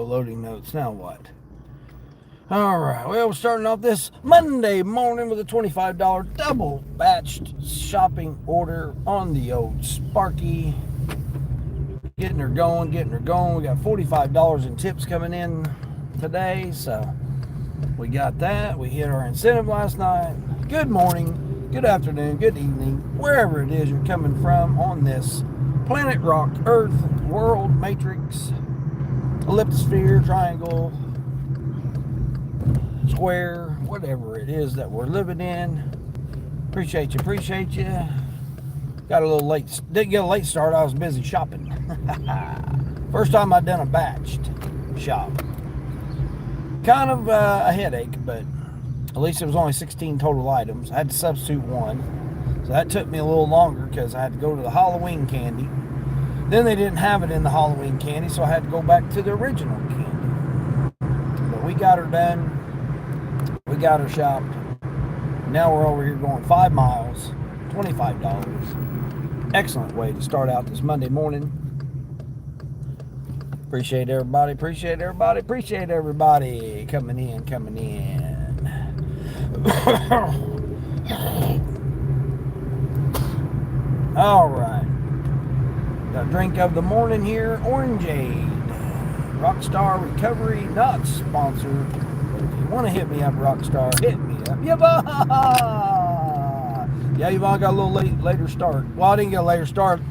loading notes. Now what? All right. Well, we're starting off this Monday morning with a $25 double batched shopping order on the old Sparky. Getting her going. We got $45 in tips coming in today, so we got that. We hit our incentive last night. Good morning, good afternoon, good evening, wherever it is you're coming from on this planet, rock, earth, world, matrix, ellipsosphere, triangle, square, whatever it is that we're living in. Appreciate you. Got a little late, didn't get a late start, I was busy shopping. First time I've done a batched shop. Kind of a headache, but at least it was only 16 total items. I had to substitute one, so that took me a little longer because I had to go to the Halloween candy. Then they didn't have it in the Halloween candy, so I had to go back to the original candy. But we got her done. We got her shopped. Now we're over here going 5 miles, $25. Excellent way to start out this Monday morning. Appreciate everybody coming in. All right. Got a drink of the morning here, Orangeade. Rockstar Recovery, not sponsored. But if you want to hit me up, Rockstar, hit me up. Yeah, Yvonne got a little later start. Well, I didn't get a later start.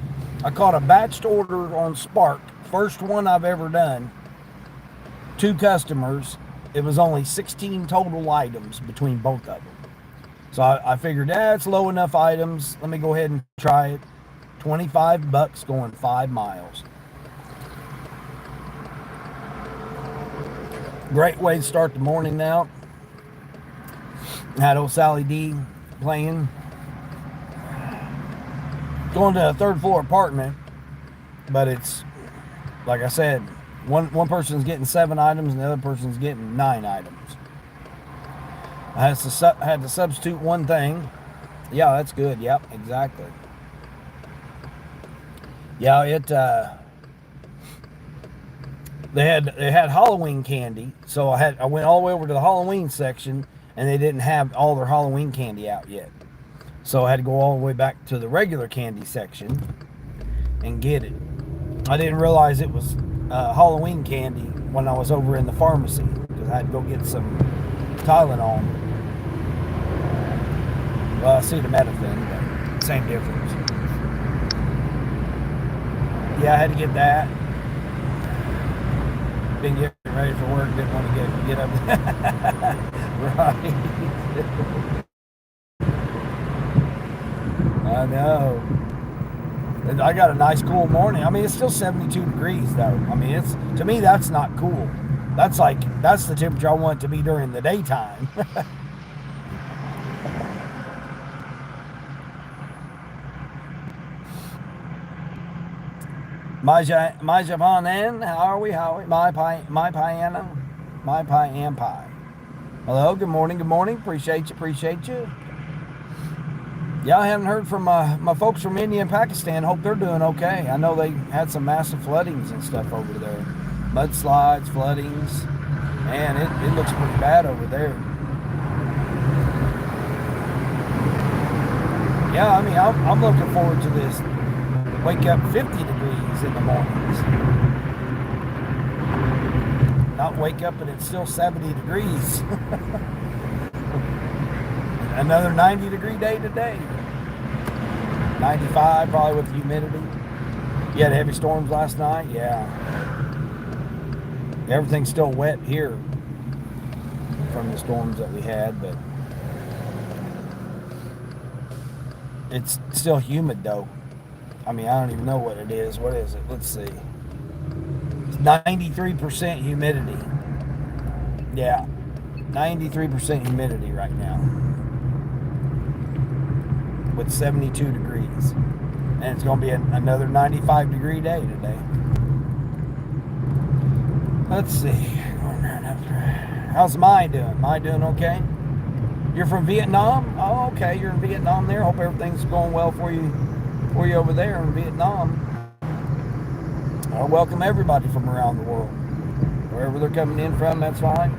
I caught a batched order on Spark. First one I've ever done. 2 customers. It was only 16 total items between both of them. So I figured, it's low enough items. Let me go ahead and try it. $25 going 5 miles. Great way to start the morning out. Had old Sally D playing. Going to a 3rd floor apartment, but it's, like I said, one person's getting 7 items and the other person's getting 9 items. I had to substitute one thing. Yeah, that's good. Yep, exactly. Yeah, they had Halloween candy, so I went all the way over to the Halloween section, and they didn't have all their Halloween candy out yet. So I had to go all the way back to the regular candy section and get it. I didn't realize it was Halloween candy when I was over in the pharmacy because I had to go get some Tylenol. Well, acetaminophen, but same difference. Yeah, I had to get that. Been getting ready for work, didn't want to get up. Right. I know. I got a nice cool morning. I mean, it's still 72 degrees though. I mean, to me that's not cool. That's the temperature I want it to be during the daytime. My Japanan, how are we? My piano, my pie and pie. Hello, good morning. Appreciate you. Yeah, I haven't heard from my folks from India and Pakistan. Hope they're doing okay. I know they had some massive floodings and stuff over there. Mudslides, floodings. Man, it looks pretty bad over there. Yeah, I mean, I'm looking forward to this. Wake up 50 degrees in the mornings. Not wake up and it's still 70 degrees. Another 90-degree day today. 95 probably with the humidity. You had heavy storms last night? Yeah. Everything's still wet here from the storms that we had, but it's still humid though. I mean, I don't even know what it is. What is it? Let's see. It's 93% humidity. Yeah. 93% humidity right now. With 72 degrees. And it's going to be another 95-degree day today. Let's see. How's Mai doing? Mai doing okay? You're from Vietnam? Oh, okay. You're in Vietnam there. Hope everything's going well for you over there in Vietnam. I welcome everybody from around the world. Wherever wherever they're coming in from, that's fine.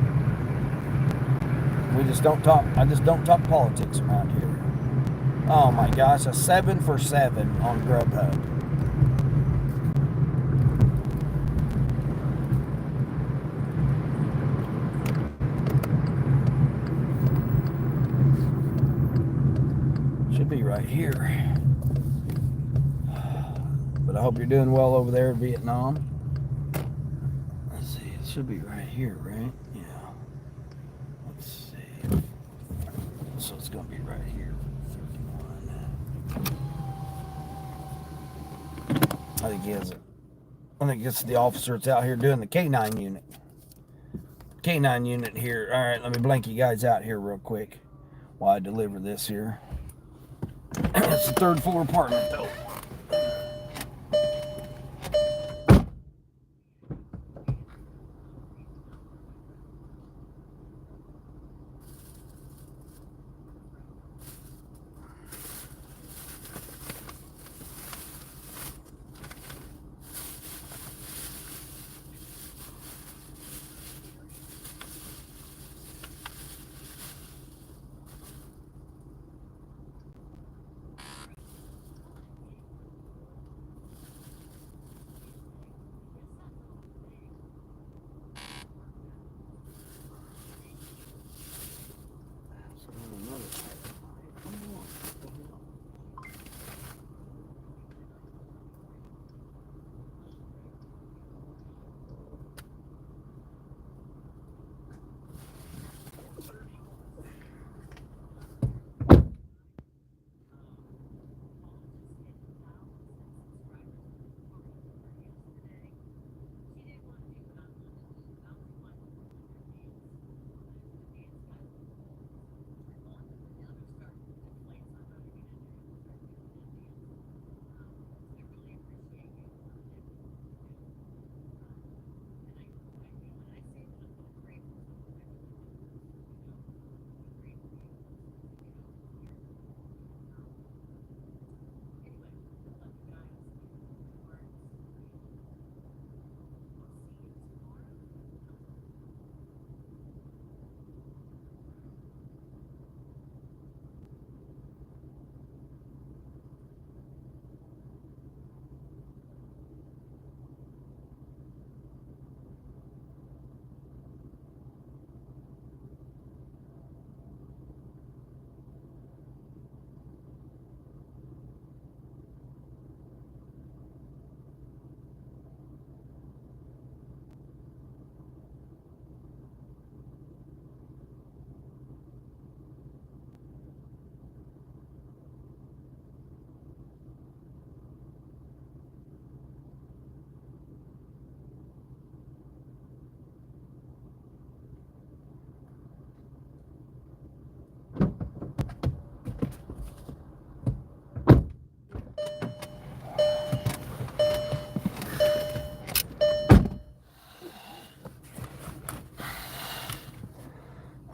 We just don't talk. I just don't talk politics around here. Oh my gosh, a 7 for 7 on Grubhub. Should be right here. But I hope you're doing well over there in Vietnam. Let's see, it should be right here, right? Yeah. Let's see. So it's going to be right here. 31. I think he has it. I think it's the officer that's out here doing the K9 unit. K9 unit here. All right, let me blank you guys out here real quick while I deliver this here. It's the 3rd floor apartment, though.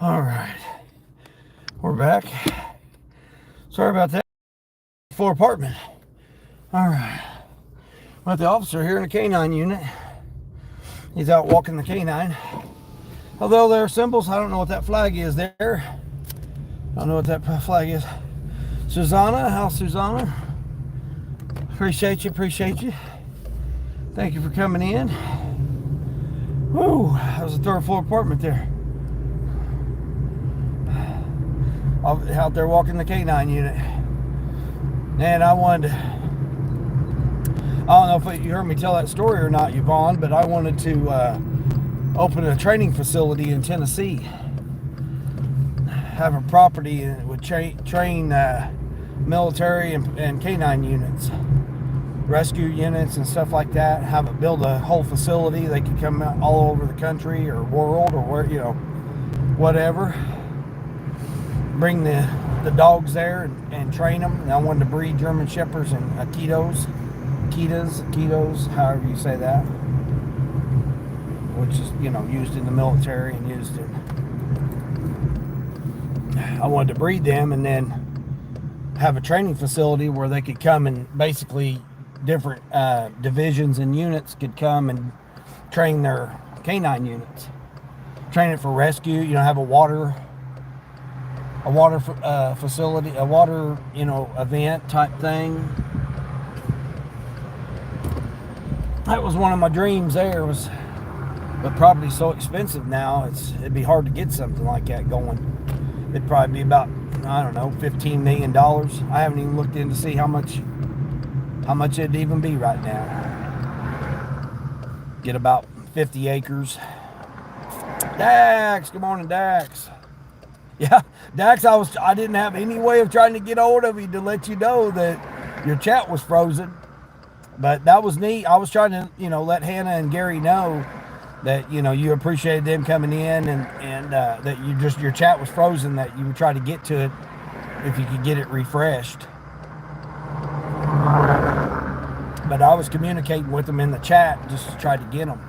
All right, we're back. Sorry about that. Floor apartment. All right, I'm with the officer here in the K9 unit. He's out walking the K9. Although there are symbols, I don't know what that flag is there. I don't know what that flag is. Susanna, how's Susanna? Appreciate you. Thank you for coming in. Woo, that was a 3rd floor apartment there. Out there walking the K9 unit. And I wanted to, I don't know if you heard me tell that story or not, Yvonne, but I wanted to open a training facility in Tennessee. Have a property that would train military and K9 units, rescue units and stuff like that. Have it build a whole facility. They could come out all over the country or world or where, whatever. Bring the dogs there and train them. And I wanted to breed German Shepherds and Akitos, however you say that, which is used in the military and used in. I wanted to breed them and then have a training facility where they could come and basically different divisions and units could come and train their canine units. Training for rescue, have a water facility, a water, event type thing. That was one of my dreams there, but property's so expensive now, it'd be hard to get something like that going. It'd probably be about, I don't know, $15 million. I haven't even looked in to see how much it'd even be right now. Get about 50 acres. Dax, good morning, Dax. Yeah, Dax, I didn't have any way of trying to get hold of you to let you know that your chat was frozen. But that was neat. I was trying to, let Hannah and Gary know that, you appreciated them coming in and that your chat was frozen, that you would try to get to it if you could get it refreshed. But I was communicating with them in the chat just to try to get them.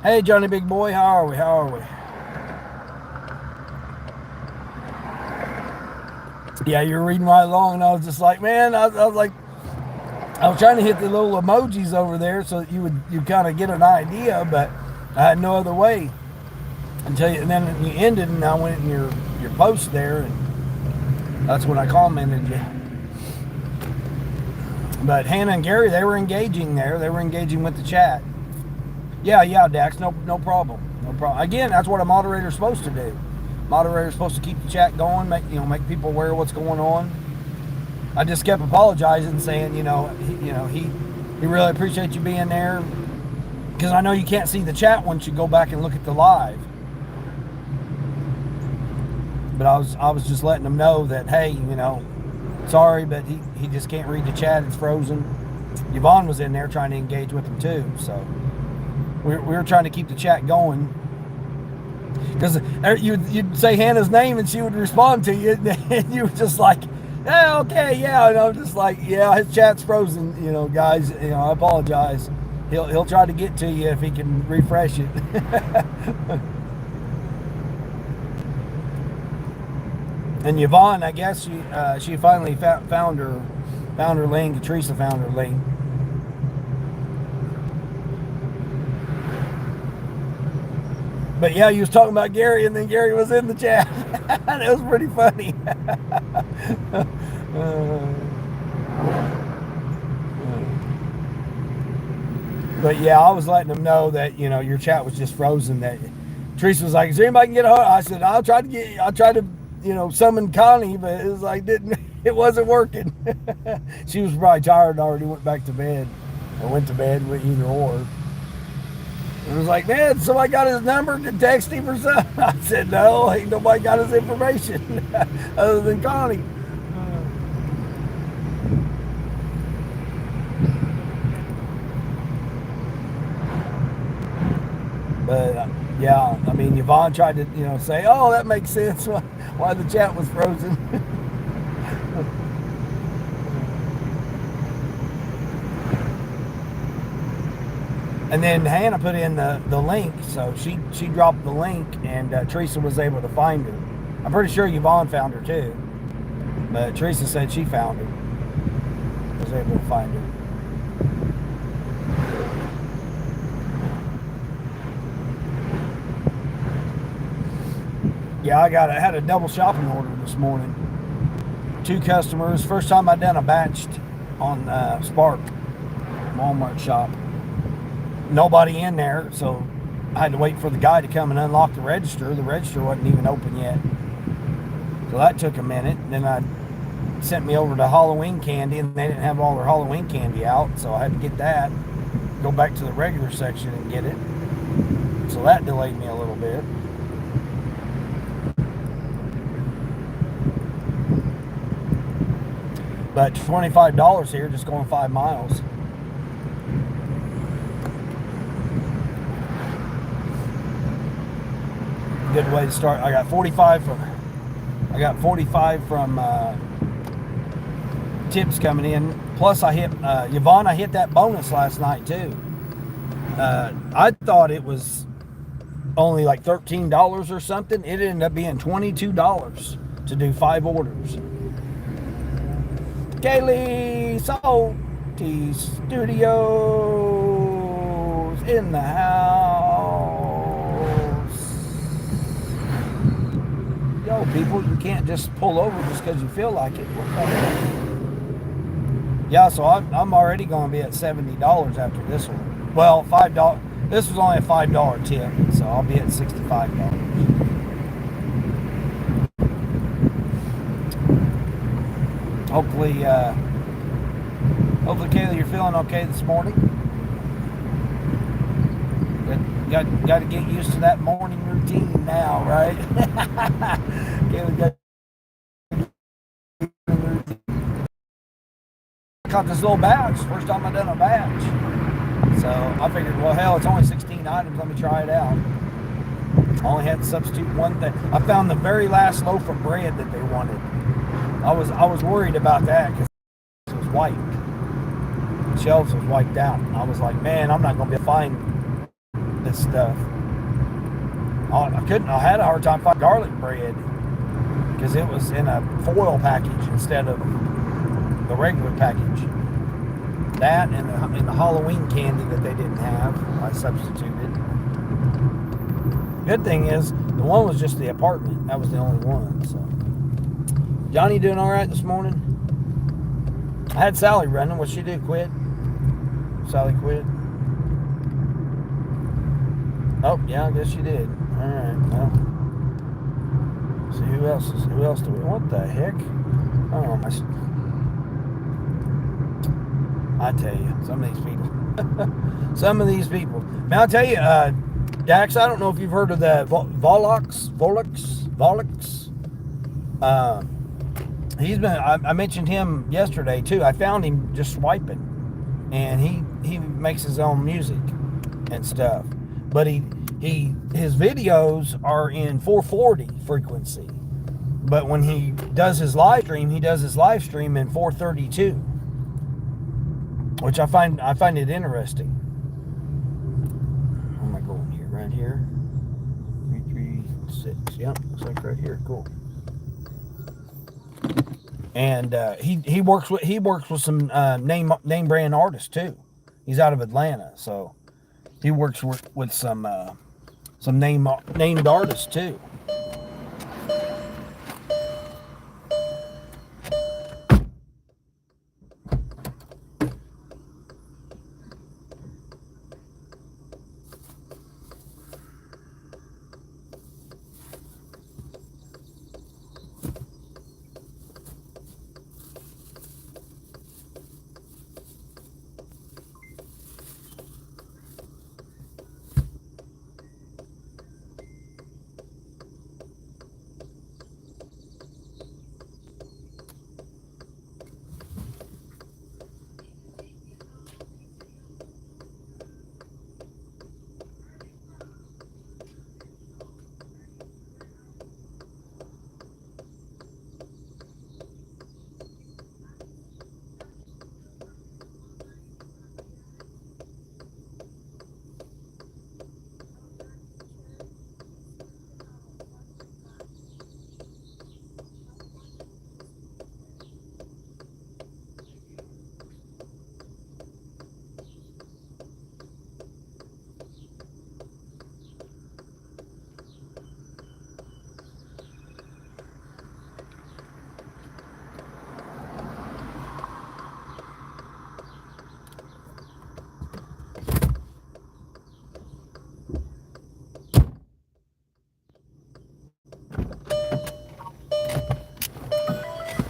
Hey, Johnny Big Boy, how are we? Yeah, you're reading right along, and I was just like, man, I was trying to hit the little emojis over there so that you kind of get an idea, but I had no other way until and then you ended, and I went in your post there, and that's when I commented you. But Hannah and Gary, they were engaging there. They were engaging with the chat. Yeah, Dax, no problem. No problem. Again, that's what a moderator's supposed to do. Moderator's supposed to keep the chat going, make people aware of what's going on. I just kept apologizing, saying, he really appreciates you being there, because I know you can't see the chat once you go back and look at the live. But I was just letting them know that, hey, sorry, but he just can't read the chat. It's frozen. Yvonne was in there trying to engage with him too, so we were trying to keep the chat going. Because you'd say Hannah's name and she would respond to you, and you were just like, yeah, okay, yeah. And I'm just like, yeah, his chat's frozen, guys. I apologize. He'll try to get to you if he can refresh it. And Yvonne, I guess she finally found her link. Teresa found her link. But yeah, you was talking about Gary, and then Gary was in the chat. It was pretty funny. But yeah, I was letting them know that your chat was just frozen. That Teresa was like, "Is there anybody can get a hold?" I said, "I'll try to summon Connie," but it was like it wasn't working. She was probably tired and already went back to bed, or went to bed with either or. It was like, man, somebody got his number to text him or something. I said, no, ain't nobody got his information other than Connie. But yeah, I mean, Yvonne tried to, say, oh, that makes sense why the chat was frozen. And then Hannah put in the link, so she dropped the link, and Teresa was able to find her. I'm pretty sure Yvonne found her too, but Teresa said she found her. Was able to find her. Yeah, I had a double shopping order this morning. 2 customers. First time I done a batch on Spark Walmart shop. Nobody in there, so I had to wait for the guy to come and unlock the register. The register wasn't even open yet, so that took a minute. And then I sent me over to Halloween candy, and they didn't have all their Halloween candy out, so I had to get that, go back to the regular section and get it. So that delayed me a little bit. But $25 here, just going 5 miles. Good way to start. I got 45 from tips coming in. Plus I hit Yvonne, I hit that bonus last night too. I thought it was only like $13 or something. It ended up being $22 to do 5 orders. Kaylee Salty Studios in the house. people. You can't just pull over just because you feel like it. Yeah, so I'm already going to be at $70 after this one. Well, $5. This was only a $5 tip, so I'll be at $65. Hopefully, Kayla, you're feeling okay this morning. Got to get used to that morning routine now, right? Kayla got caught this little batch. First time I've done a batch. So I figured, well, hell, it's only 16 items. Let me try it out. I only had to substitute one thing. I found the very last loaf of bread that they wanted. I was worried about that because it was white. The shelves was wiped out. And I was like, man, I'm not going to be able to find this stuff. I had a hard time finding garlic bread because it was in a foil package instead of the regular package. That and the Halloween candy that they didn't have, I substituted. Good thing is, the one was just the apartment. That was the only one. So, Johnny doing all right this morning? I had Sally running. What she do? Quit? Sally quit? Oh, yeah, I guess she did. All right. Well, see who else do we? What the heck? Oh my. I tell you, some of these people. Now, I'll tell you, Dax, I don't know if you've heard of the Volux. He's been, I mentioned him yesterday, too. I found him just swiping. And he makes his own music and stuff. But his videos are in 440 frequency. But when he does his live stream, in 432. Which I find it interesting. Where am I going here? Right here. 336. Yep, looks like right here. Cool. And he works with some name brand artists too. He's out of Atlanta, so he works with some named artists too.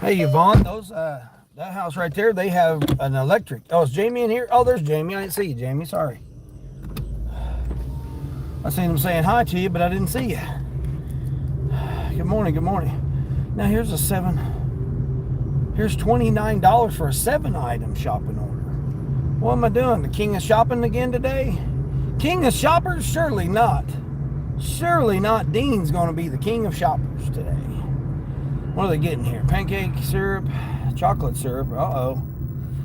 Hey Yvonne, those that house right there, they have an electric. Oh, is Jamie in here? Oh, there's Jamie. I didn't see you, Jamie. Sorry. I seen him saying hi to you, but I didn't see you. Good morning. Good morning. Now here's Here's $29 for a 7-item shopping order. What am I doing? The king of shopping again today? King of shoppers? Surely not. Surely not. Dean's going to be the king of shoppers today. What are they getting here? Pancake syrup, chocolate syrup,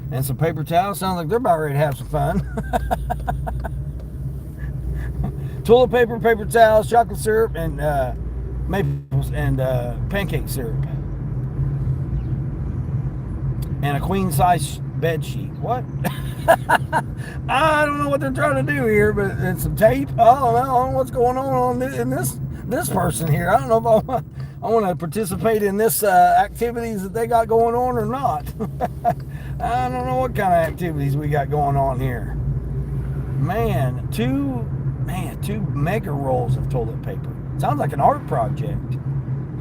and some paper towels. Sounds like they're about ready to have some fun. Toilet paper, paper towels, chocolate syrup, and maples and pancake syrup. And a queen-size bed sheet. What? I don't know what they're trying to do here, but it's some tape. I don't know what's going on in this person here. I don't know if I want to participate in this activities that they got going on or not. I don't know what kind of activities we got going on here. Man, two mega rolls of toilet paper. Sounds like an art project.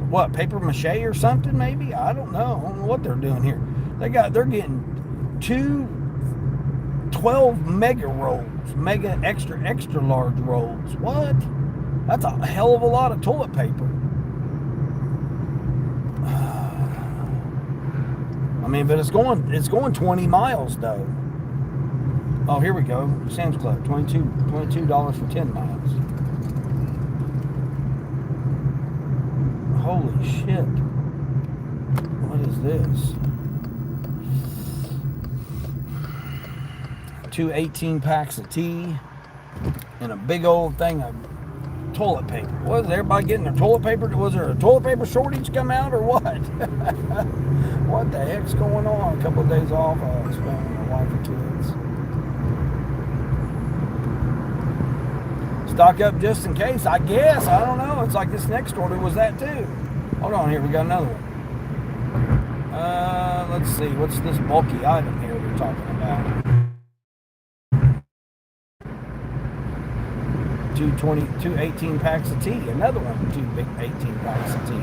What, paper mache or something maybe? I don't know. I don't know what they're doing here. They're getting 12 mega rolls, mega extra large rolls. What? That's a hell of a lot of toilet paper. I mean, but it's going 20 miles though. Oh, here we go. Sam's Club, $22 for 10 miles. Holy shit. What is this? 2 18-packs of tea and a big old thing of toilet paper. Was everybody getting their toilet paper? Was there a toilet paper shortage come out or what? What the heck's going on? A couple of days off. I spent with my wife and kids. Stock up just in case, I guess. I don't know. It's like this next order was that too. Hold on here. We got another one. Let's see. What's this bulky item here we're talking about? 2 18 packs of tea. Another one, 2 big 18 packs of tea.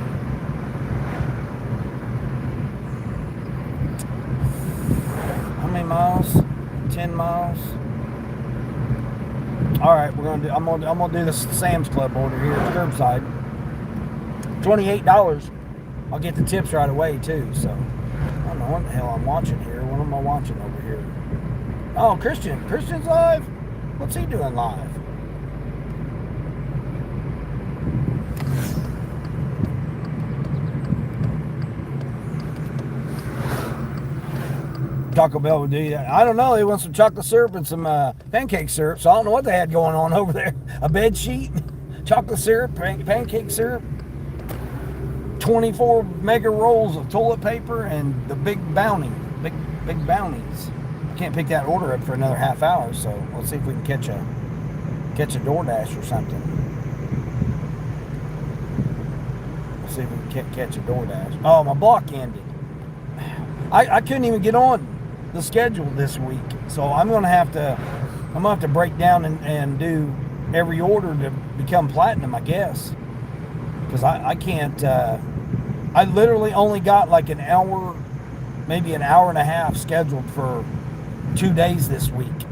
How many miles? 10 miles. All right, I'm gonna do this Sam's Club order here at curbside. $28. I'll get the tips right away too. So I don't know what the hell I'm watching here. What am I watching over here? Oh, Christian's live. What's he doing live? Taco Bell would do that. I don't know. They want some chocolate syrup and some pancake syrup. So I don't know what they had going on over there. A bed sheet, chocolate syrup, pancake syrup, 24 mega rolls of toilet paper, and the big bounties. I can't pick that order up for another half hour. So let's see if we can catch a DoorDash or something. Let's see if we can catch a DoorDash. Oh, my block ended. I couldn't even get on the schedule this week, so I'm gonna have to break down and do every order to become platinum, I guess, because I can't. I literally only got like an hour, maybe an hour and a half scheduled for 2 days this week,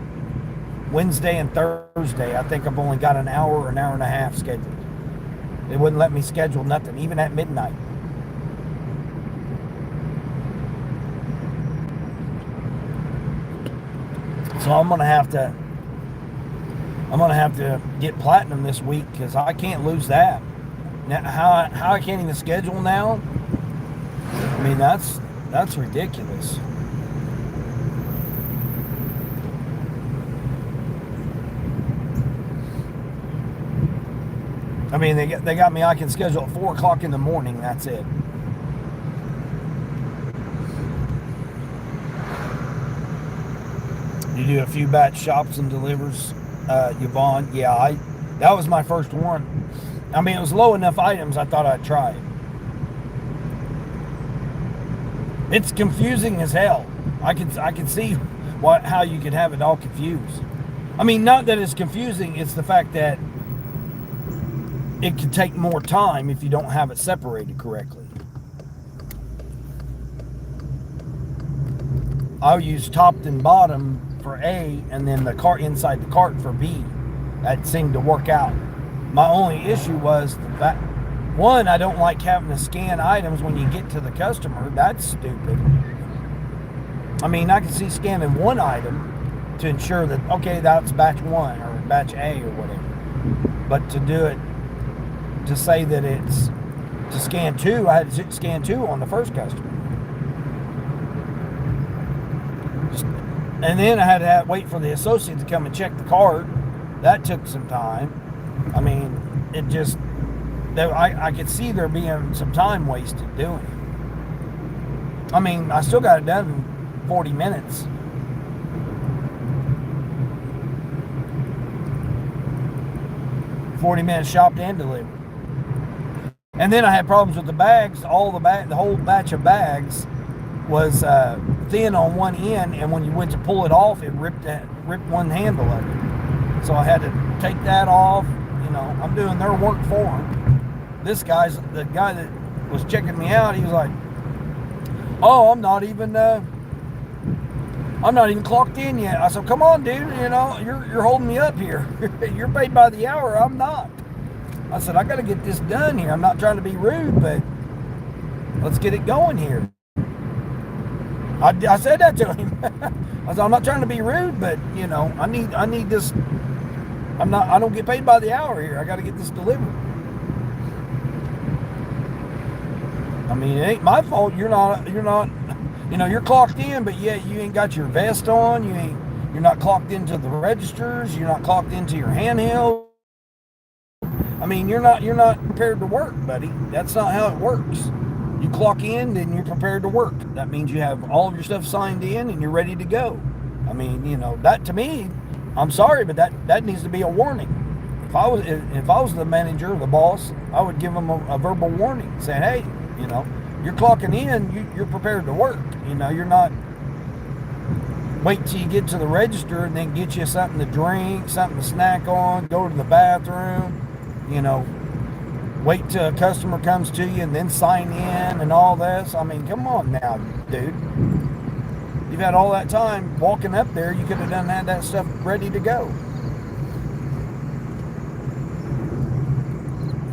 Wednesday and Thursday. I think I've only got an hour and a half scheduled. They wouldn't let me schedule nothing, even at midnight. So I'm gonna have to get platinum this week because I can't lose that. Now, how I can't even schedule now? I mean, that's ridiculous. I mean, they got me. I can schedule at 4 o'clock in the morning. That's it. You do a few batch shops and delivers, Yvonne. Yeah, that was my first one. I mean, it was low enough items. I thought I'd try it. It's confusing as hell. I can see how you could have it all confused. I mean, not that it's confusing. It's the fact that it could take more time if you don't have it separated correctly. I'll use top and bottom for A, and then the cart inside the cart for B. That seemed to work out. My only issue was the fact, one, I don't like having to scan items when you get to the customer. That's stupid. I mean, I can see scanning one item to ensure that, okay, that's batch 1 or batch A or whatever. But to do it, to say that it's to scan 2, I had to scan 2 on the first customer. And then I had to wait for the associate to come and check the cart. That took some time. I mean, it just, I could see there being some time wasted doing it. I mean, I still got it done in 40 minutes. $40 minutes shopped and delivered. And then I had problems with the bags. The whole batch of bags was thin on one end, and when you went to pull it off, it ripped one handle of it. So I had to take that off. You know, I'm doing their work for them. The guy that was checking me out. He was like, "Oh, I'm not even clocked in yet." I said, "Come on, dude. You know, you're holding me up here. You're paid by the hour. I'm not." I said, "I got to get this done here. I'm not trying to be rude, but let's get it going here." I said that to him. I said, "I'm not trying to be rude, but you know, I need this. I don't get paid by the hour here. I got to get this delivered." I mean, it ain't my fault. You're not, you know, you're clocked in, but yet you ain't got your vest on. You're not clocked into the registers. You're not clocked into your handheld. I mean, you're not prepared to work, buddy. That's not how it works. You clock in, then you're prepared to work. That means you have all of your stuff signed in and you're ready to go. I mean, you know, that to me, I'm sorry, but that needs to be a warning. If I was the manager or the boss, I would give them a verbal warning saying, "Hey, you know, you're clocking in, you're prepared to work. You know, you're not wait till you get to the register and then get you something to drink, something to snack on, go to the bathroom, you know, wait till a customer comes to you and then sign in and all this. I mean, come on now, dude. You've had all that time walking up there. You could have had that stuff ready to go."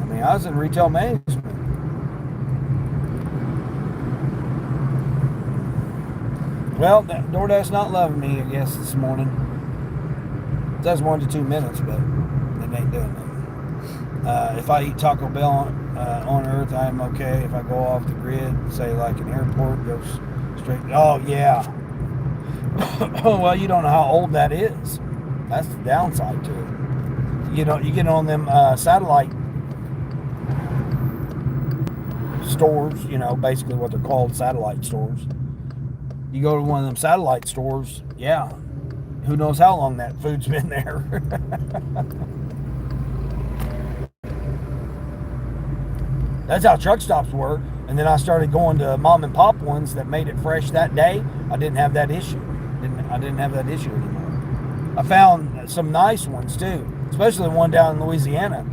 I mean, I was in retail management. Well, DoorDash not loving me, I guess, this morning. It does 1 to 2 minutes, but it ain't doing nothing. If I eat Taco Bell on Earth, I am okay. If I go off the grid, say like an airport, goes straight. Oh, yeah. Well, you don't know how old that is. That's the downside to it. You know, you get on them satellite stores, you know, basically what they're called, satellite stores. You go to one of them satellite stores, yeah, who knows how long that food's been there. That's how truck stops work. And then I started going to mom and pop ones that made it fresh that day. I didn't have that issue. I didn't have that issue anymore. I found some nice ones too, especially the one down in Louisiana.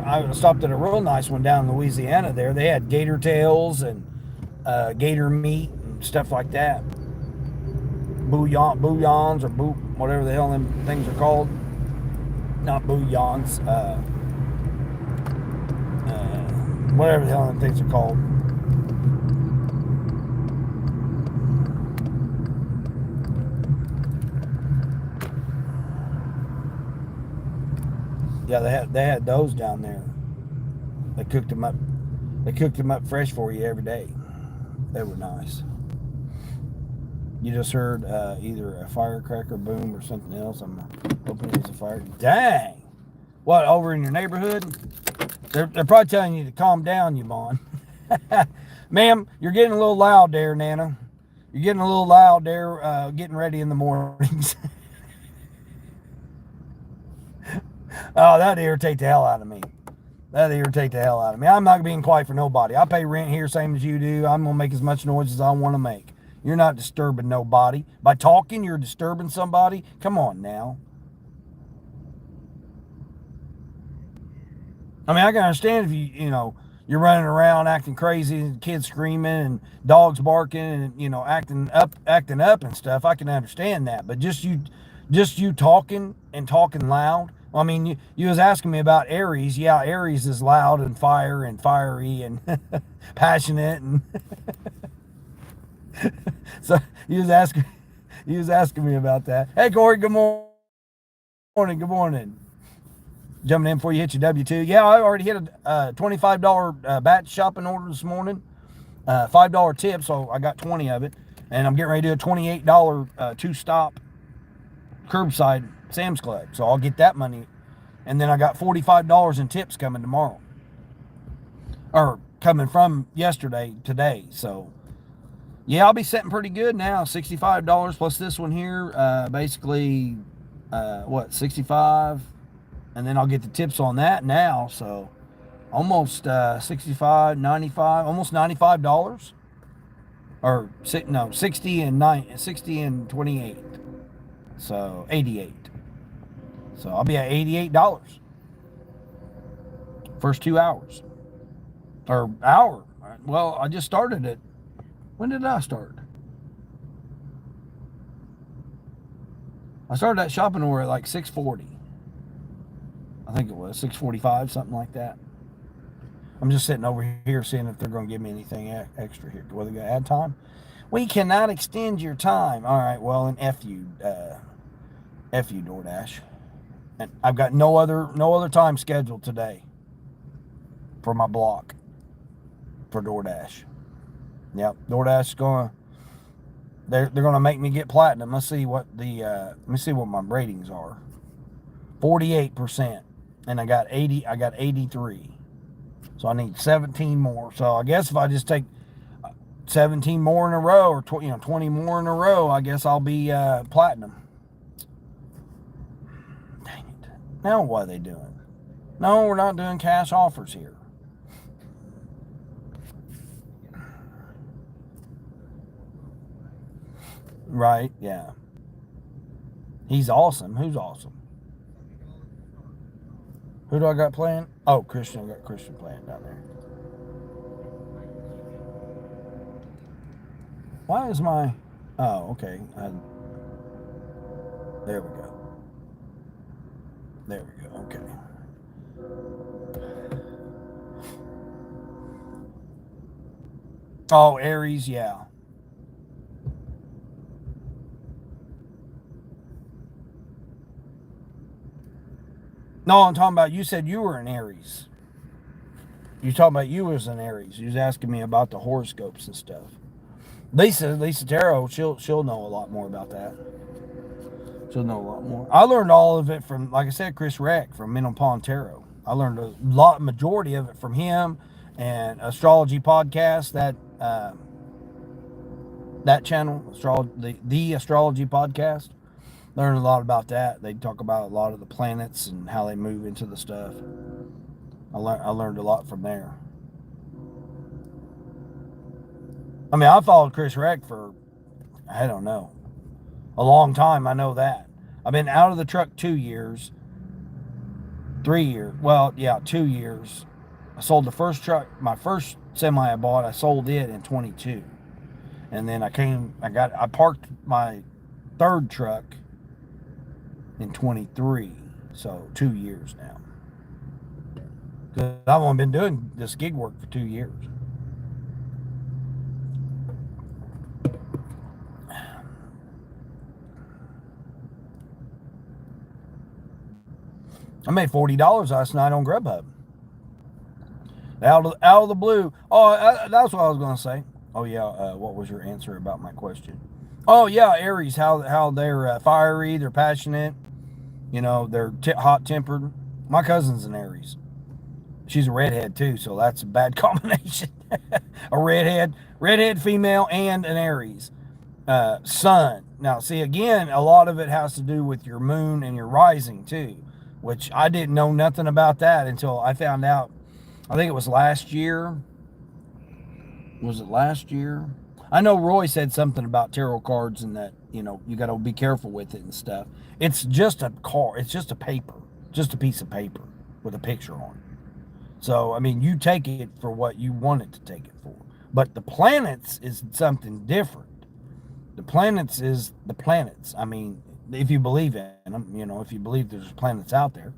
I stopped at a real nice one down in Louisiana there. They had gator tails and gator meat and stuff like that. Bouillons or whatever the hell them things are called. Not bouillons. Whatever the hell them things are called. Yeah, they had those down there. They cooked them up. They cooked them up fresh for you every day. They were nice. You just heard either a firecracker boom or something else. I'm hoping it was a fire. Dang! What, over in your neighborhood? They're probably telling you to calm down, you Yvonne. Ma'am, you're getting a little loud there, Nana. You're getting a little loud there, getting ready in the mornings. Oh, that'd irritate the hell out of me. I'm not being quiet for nobody. I pay rent here, same as you do. I'm going to make as much noise as I want to make. You're not disturbing nobody. By talking, you're disturbing somebody. Come on now. I mean, I can understand if you're running around acting crazy and kids screaming and dogs barking and, acting up and stuff. I can understand that. But just you talking and talking loud. I mean, you was asking me about Aries. Yeah, Aries is loud and fiery and passionate and so you was asking me about that. Hey Corey, good morning. Good morning. Jumping in before you hit your W-2. Yeah, I already hit a $25 batch shopping order this morning. $5 tip, so I got 20 of it. And I'm getting ready to do a $28 two-stop curbside Sam's Club. So I'll get that money. And then I got $45 in tips coming tomorrow. Or coming from yesterday, today. So yeah, I'll be sitting pretty good now. $65 plus this one here. Basically, 65, and then I'll get the tips on that now. So almost 65, 95, almost $95. Or no, 60 and 28. So 88. So I'll be at $88. First 2 hours. Or hour. Well, I just started it. When did I start? I started that shopping order at like 6:40. I think it was 6:45, something like that. I'm just sitting over here seeing if they're going to give me anything extra here. Whether they add time. We cannot extend your time. All right, well, and F you DoorDash. And I've got no other time scheduled today for my block for DoorDash. Yep, DoorDash is going. They're going to make me get platinum. Let's see what my ratings are. 48%, and I got 80. I got 83. So I need 17 more. So I guess if I just take 17 more in a row, or 20 more in a row, I guess I'll be platinum. Dang it! Now what are they doing? No, we're not doing cash offers here. Right? Yeah. He's awesome. Who's awesome? Who do I got playing? Oh, Christian. I got Christian playing down there. Why is my... Oh, okay. There we go. There we go. Okay. Oh, Aries, yeah. No, I'm talking about, you said you were an Aries. You talking about you as an Aries. You was asking me about the horoscopes and stuff. Lisa Tarot, she'll know a lot more about that. She'll know a lot more. I learned all of it from, like I said, Chris Reck from Mental Pond Tarot. I learned a majority of it from him and Astrology Podcast, that channel, the Astrology Podcast. Learned a lot about that. They talk about a lot of the planets and how they move into the stuff. I learned a lot from there. I mean, I followed Chris Reck for, I don't know, a long time. I know that. I've been out of the truck 2 years. 3 years. Well, yeah, 2 years. I sold the first truck, my first semi I bought, I sold it in 22. And then I parked my third truck in 23. So 2 years now. Because I've only been doing this gig work for 2 years. I made $40 last night on Grubhub. Out of the blue. Oh, that's what I was going to say. Oh, yeah. What was your answer about my question? Oh, yeah. Aries, how they're fiery, they're passionate. You know, they're hot-tempered. My cousin's an Aries. She's a redhead, too, so that's a bad combination. A redhead female and an Aries. Sun. Now, see, again, a lot of it has to do with your moon and your rising, too, which I didn't know nothing about that until I found out. I think it was last year. Was it last year? I know Roy said something about tarot cards and that, you got to be careful with it and stuff. It's just a card. It's just a paper. Just a piece of paper with a picture on it. So, I mean, you take it for what you want it to take it for. But the planets is something different. The planets is the planets. I mean, if you believe in them, if you believe there's planets out there.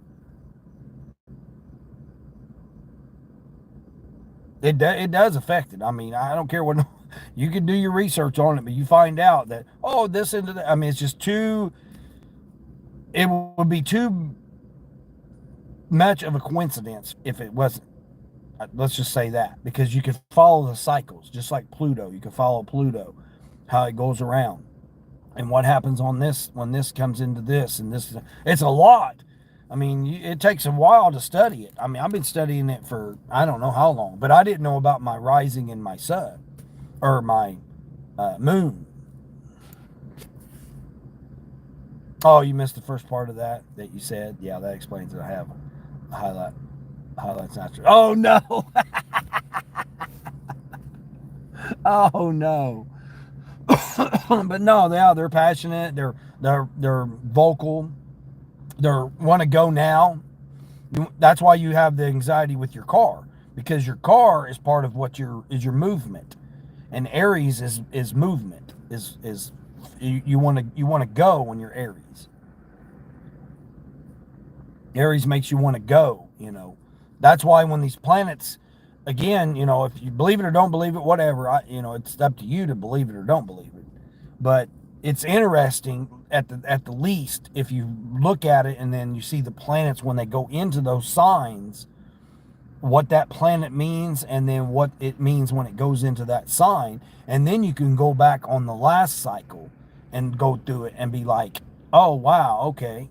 It does affect it. I mean, I don't care what... You can do your research on it, but you find out that, this into that. I mean, it's just too... It would be too much of a coincidence if it wasn't. Let's just say that. Because you could follow the cycles, just like Pluto. You can follow Pluto, how it goes around. And what happens on this, when this comes into this, and this. It's a lot. I mean, it takes a while to study it. I mean, I've been studying it for I don't know how long, but I didn't know about my rising and my sun, or my moon. Oh, you missed the first part of that you said? Yeah, that explains it. I have a highlight. Oh, that's not true. Oh no. Oh no. But no, they're passionate. They're vocal. They want to go now. That's why you have the anxiety with your car, because your car is part of what your movement, and Aries is movement. Is you want to go when you're Aries. Aries makes you want to go. That's why when these planets, again, if you believe it or don't believe it, whatever, it's up to you to believe it or don't believe it. But it's interesting at the least if you look at it and then you see the planets when they go into those signs, what that planet means, and then what it means when it goes into that sign, and then you can go back on the last cycle and go through it and be like, oh wow, okay.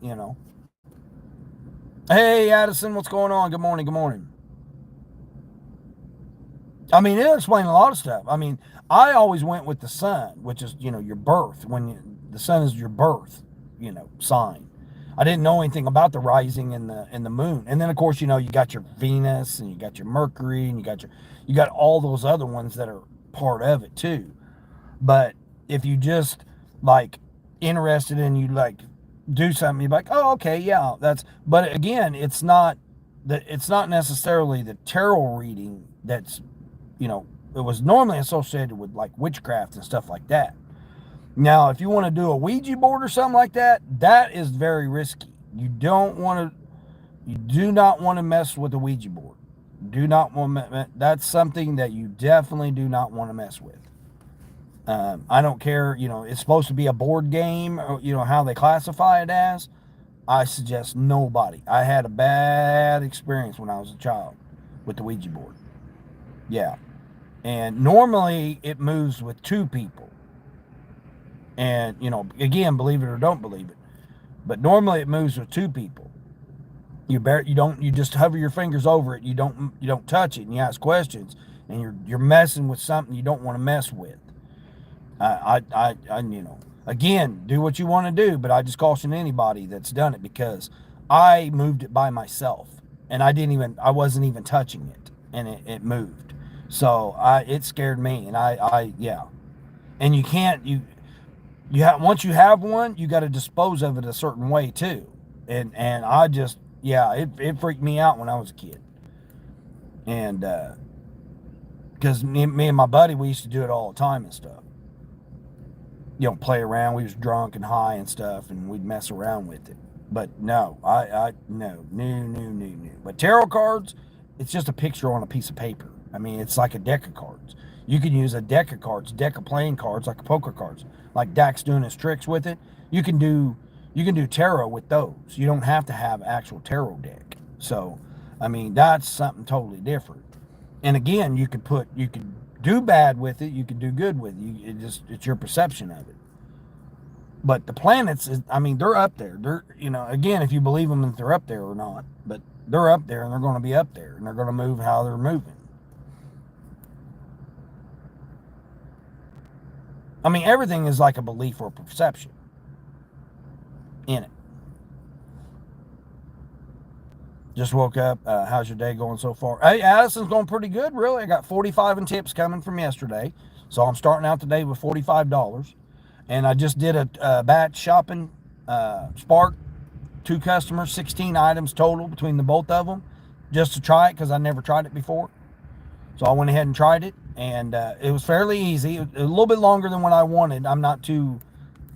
Hey Addison, what's going on? Good morning, good morning. I mean, it'll explain a lot of stuff. I mean, I always went with the sun, which is, your birth. The sun is your birth, sign. I didn't know anything about the rising and the moon. And then of course, you got your Venus and you got your Mercury and you got all those other ones that are part of it too. But if you just like interested and you like do something, you're like, oh, okay, yeah, but again, it's not necessarily the tarot reading that's it was normally associated with like witchcraft and stuff like that. Now, if you want to do a Ouija board or something like that, that is very risky. You do not want to mess with a Ouija board. Do not want. That's something that you definitely do not want to mess with. I don't care. It's supposed to be a board game. Or, how they classify it as. I suggest nobody. I had a bad experience when I was a child with the Ouija board. Yeah. And normally it moves with two people. And, again, believe it or don't believe it. But normally it moves with two people. You just hover your fingers over it. You don't touch it, and you ask questions, and you're messing with something you don't want to mess with. Again, do what you want to do, but I just caution anybody that's done it, because I moved it by myself, and I wasn't even touching it, and it moved. So it scared me, and yeah. And you can't, once you have one, you got to dispose of it a certain way too. And I just, yeah, it freaked me out when I was a kid. And, because me and my buddy, we used to do it all the time and stuff. Play around. We was drunk and high and stuff, and we'd mess around with it. But no, no. But tarot cards, it's just a picture on a piece of paper. I mean, it's like a deck of cards. You can use a deck of cards, deck of playing cards, like poker cards, like Dak's doing his tricks with it. You can do tarot with those. You don't have to have actual tarot deck. So, I mean, that's something totally different. And again, you could do bad with it. You could do good with it. It's your perception of it. But the planets, they're up there. They're, again, if you believe them, if they're up there or not. But they're up there, and they're going to be up there, and they're going to move how they're moving. I mean, everything is like a belief or perception in it. Just woke up. How's your day going so far? Hey, Addison's going pretty good, really. I got 45 in tips coming from yesterday. So I'm starting out today with $45. And I just did a batch shopping, Spark, 2 customers, 16 items total between the both of them, just to try it, because I never tried it before. So I went ahead and tried it, and it was fairly easy. A little bit longer than what I wanted.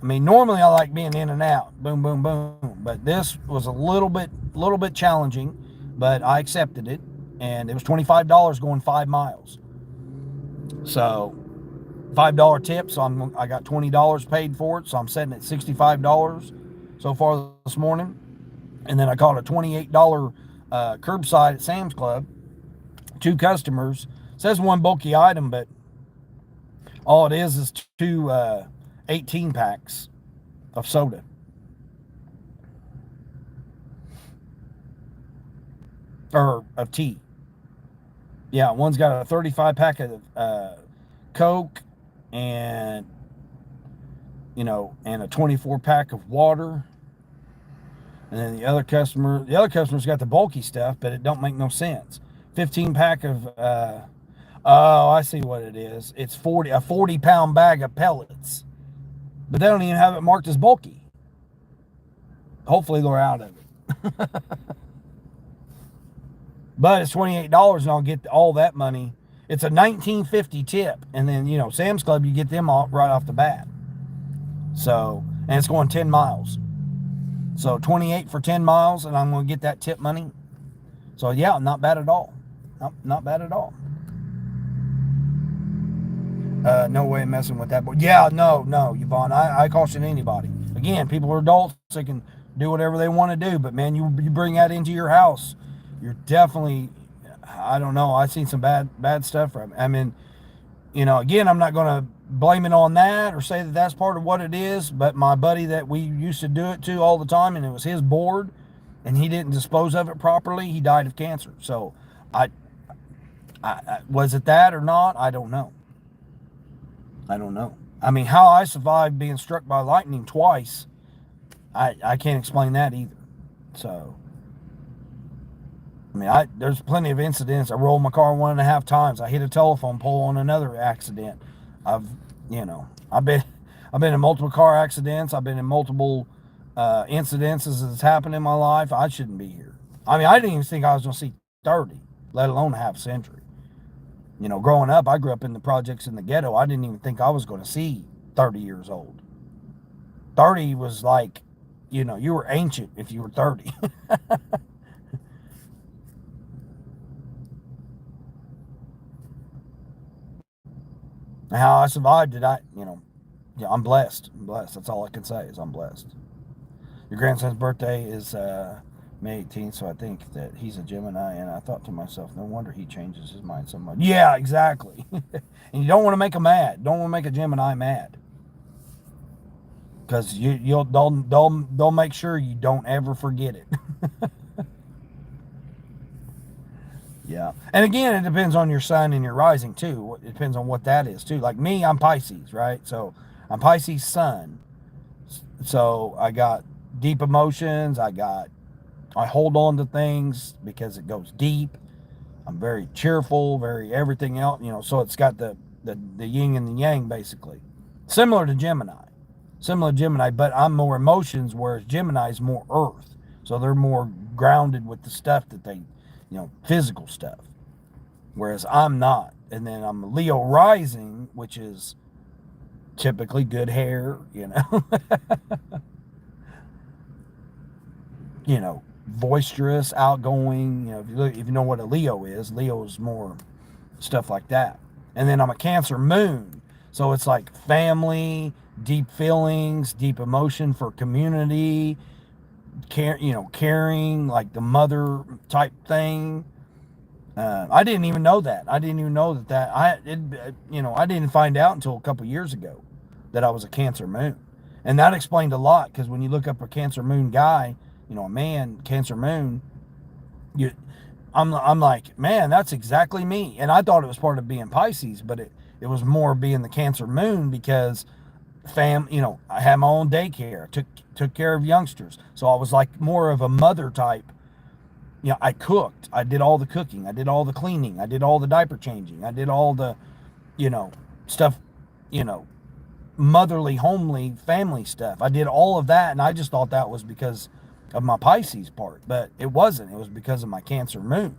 Normally I like being in and out, boom, boom, boom. But this was a little bit challenging, but I accepted it, and it was $25 going 5 miles. So $5 tip, so I got $20 paid for it, so I'm sitting at $65 so far this morning. And then I caught a $28 curbside at Sam's Club. 2 customers. It says 1 bulky item, but all it is 2 18 packs of soda. Or of tea. Yeah, one's got a 35 pack of Coke, and and a 24 pack of water, And then the other customer's got the bulky stuff, but it don't make no sense. 15 pack of, oh, I see what it is. It's a 40-pound bag of pellets, but they don't even have it marked as bulky. Hopefully they're out of it. But it's $28 and I'll get all that money. It's a $19.50 tip. And then, Sam's Club, you get them right off the bat. So, and it's going 10 miles. So $28 for 10 miles, and I'm going to get that tip money. So yeah, not bad at all. Not bad at all. No way of messing with that. But yeah, no, Yvonne, I caution anybody. Again, people are adults. They can do whatever they want to do. But man, you bring that into your house, you're definitely, I don't know. I've seen some bad stuff from it. I mean, again, I'm not going to blame it on that or say that that's part of what it is, but my buddy that we used to do it to all the time, and it was his board, and he didn't dispose of it properly, he died of cancer. So I was it that or not? I don't know. I mean, how I survived being struck by lightning twice, I can't explain that either. So I mean, there's plenty of incidents. I rolled my car 1.5 times. I hit a telephone pole on another accident. I've been in multiple car accidents. I've been in multiple incidences that's happened in my life. I shouldn't be here. I mean, I didn't even think I was going to see 30, let alone half a century. Growing up, I grew up in the projects in the ghetto. I didn't even think I was going to see 30 years old. 30 was like, you were ancient if you were 30. How I survived it, I'm blessed. That's all I can say is I'm blessed. Your grandson's birthday is May 18th, so I think that he's a Gemini, and I thought to myself, no wonder he changes his mind so much. Yeah, exactly. And you don't want to make him mad. Don't want to make a Gemini mad, because they'll make sure you don't ever forget it. Yeah. And again, it depends on your sun and your rising too. It depends on what that is too. Like me, I'm Pisces, right? So I'm Pisces sun. So I got deep emotions. I hold on to things because it goes deep. I'm very cheerful, very everything else, so it's got the yin and the yang basically. Similar to Gemini, but I'm more emotions, whereas Gemini is more earth. So they're more grounded with the stuff that they, physical stuff, whereas I'm not. And then I'm Leo rising, which is typically good hair, boisterous, outgoing. If you know what a Leo is more stuff like that. And then I'm a Cancer moon, so it's like family, deep feelings, deep emotion for community, caring, like the mother type thing. I didn't even know that. I didn't find out until a couple years ago that I was a Cancer moon, and that explained a lot. Because when you look up a Cancer moon guy, a man, Cancer moon, I'm like, man, that's exactly me. And I thought it was part of being Pisces, but it was more being the Cancer moon because I had my own daycare, took care of youngsters. So I was like more of a mother type. I cooked. I did all the cooking. I did all the cleaning. I did all the diaper changing. I did all the, stuff, motherly, homely, family stuff. I did all of that, and I just thought that was because of my Pisces part, but it wasn't. It was because of my Cancer moon.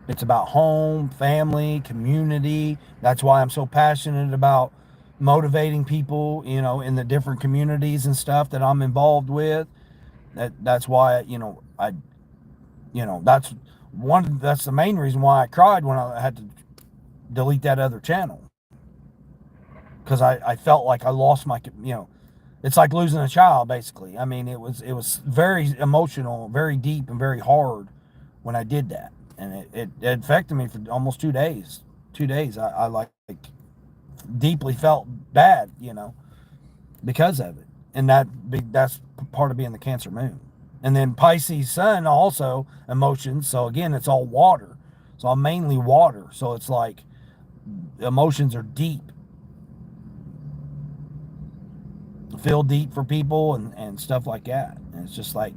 It's about home, family, community. That's why I'm so passionate about motivating people, in the different communities and stuff that I'm involved with. That's why, that's the main reason why I cried when I had to delete that other channel. Because I felt like I lost my, it's like losing a child, basically. I mean, it was very emotional, very deep, and very hard when I did that. And it affected me for almost 2 days. 2 days, I like deeply felt bad, because of it. And that's part of being the Cancer moon. And then Pisces sun, also emotions. So again, it's all water. So I'm mainly water. So it's like emotions are deep. feel deep for people and stuff like that. And it's just like,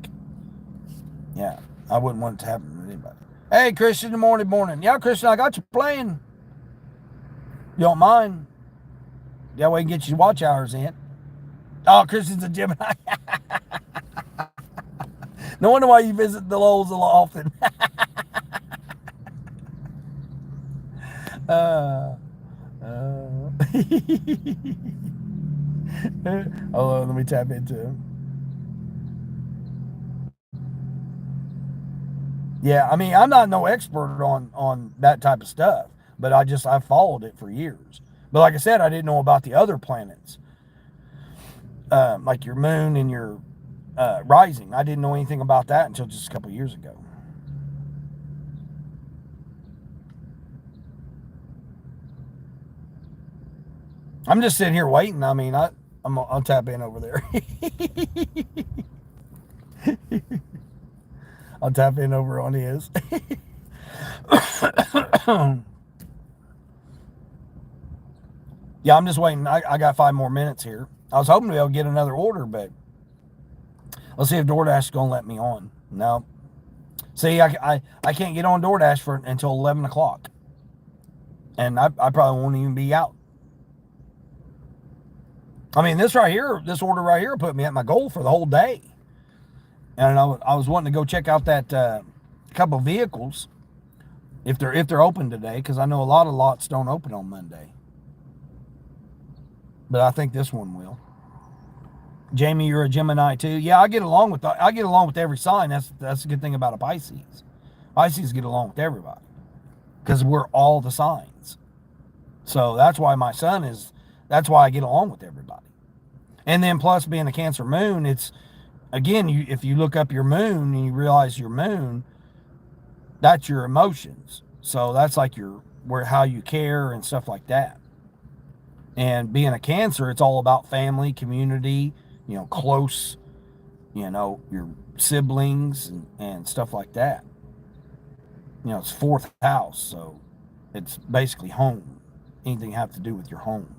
yeah, I wouldn't want it to happen to anybody. Hey, Christian, morning. Yeah, Christian, I got you playing. You don't mind? That way you can get your watch hours in. Oh, Christian's a Gemini. No wonder why you visit the Lowe's a lot often. Oh, let me tap into him. Yeah, I mean, I'm not no expert on that type of stuff, but I followed it for years. But like I said, I didn't know about the other planets, like your moon and your rising. I didn't know anything about that until just a couple years ago. I'm just sitting here waiting. I mean, I'll tap in over there. I'll tap in over on his. Yeah, I'm just waiting. I got 5 more minutes here. I was hoping to be able to get another order, but let's see if DoorDash is going to let me on. No. See, I can't get on DoorDash until 11 o'clock. And I probably won't even be out. I mean, this order right here put me at my goal for the whole day. And I was wanting to go check out that couple vehicles if they're open today, because I know a lot of lots don't open on Monday. But I think this one will. Jamie, you're a Gemini too. Yeah, I get along with every sign. That's the good thing about a Pisces. Pisces get along with everybody because we're all the signs. So that's why that's why I get along with everybody. And then plus being a Cancer moon, it's again, if you look up your moon and you realize your moon, that's your emotions. So that's like how you care and stuff like that. And being a Cancer, it's all about family, community, close, your siblings and stuff like that. It's 4th house, so it's basically home. Anything have to do with your home.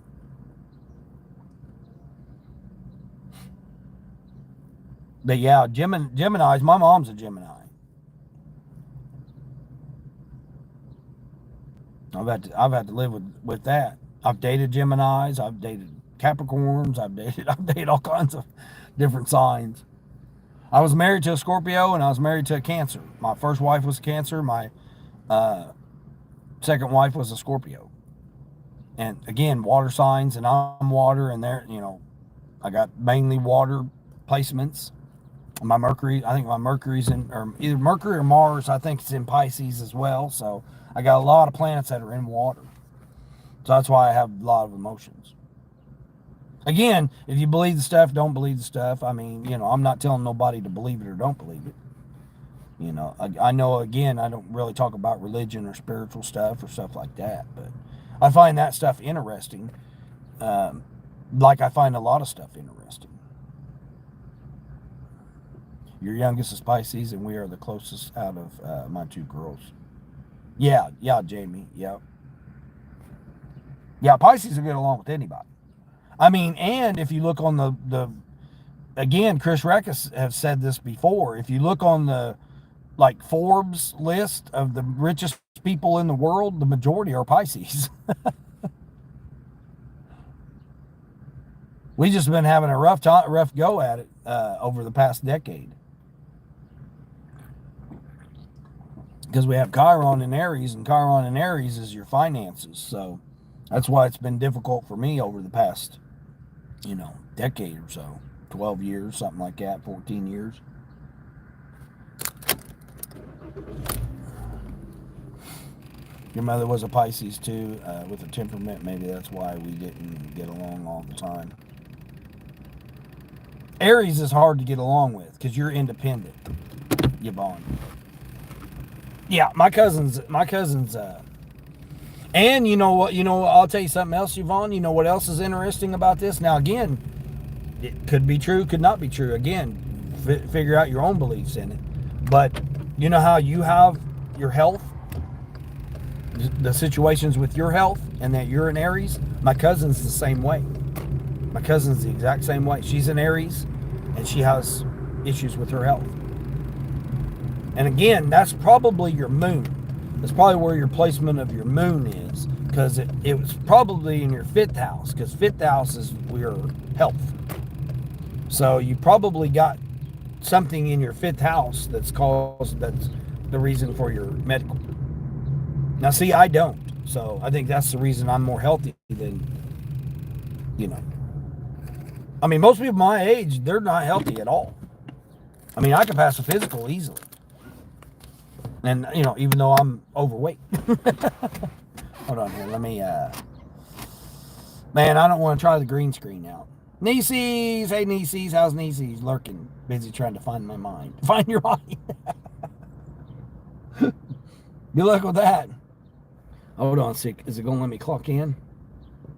But yeah, Geminis, my mom's a Gemini. I've had to live with that. I've dated Geminis, I've dated Capricorns, I've dated all kinds of different signs. I was married to a Scorpio and I was married to a Cancer. My first wife was a Cancer, my second wife was a Scorpio. And again, water signs, and I'm water, and I got mainly water placements. My Mercury, I think my Mercury's or either Mercury or Mars, I think it's in Pisces as well. So I got a lot of planets that are in water. So that's why I have a lot of emotions. Again, if you believe the stuff, don't believe the stuff. I mean, I'm not telling nobody to believe it or don't believe it. I know, again, I don't really talk about religion or spiritual stuff or stuff like that. But I find that stuff interesting. Like I find a lot of stuff interesting. Your youngest is Pisces, and we are the closest out of my 2 girls. Yeah, Jamie, yeah. Yeah, Pisces will get along with anybody. I mean, and if you look on the again, Chris Reckes has said this before. If you look on the Forbes list of the richest people in the world, the majority are Pisces. We just been having a rough go at it over the past decade. Because we have Chiron in Aries, and Chiron in Aries is your finances. So that's why it's been difficult for me over the past, decade or so. 12 years, something like that, 14 years. Your mother was a Pisces too, with a temperament. Maybe that's why we didn't get along all the time. Aries is hard to get along with because you're independent, Yvonne. Yeah, my cousins, and you know what, I'll tell you something else, Yvonne. You know what else is interesting about this? Now, again, it could be true, could not be true. Again, figure out your own beliefs in it. But you know how you have your health, the situations with your health, and that you're an Aries? My cousin's the same way. My cousin's the exact same way. She's an Aries, and she has issues with her health. And again, that's probably your moon. That's probably where your placement of your moon is, because it was probably in your 5th house, because 5th house is your health. So you probably got something in your 5th house that's the reason for your medical. Now, see, I don't. So I think that's the reason I'm more healthy than, I mean, most people my age, they're not healthy at all. I mean, I can pass a physical easily. And, even though I'm overweight. Hold on here. Let me, man, I don't want to try the green screen out. Nieces, hey Nieces, how's Nieces? Lurking, busy trying to find my mind. Find your mind. Good luck with that. Hold on, see, is it going to let me clock in?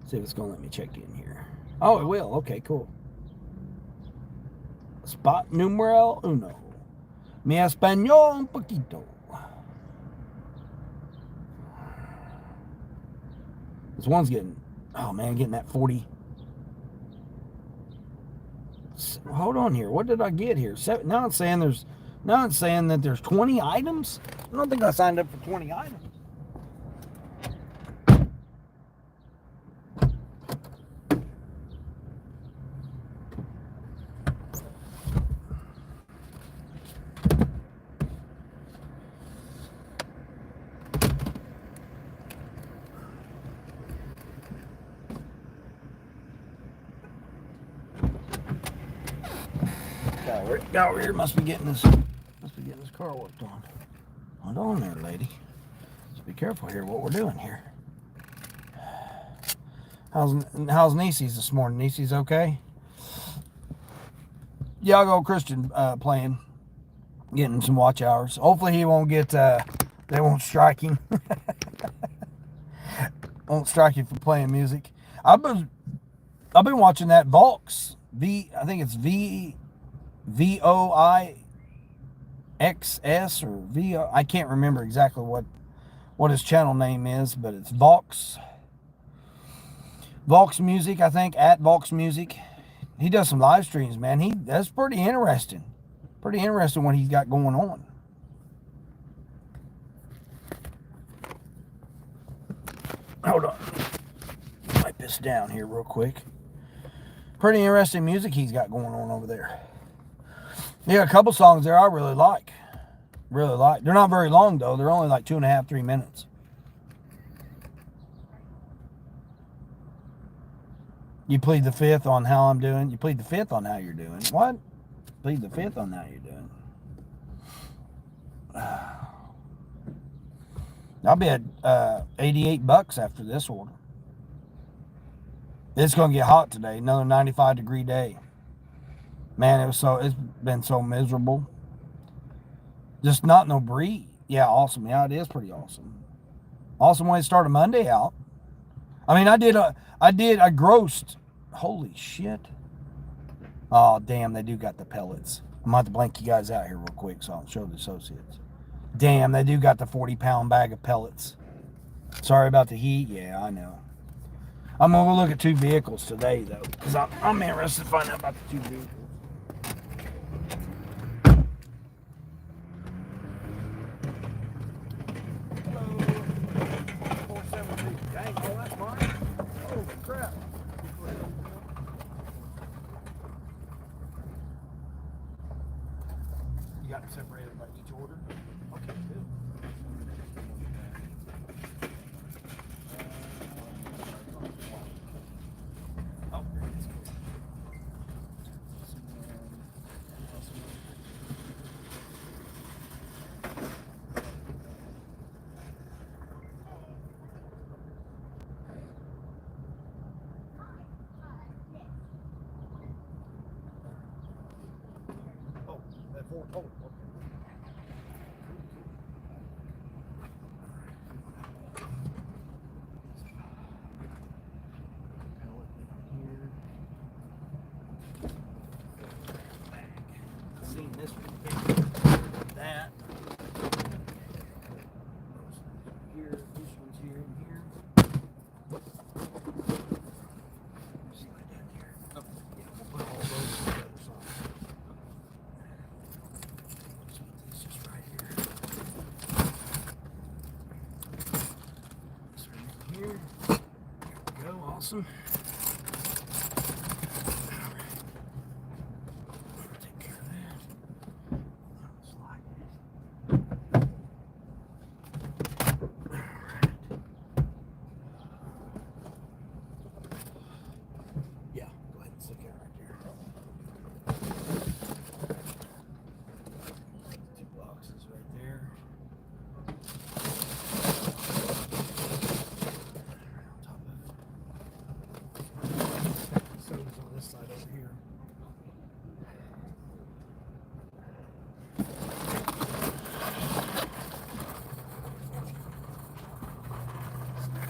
See if it's going to let me check in here. Oh, it will. Okay, cool. Spot número uno. Mi español un poquito. This one's getting that 40. Hold on here. What did I get here? Now it's saying that there's 20 items. I don't think I signed up for 20 items. Guy over here must be getting this car worked on. Hold on there, lady. Just be careful here what we're doing here. How's Nieces this morning? Nieces okay? Yago Christian playing, getting some watch hours. Hopefully he won't get they won't strike him. Won't strike you for playing music. I've been watching that Vox. I think it's VOIXS or VO. I can't remember exactly what his channel name is, but it's Vox Music, I think, at Vox Music. He does some live streams, man. That's pretty interesting. Pretty interesting what he's got going on. Hold on. Wipe this down here real quick. Pretty interesting music he's got going on over there. Yeah, a couple songs there I really like. Really like. They're not very long, though. They're only like 2.5, 3 minutes. You plead the 5th on how I'm doing. You plead the 5th on how you're doing. What? Plead the 5th on how you're doing. I'll be at $88 after this order. It's going to get hot today. Another 95-degree day. Man, it's been so miserable. Just not no breeze. Yeah, awesome. Yeah, it is pretty awesome. Awesome way to start a Monday out. I mean, I grossed. Holy shit. Oh, damn, they do got the pellets. I'm going to have to blank you guys out here real quick so I'll show the associates. Damn, they do got the 40-pound bag of pellets. Sorry about the heat. Yeah, I know. I'm going to go look at 2 vehicles today, though, because I'm interested to find out about the 2 vehicles. Dang, oh, that's mine? Oh, crap. You got them separated by each order? Okay, good. Oh, that's good. Oh, that 4 total. Okay. Seen this one. That. Here, this one's here and here. Let's see what I did here. here. There we go. Awesome. Take care of that. Slide it. Yeah, go ahead and stick it right there. Two boxes right there. On top of it. Soda's on this side over here.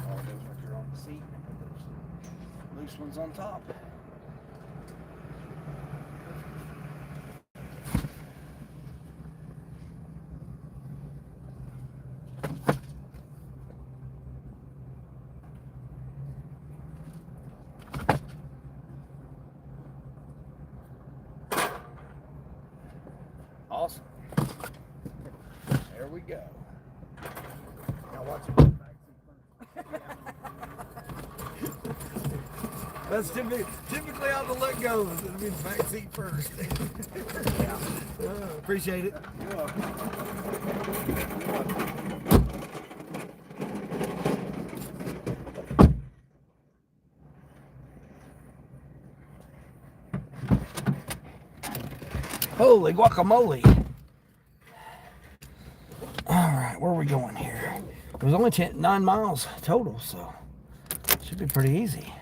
All those right there on the seat. Loose ones on top. Awesome. There we go. Now watch it. That's typically how the let go is. It'll be the back seat first. Yeah. Appreciate it. You're welcome. You're welcome. Holy guacamole. All right, where are we going here? It was only 9 miles total, so it should be pretty easy.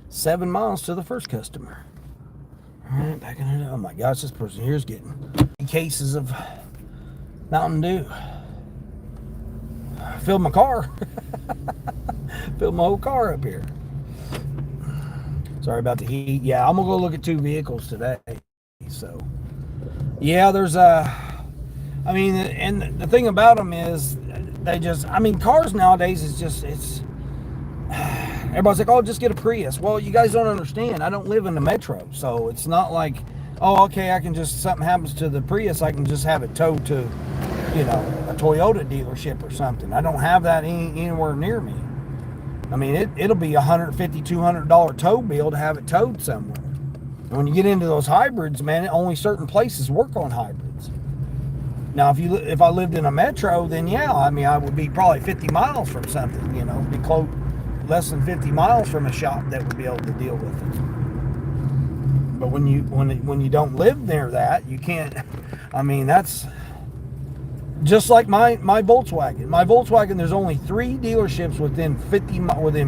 7 miles to the first customer. All right, backing it up. Oh my gosh, this person here is getting cases of Mountain Dew. Filled my car. Filled my whole car up here. Sorry about the heat. Yeah, I'm gonna go look at 2 vehicles today. So, yeah, there's I mean, and the thing about them is they just, I mean, cars nowadays is just, it's, everybody's like, oh, just get a Prius. Well, you guys don't understand. I don't live in the metro, so it's not like, oh, okay, I can just, something happens to the Prius, I can just have it towed to, you know, a Toyota dealership or something. I don't have that anywhere near me. I mean, it'll be $150, $200 tow bill to have it towed somewhere. And when you get into those hybrids, man, only certain places work on hybrids. Now, if I lived in a metro, then yeah, I mean, I would be probably 50 miles from something, you know, be close, less than 50 miles from a shop that would be able to deal with it. But when you don't live near that, you can't. I mean, that's just like my Volkswagen. My Volkswagen, there's only 3 dealerships within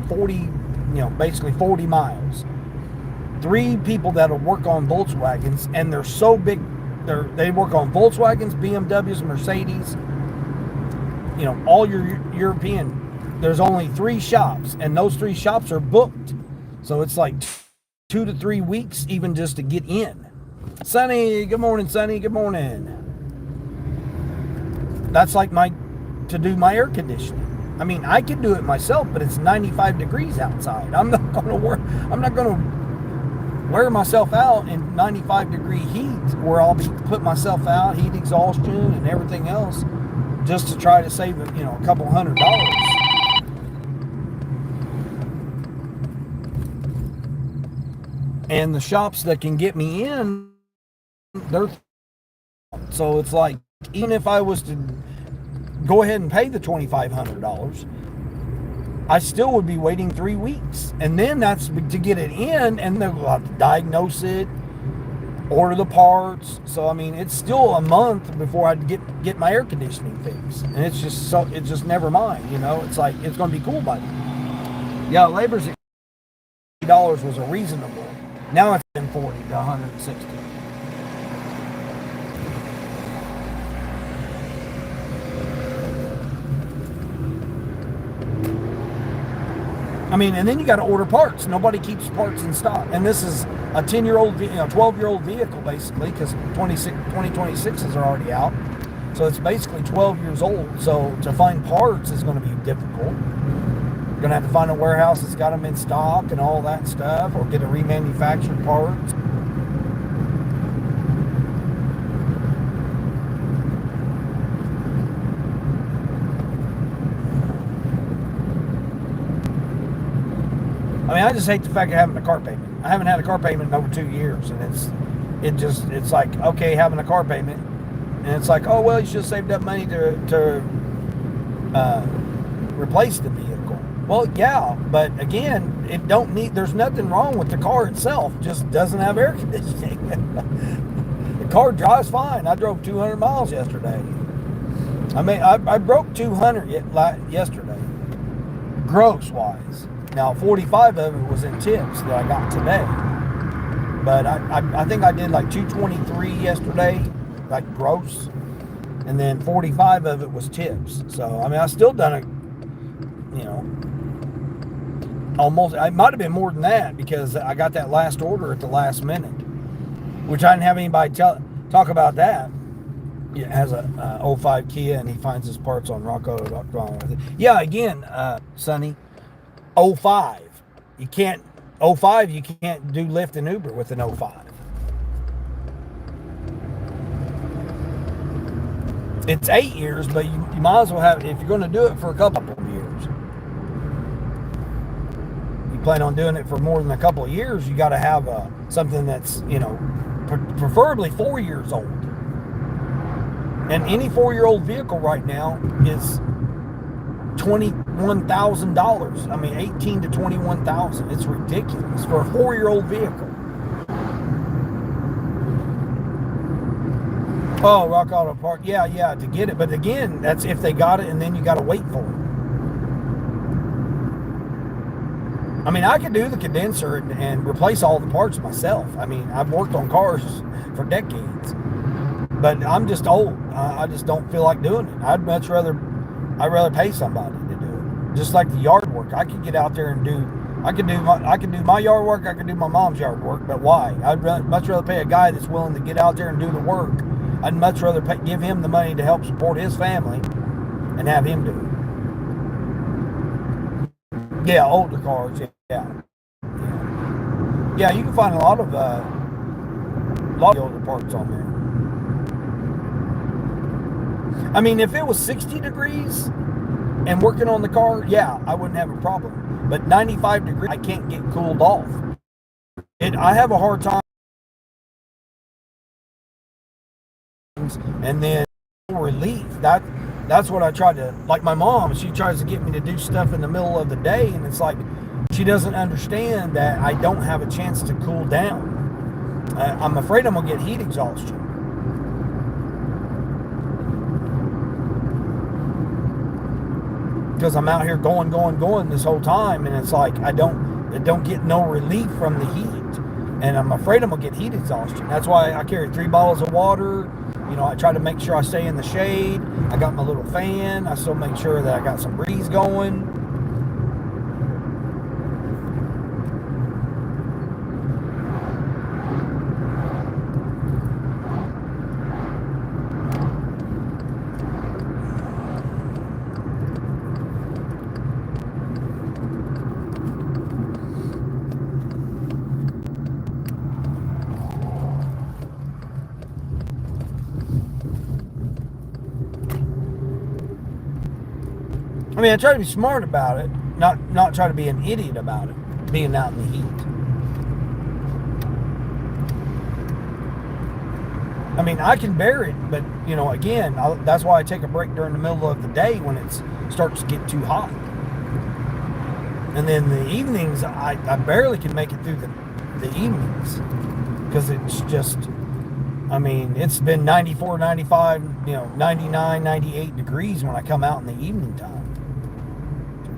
40, you know, basically 40 miles. 3 people that'll work on Volkswagens, and they're so big. They work on Volkswagens, BMWs, Mercedes. You know, all your European. There's only 3 shops, and those 3 shops are booked. So it's like 2 to 3 weeks even just to get in. Sonny, good morning, Sonny. Good morning. That's like to do my air conditioning. I mean, I can do it myself, but it's 95 degrees outside. I'm not going to wear myself out in 95 degree heat where I'll be put myself out, heat exhaustion and everything else, just to try to save, you know, a couple $100. And the shops that can get me in, they're, so it's like, even if I was to go ahead and pay the $2,500, I still would be waiting 3 weeks. And then that's to get it in, and they'll have to diagnose it, order the parts. So, I mean, it's still a month before I get my air conditioning fixed. And it's just never mind, you know. It's like, it's going to be cool by then. Yeah, labor's $80 was a reasonable. Now it's been 40 to 160. I mean, and then you got to order parts. Nobody keeps parts in stock. And this is a 10-year-old, 12-year-old vehicle, basically, because 2026s are already out. So it's basically 12 years old. So to find parts is going to be difficult. You're going to have to find a warehouse that's got them in stock and all that stuff, or get a remanufactured parts. I mean, I just hate the fact of having a car payment. I haven't had a car payment in over 2 years, and it's like, okay, having a car payment, and it's like, oh well, you should have saved up money to replace the vehicle. Well, yeah, but again, there's nothing wrong with the car itself. Just doesn't have air conditioning. The car drives fine. I drove 200 miles yesterday. I mean, I broke 200 yesterday, gross wise. Now, 45 of it was in tips that I got today. But I think I did like 223 yesterday, like gross. And then 45 of it was tips. So, I mean, I still done it, almost. It might have been more than that because I got that last order at the last minute, which I didn't have anybody talk about that. It has a 05 Kia, and he finds his parts on rockauto.com. Yeah, again, Sonny, 05. You can't 05. You can't do Lyft and Uber with an 05. It's 8 years, but you might as well have it if you're going to do it for a couple of years. You plan on doing it for more than a couple of years, you got to have something that's preferably 4 years old. And any 4-year-old vehicle right now is $21,000. I mean, $18,000 to $21,000. It's ridiculous for a 4-year-old vehicle. Oh, Rock Auto Park. Yeah, to get it. But again, that's if they got it, and then you got to wait for it. I mean, I could do the condenser and replace all the parts myself. I mean, I've worked on cars for decades. But I'm just old. I just don't feel like doing it. I'd rather pay somebody to do it. Just like the yard work, I could get out there and I could do my yard work. I could do my mom's yard work. But why? I'd much rather pay a guy that's willing to get out there and do the work. I'd much rather give him the money to help support his family and have him do it. Yeah, older cars. Yeah. You can find a lot of older parts on there. I mean, if it was 60 degrees and working on the car, yeah, I wouldn't have a problem. But 95 degrees, I can't get cooled off. I have a hard time. And then relief. That's what I try to, like my mom, she tries to get me to do stuff in the middle of the day, and it's like she doesn't understand that I don't have a chance to cool down. I'm afraid I'm going to get heat exhaustion. Because I'm out here going this whole time, and it's like I don't get no relief from the heat, and I'm afraid I'm gonna get heat exhaustion. That's why I carry 3 bottles of water. I try to make sure I stay in the shade. I got my little fan. I still make sure that I got some breeze going. I mean, I try to be smart about it, not try to be an idiot about it, being out in the heat. I mean, I can bear it, but, again, that's why I take a break during the middle of the day when it starts to get too hot. And then the evenings, I barely can make it through the evenings because it's just, I mean, it's been 94, 95, 99, 98 degrees when I come out in the evening time.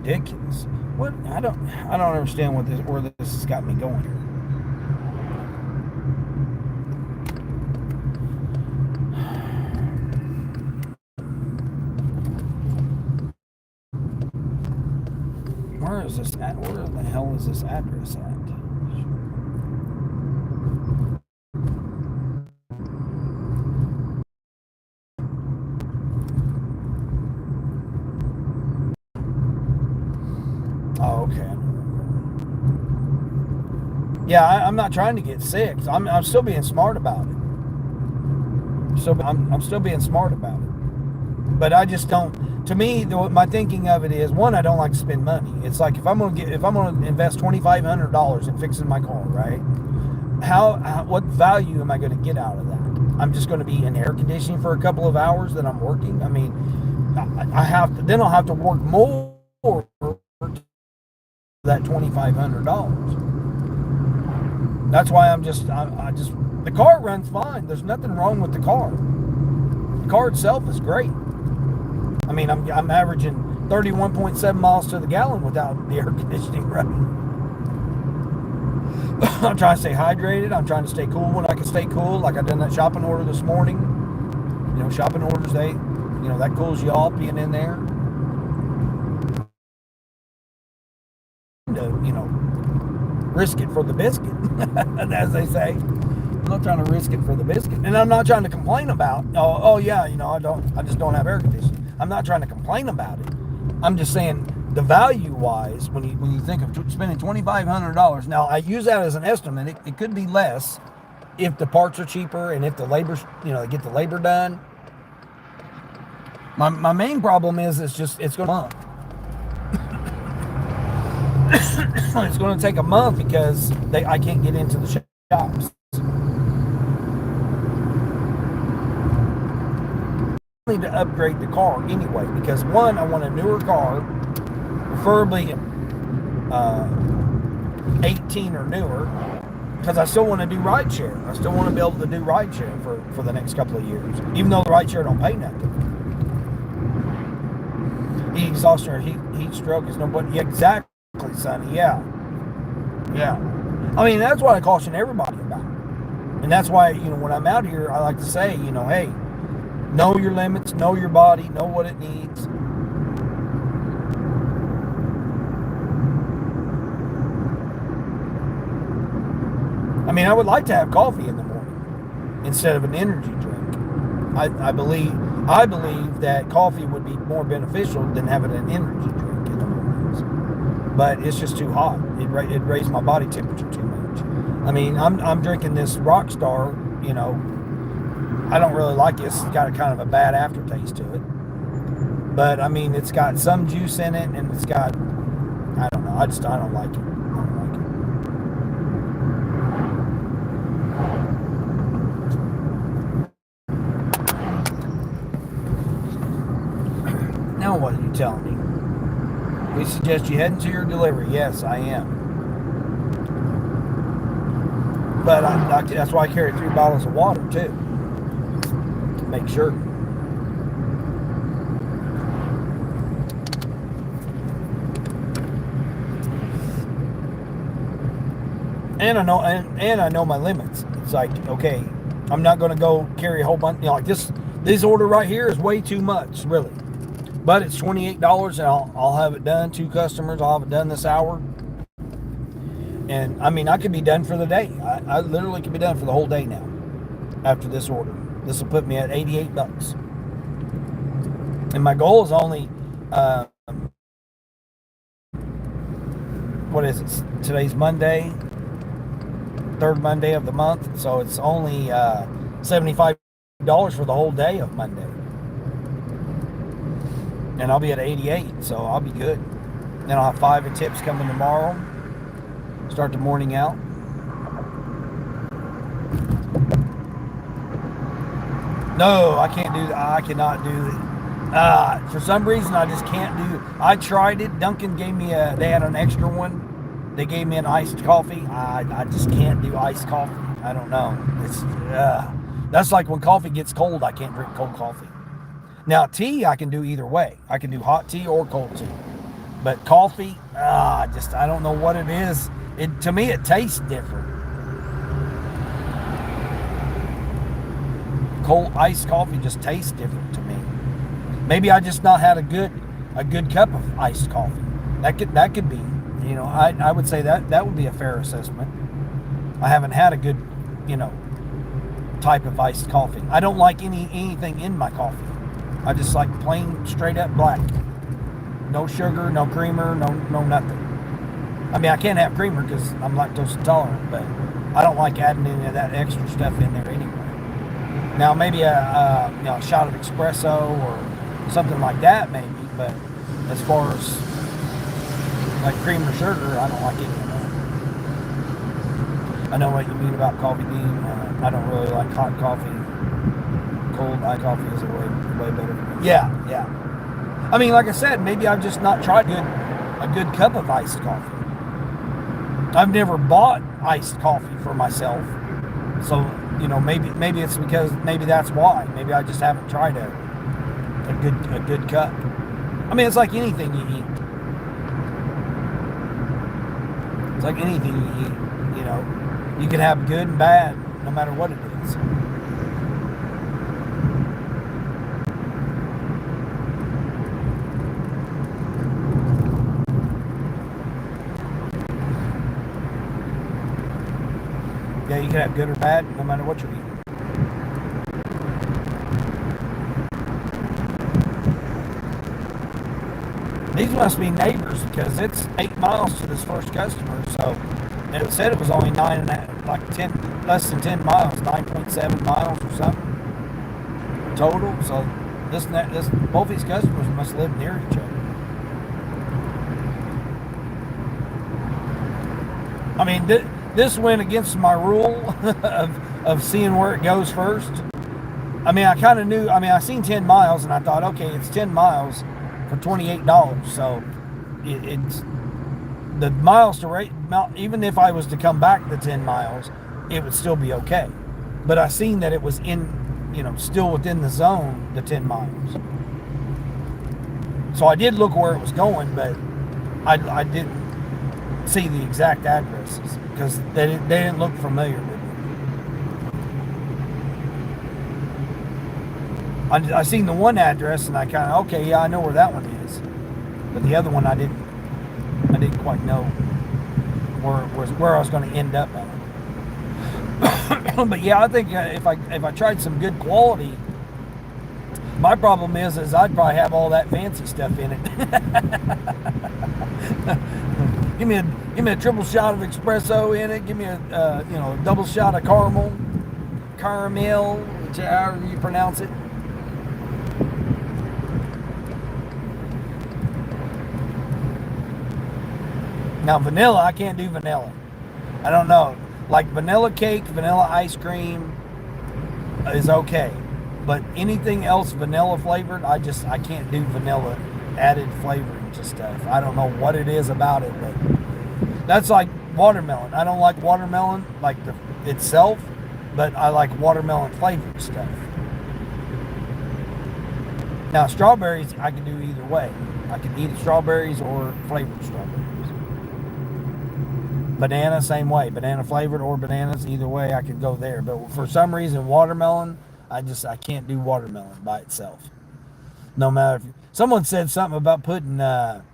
Ridiculous. What? I don't understand where this has got me going here. Where is this at? Where the hell is this address at? Oh, okay. Yeah, I'm not trying to get sick. I'm still being smart about it. I'm still being smart about it. But I just don't. To me, my thinking of it is, one, I don't like to spend money. It's like if I'm gonna invest $2,500 in fixing my car, right? What value am I going to get out of that? I'm just going to be in air conditioning for a couple of hours that I'm working. I mean, then I'll have to work more for that $2,500. That's why the car runs fine. There's nothing wrong with the car. The car itself is great. I mean, I'm averaging 31.7 miles to the gallon without the air conditioning running. I'm trying to stay hydrated. I'm trying to stay cool when I can stay cool. Like I done that shopping order this morning. You know, shopping orders, that cools you off being in there. Risk it for the biscuit, as they say. I'm not trying to risk it for the biscuit. And I'm not trying to complain about, I just don't have air conditioning. I'm not trying to complain about it. I'm just saying, the value wise, when you think of spending $2,500, now I use that as an estimate. It could be less if the parts are cheaper and if the labor, they get the labor done. My main problem is it's going to month. It's going to take a month because I can't get into the shops. I need to upgrade the car anyway because, one, I want a newer car, preferably 18 or newer, because I still want to do rideshare. I still want to be able to do rideshare for the next couple of years, even though the rideshare don't pay nothing. Heat exhaustion or heat stroke is nobody. Yeah, exactly, Sonny. Yeah. I mean, that's what I caution everybody about, and that's why when I'm out here, I like to say, hey, know your limits, know your body, know what it needs. I mean, I would like to have coffee in the morning instead of an energy drink. I believe that coffee would be more beneficial than having an energy drink in the mornings. But it's just too hot. It raised my body temperature too much. I mean, I'm drinking this Rockstar. I don't really like it. It's got a kind of a bad aftertaste to it. But I mean, it's got some juice in it, and it's got, I don't know. I don't like it. Now what are you telling me? We suggest you head into your delivery. Yes, I am. But that's why I carry 3 bottles of water too. To make sure. And I know my limits. It's like, okay, I'm not going to go carry a whole bunch. Like this order right here is way too much, really. But it's $28, and I'll have it done. 2 customers, I'll have it done this hour. And I mean, I could be done for the day. I literally could be done for the whole day now after this order. This will put me at $88. And my goal is only, what is it? Today's Monday, 3rd Monday of the month. So it's only $75 for the whole day of Monday. And I'll be at 88, so I'll be good. Then I'll have 5 in tips coming tomorrow. Start the morning out. No, I can't do that. I cannot do it. For some reason, I just can't do it. I tried it. Dunkin' gave me they had an extra one. They gave me an iced coffee. I just can't do iced coffee. I don't know. That's like when coffee gets cold, I can't drink cold coffee. Now, tea, I can do either way. I can do hot tea or cold tea. But coffee, I don't know what it is. To me, it tastes different. Cold iced coffee just tastes different to me. Maybe I just not had a good cup of iced coffee. That could be. I would say that would be a fair assessment. I haven't had a good, type of iced coffee. I don't like anything in my coffee. I just like plain, straight up black. No sugar, no creamer, no nothing. I mean, I can't have creamer because I'm lactose intolerant, but I don't like adding any of that extra stuff in there anyway. Now, maybe a shot of espresso or something like that maybe. But as far as like cream or sugar, I don't like any of that. I know what you mean about Coffee Bean. I don't really like hot coffee. Cold iced coffee is way better. Yeah. I mean, like I said, maybe I've just not tried a good cup of iced coffee. I've never bought iced coffee for myself, so maybe it's because maybe that's why. Maybe I just haven't tried a good cup. I mean, it's like anything you eat. It's like anything you eat. You can have good and bad no matter what it is. Yeah, you can have good or bad no matter what you're eating. These must be neighbors because it's 8 miles to this first customer. So, and it said it was only less than 10 miles, 9.7 miles or something total. So both these customers must live near each other. I mean, this went against my rule of seeing where it goes first. I mean, I kind of knew. I mean, I seen 10 miles and I thought, okay, it's 10 miles for $28. So it's the miles to rate. Even if I was to come back the 10 miles, it would still be okay. But I seen that it was still within the zone, the 10 miles. So I did look where it was going, but I didn't see the exact addresses because they didn't look familiar with me. I seen the one address and I kind of, okay, yeah, I know where that one is, but the other one I didn't quite know where I was going to end up at. But yeah, I think if I tried some good quality, my problem is I'd probably have all that fancy stuff in it. Give me a triple shot of espresso in it. Give me a double shot of caramel, however you pronounce it. Now vanilla, I can't do vanilla. I don't know. Like vanilla cake, vanilla ice cream is okay, but anything else vanilla flavored, I can't do vanilla added flavoring to stuff. I don't know what it is about it, but that's like watermelon. I don't like watermelon like itself, but I like watermelon flavored stuff. Now strawberries, I can do either way. I can eat strawberries or flavored strawberries. Banana, same way. Banana flavored or bananas, either way, I could go there. But for some reason, watermelon, I can't do watermelon by itself. No matter if someone said something about putting a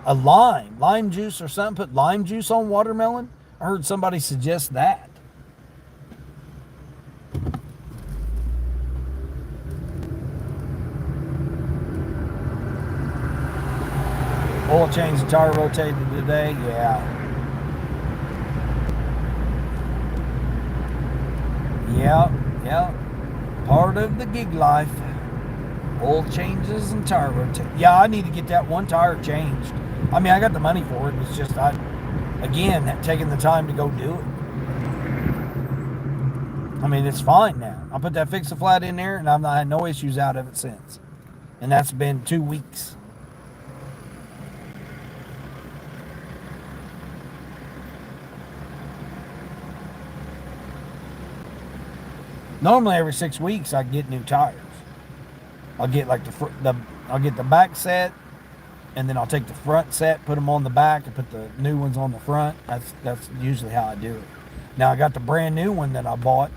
lime juice or something, put lime juice on watermelon. I heard somebody suggest that. Oil change and tire rotated today, yeah. Yeah. Part of the gig life. Oil changes and tire rotate. Yeah, I need to get that one tire changed. I mean, I got the money for it. It's just taking the time to go do it. I mean, it's fine now. I put that Fix-A-Flat in there, and I've not had no issues out of it since. And that's been 2 weeks. Normally every 6 weeks I get new tires. I'll get like I'll get the back set, and then I'll take the front set, put them on the back, and put the new ones on the front. That's usually how I do it. Now I got the brand new one that I bought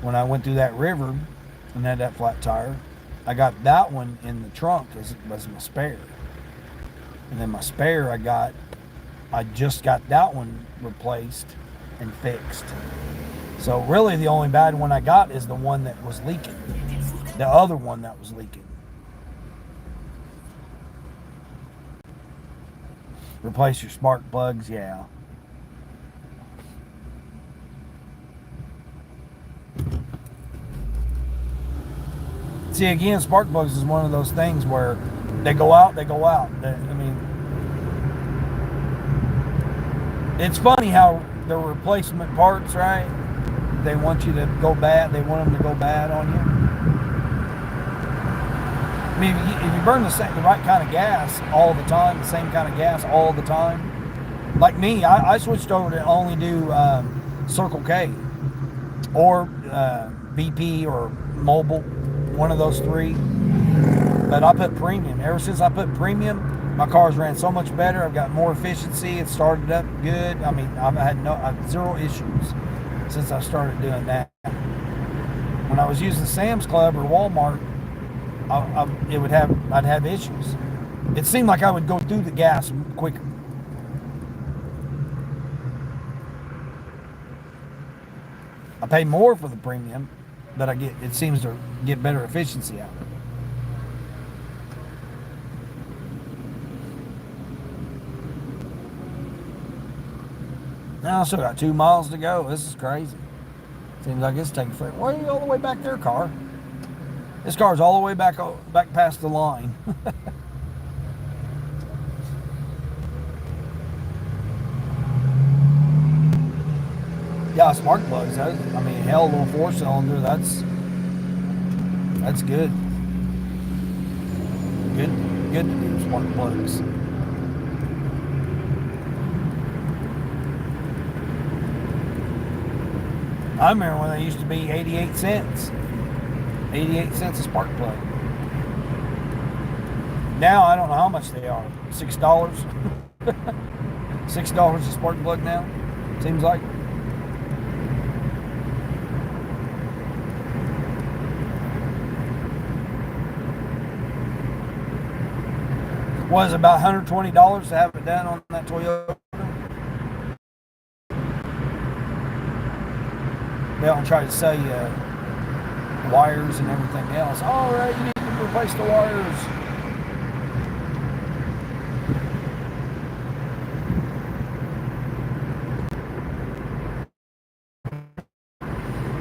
when I went through that river and had that flat tire. I got that one in the trunk as my spare, and then my spare I just got that one replaced and fixed. So really the only bad one I got is the one that was leaking. The other one that was leaking. Replace your spark plugs, yeah. See, again, spark plugs is one of those things where they go out, they go out. I mean, it's funny how the replacement parts, right? They want you to go bad. They want them to go bad on you. I mean, if you burn the right kind of gas all the time, the same kind of gas all the time, like me, I switched over to only do Circle K or BP or Mobil, one of those three. But I put premium. Ever since I put premium, my cars ran so much better. I've got more efficiency. It started up good. I mean, I've had zero issues since I started doing that. When I was using Sam's Club or Walmart, I'd have issues. It seemed like I would go through the gas quicker. I pay more for the premium, but it seems to get better efficiency out of it. Now I still got 2 miles to go. This is crazy. Seems like it's taking forever. Why are you all the way back there, car? This car's all the way back past the line. Yeah, spark plugs. I mean, hell, a little 4-cylinder. That's good. Good to do spark plugs. I remember when they used to be 88 cents. 88 cents a spark plug. Now I don't know how much they are. $6? $6 a spark plug now? Seems like. Was about $120 to have it done on that Toyota. They don't try to sell you wires and everything else. All right, you need to replace the wires.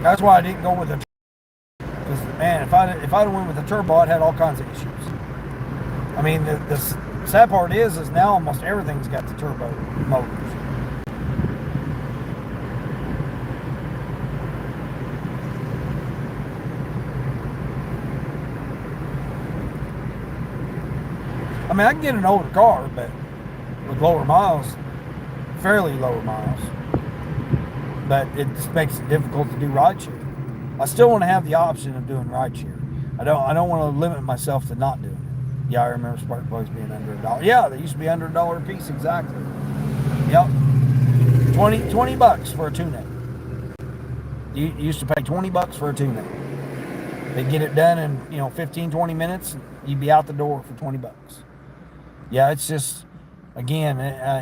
That's why I didn't go with a. Because man, if I'd have went with a turbo, I'd had all kinds of issues. I mean, the sad part is now almost everything's got the turbo motors. I mean, I can get an older car, but with lower miles, fairly lower miles. But it just makes it difficult to do rideshare. I still want to have the option of doing rideshare. I don't want to limit myself to not doing it. Yeah, I remember spark plugs being under $1. Yeah, they used to be under $1 a piece, exactly. Yep. 20 bucks for a tune-up. You used to pay 20 bucks for a tune-up. They'd get it done in 15, 20 minutes. You'd be out the door for 20 bucks. Yeah, it's just, again,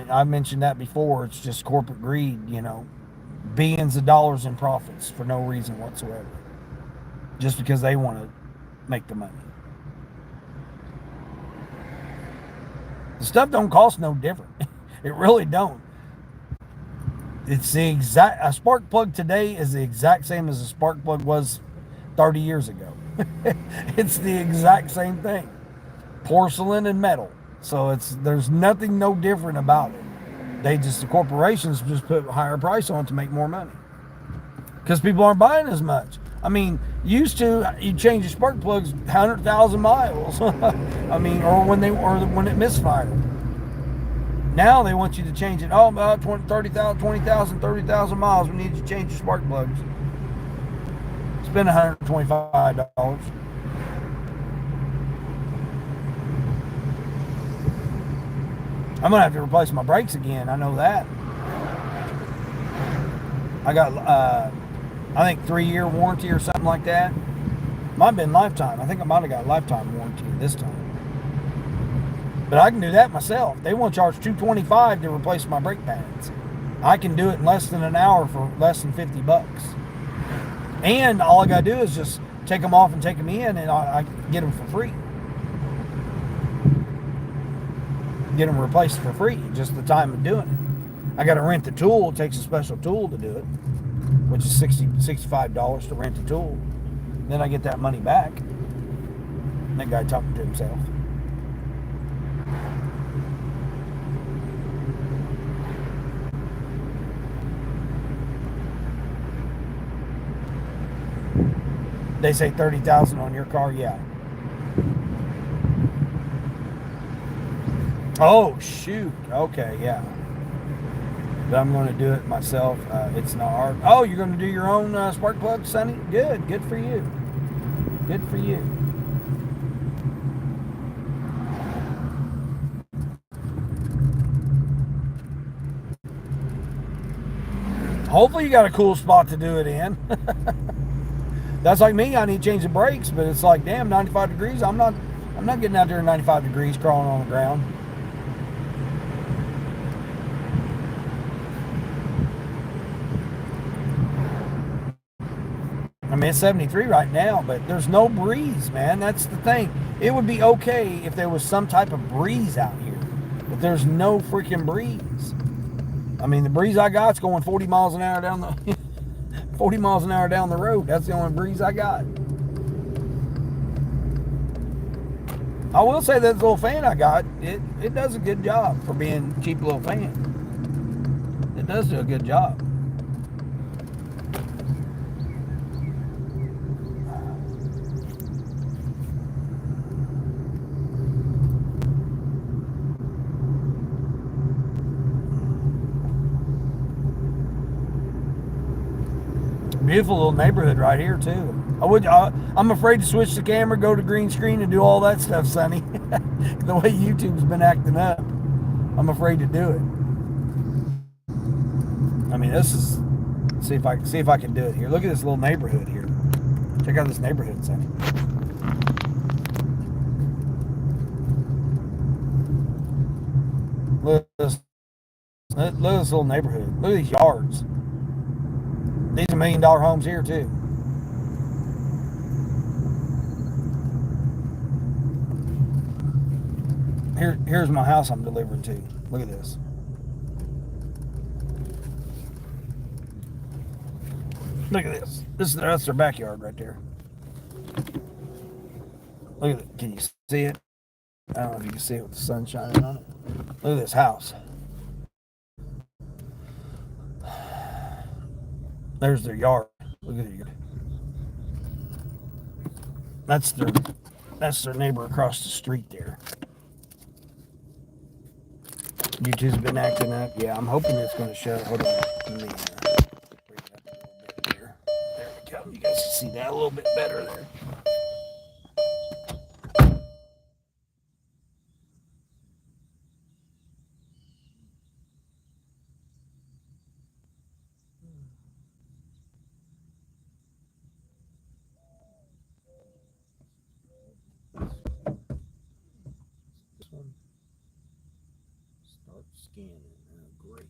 I mentioned that before. It's just corporate greed, billions of dollars in profits for no reason whatsoever. Just because they want to make the money. The stuff don't cost no different. It really don't. It's a spark plug today is the exact same as a spark plug was 30 years ago. It's the exact same thing. Porcelain and metal. So there's nothing no different about it. The corporations just put a higher price on it to make more money. Because people aren't buying as much. I mean, used to, you change your spark plugs 100,000 miles. I mean, or when it misfired. Now they want you to change it. Oh, about 30,000 miles. We need you to change your spark plugs. Spend $125. I'm gonna have to replace my brakes again. I know that. I got, I think 3-year warranty or something like that. Might have been lifetime. I think I might have got a lifetime warranty this time. But I can do that myself. They won't charge $225 to replace my brake pads. I can do it in less than an hour for less than 50 bucks. And all I gotta do is just take them off and take them in, and I get them for free. Get them replaced for free, just the time of doing it. I got to rent the tool. It takes a special tool to do it, which is $65 to rent the tool. Then I get that money back. That guy talking to himself. They say 30,000 on your car, yeah. Oh shoot. Okay, yeah. But I'm going to do it myself. It's not hard. Oh, you're going to do your own spark plug, Sonny? Good. Good for you. Good for you. Hopefully you got a cool spot to do it in. That's like me. I need to change the brakes, but it's like, damn, 95 degrees. I'm not getting out there in 95 degrees crawling on the ground. I mean, it's 73 right now, but there's no breeze, man. That's the thing. It would be okay if there was some type of breeze out here, but there's no freaking breeze. I mean, the breeze I got's going 40 miles an hour down the 40 miles an hour down the road. That's the only breeze I got. I will say that little fan I got, it does a good job for being a cheap little fan. It does do a good job. Beautiful little neighborhood right here too. I'm afraid to switch the camera, go to green screen, and do all that stuff, Sonny. The way YouTube's been acting up, I'm afraid to do it. I mean, this is see if I can do it here. Look at this little neighborhood here. Check out this neighborhood, Sonny. Look at this little neighborhood. Look at these yards. These are $1 million homes here too. Here's my house I'm delivering to. Look at this. Look at this. That's their backyard right there. Look at it. Can you see it? I don't know if you can see it with the sun shining on it. Look at this house. There's their yard. Look at their yard. That's their neighbor across the street there. YouTube's been acting up. Yeah, I'm hoping it's going to show. Hold on. Let me bring it up a little bit there. There we go. You guys can see that a little bit better there. This one. Start scanning. Oh, great.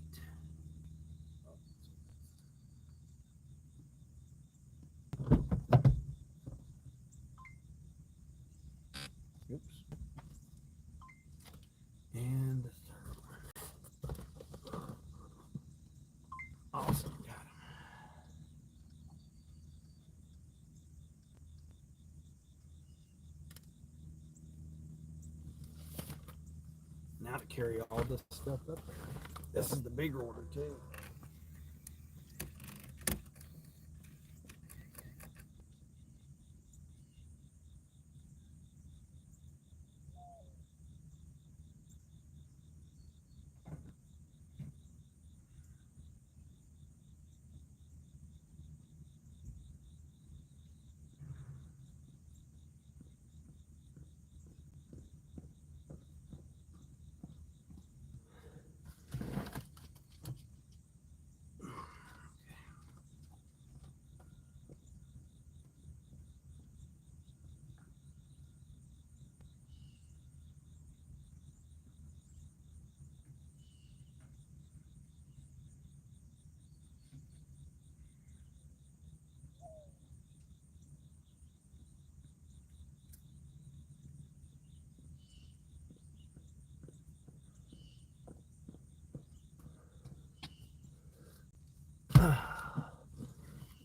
Oops. And the third one. Awesome. Got him. Now to carry all this stuff up there. This is the bigger order too.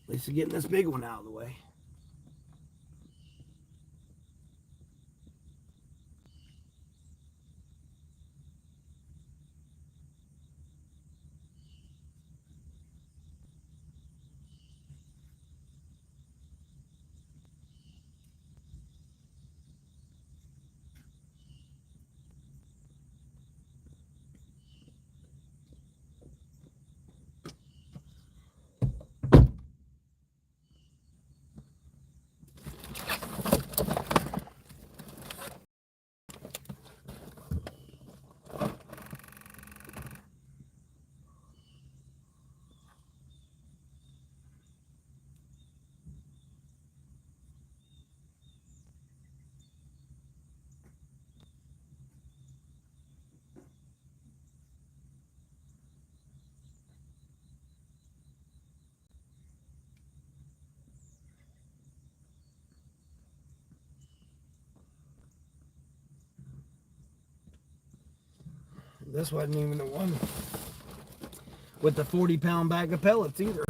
At least getting this big one out of the way. This wasn't even the one with the 40-pound bag of pellets either.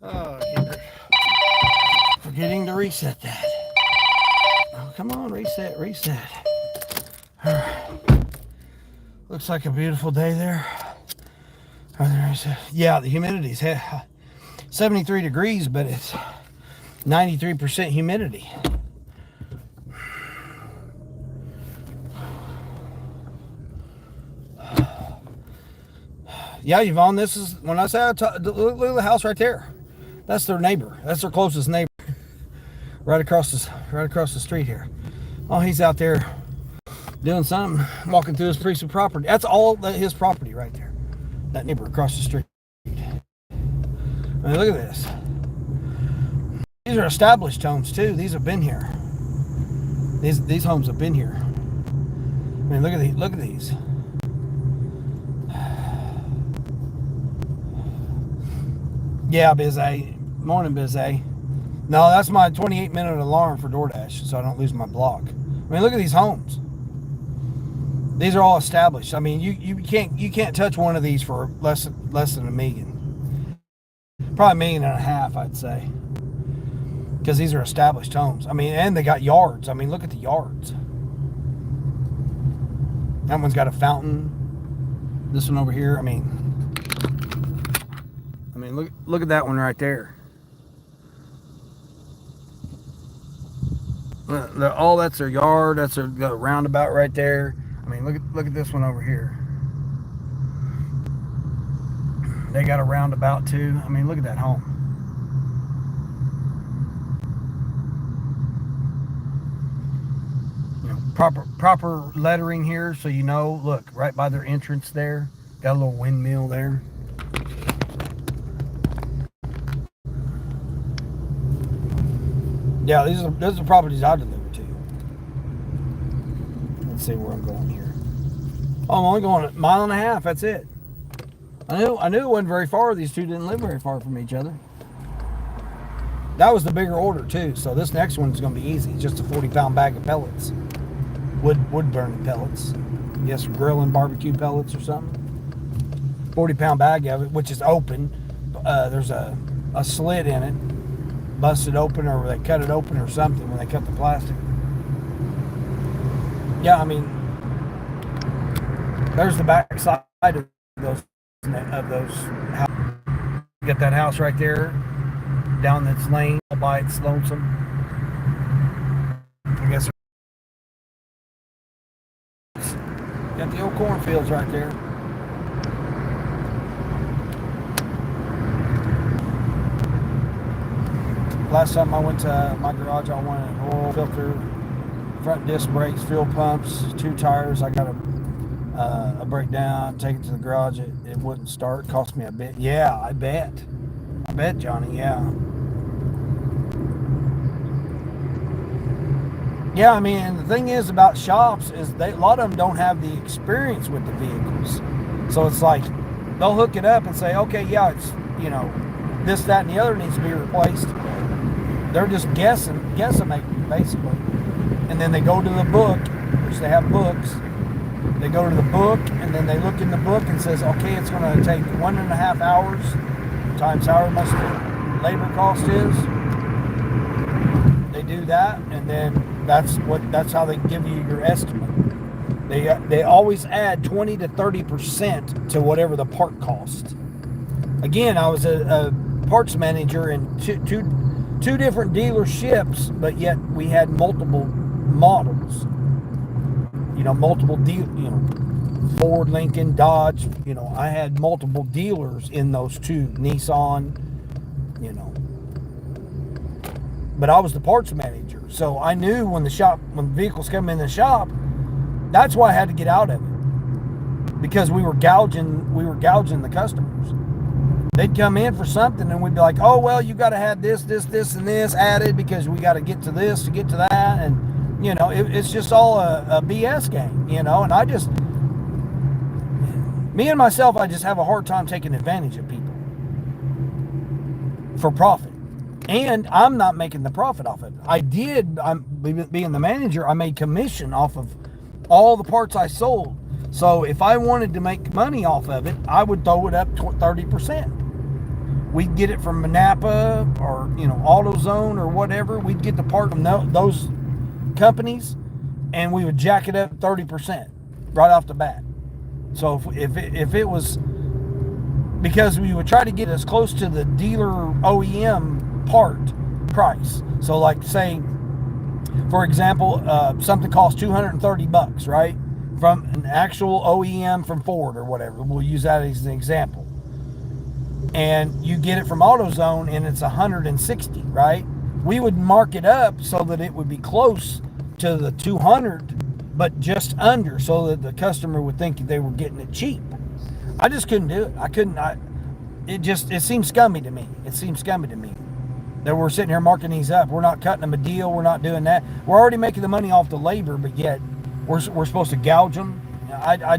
Oh, forgetting to reset that. Oh, come on, reset. All right. Looks like a beautiful day there. Yeah, the humidity's 73 degrees, but it's 93% humidity. Yeah, Yvonne, this is, when I say, look at the house right there. That's their neighbor. That's their closest neighbor. Right across the street here. Oh, he's out there doing something, walking through his piece of property. That's all his property right there. That neighbor across the street. I mean, look at this. These are established homes too. These have been here. These homes have been here. I mean, look at these. Yeah, Bizay. Morning, Bizay. No, that's my 28-minute alarm for DoorDash, so I don't lose my block. I mean, look at these homes. These are all established. I mean, you can't touch one of these for less than $1 million. Probably $1.5 million, I'd say. Because these are established homes. I mean, and they got yards. I mean, look at the yards. That one's got a fountain. This one over here, I mean, look at that one right there. All that's their yard. That's their roundabout right there. I mean, look at this one over here. They got a roundabout too. I mean, look at that home. You know, proper lettering here, so you know. Look, right by their entrance there, got a little windmill there. Yeah, these are properties I delivered to. Let's see where I'm going here. Oh, I'm only going 1.5 miles. That's it. I knew it wasn't very far. These two didn't live very far from each other. That was the bigger order too. So this next one is going to be easy. It's just a 40-pound bag of pellets, wood burning pellets. I guess grilling barbecue pellets or something. 40-pound bag of it, which is open. There's a slit in it. Busted open, or they cut it open or something when they cut the plastic. Yeah, I mean, there's the back side of those houses. You got that house right there down this lane all by its lonesome. I guess got the old cornfields right there. Last time I went to my garage, I wanted an oil filter, front disc brakes, fuel pumps, 2 tires. I got a breakdown, take it to the garage. It wouldn't start. It cost me a bit. Yeah, I bet, Johnny. Yeah. Yeah, I mean, and the thing is about shops is a lot of them don't have the experience with the vehicles. So it's like they'll hook it up and say, okay, yeah, it's, you know, this, that, and the other needs to be replaced. They're just guesstimating, basically. And then they go to the book, which they have books. They go to the book, and then they look in the book and says, okay, it's going to take 1.5 hours times however much the labor cost is. They do that, and then that's how they give you your estimate. They always add 20 to 30% to whatever the part cost. Again, I was a parts manager in two different dealerships, but yet we had multiple models. You know, multiple Ford, Lincoln, Dodge. You know, I had multiple dealers in those two. Nissan, you know. but I was the parts manager. So I knew when vehicles come in the shop, that's why I had to get out of it, because we were gouging the customers. They'd come in for something and we'd be like, oh, well, you got to have this, and this added because we got to get to this to get to that. And, it's just all a BS game, and me and myself, I just have a hard time taking advantage of people for profit. And I'm not making the profit off of it. I'm being the manager, I made commission off of all the parts I sold. So if I wanted to make money off of it, I would throw it up 30%. We'd get it from Napa or, AutoZone or whatever. We'd get the part from those companies, and we would jack it up 30% right off the bat. So if it was, because we would try to get as close to the dealer OEM part price. So like say, for example, something costs $230, right? From an actual OEM from Ford or whatever. We'll use that as an example. And you get it from AutoZone and it's 160, right? We would mark it up so that it would be close to the 200, but just under, so that the customer would think they were getting it cheap. I just couldn't do it. It seems scummy to me. That we're sitting here marking these up. We're not cutting them a deal. We're not doing that. We're already making the money off the labor, but yet we're supposed to gouge them. I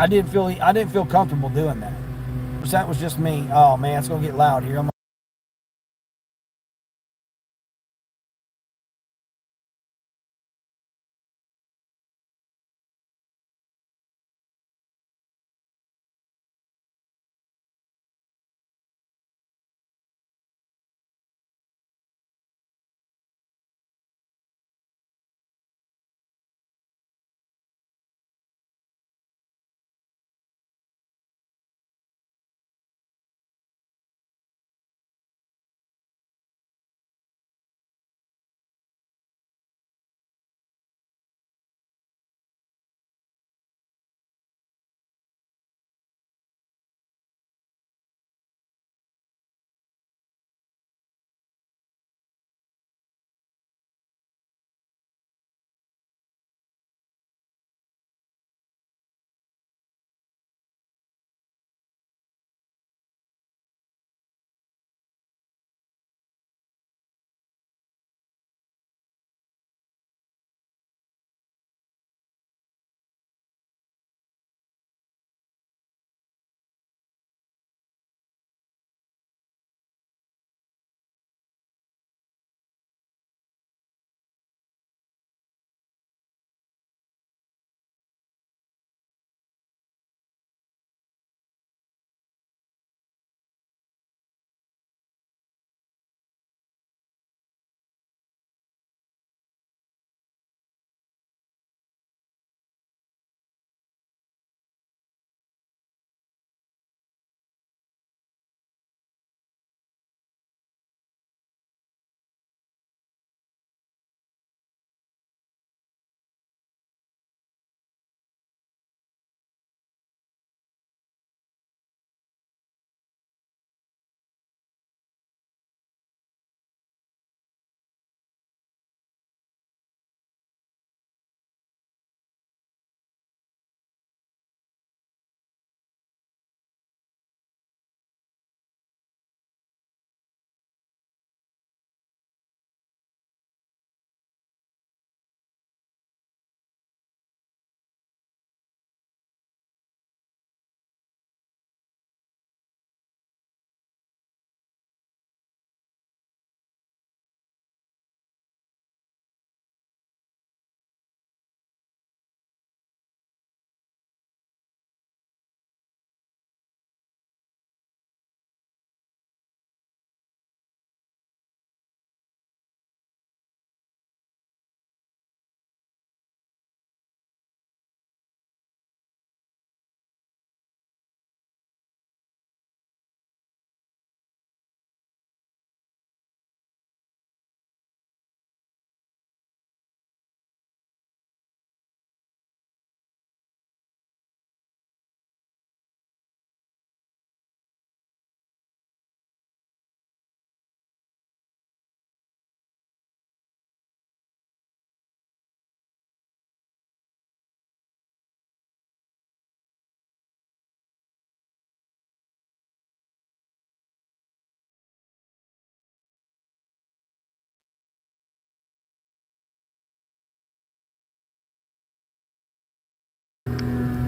didn't feel comfortable doing that. That was just me. Oh man, it's gonna get loud here.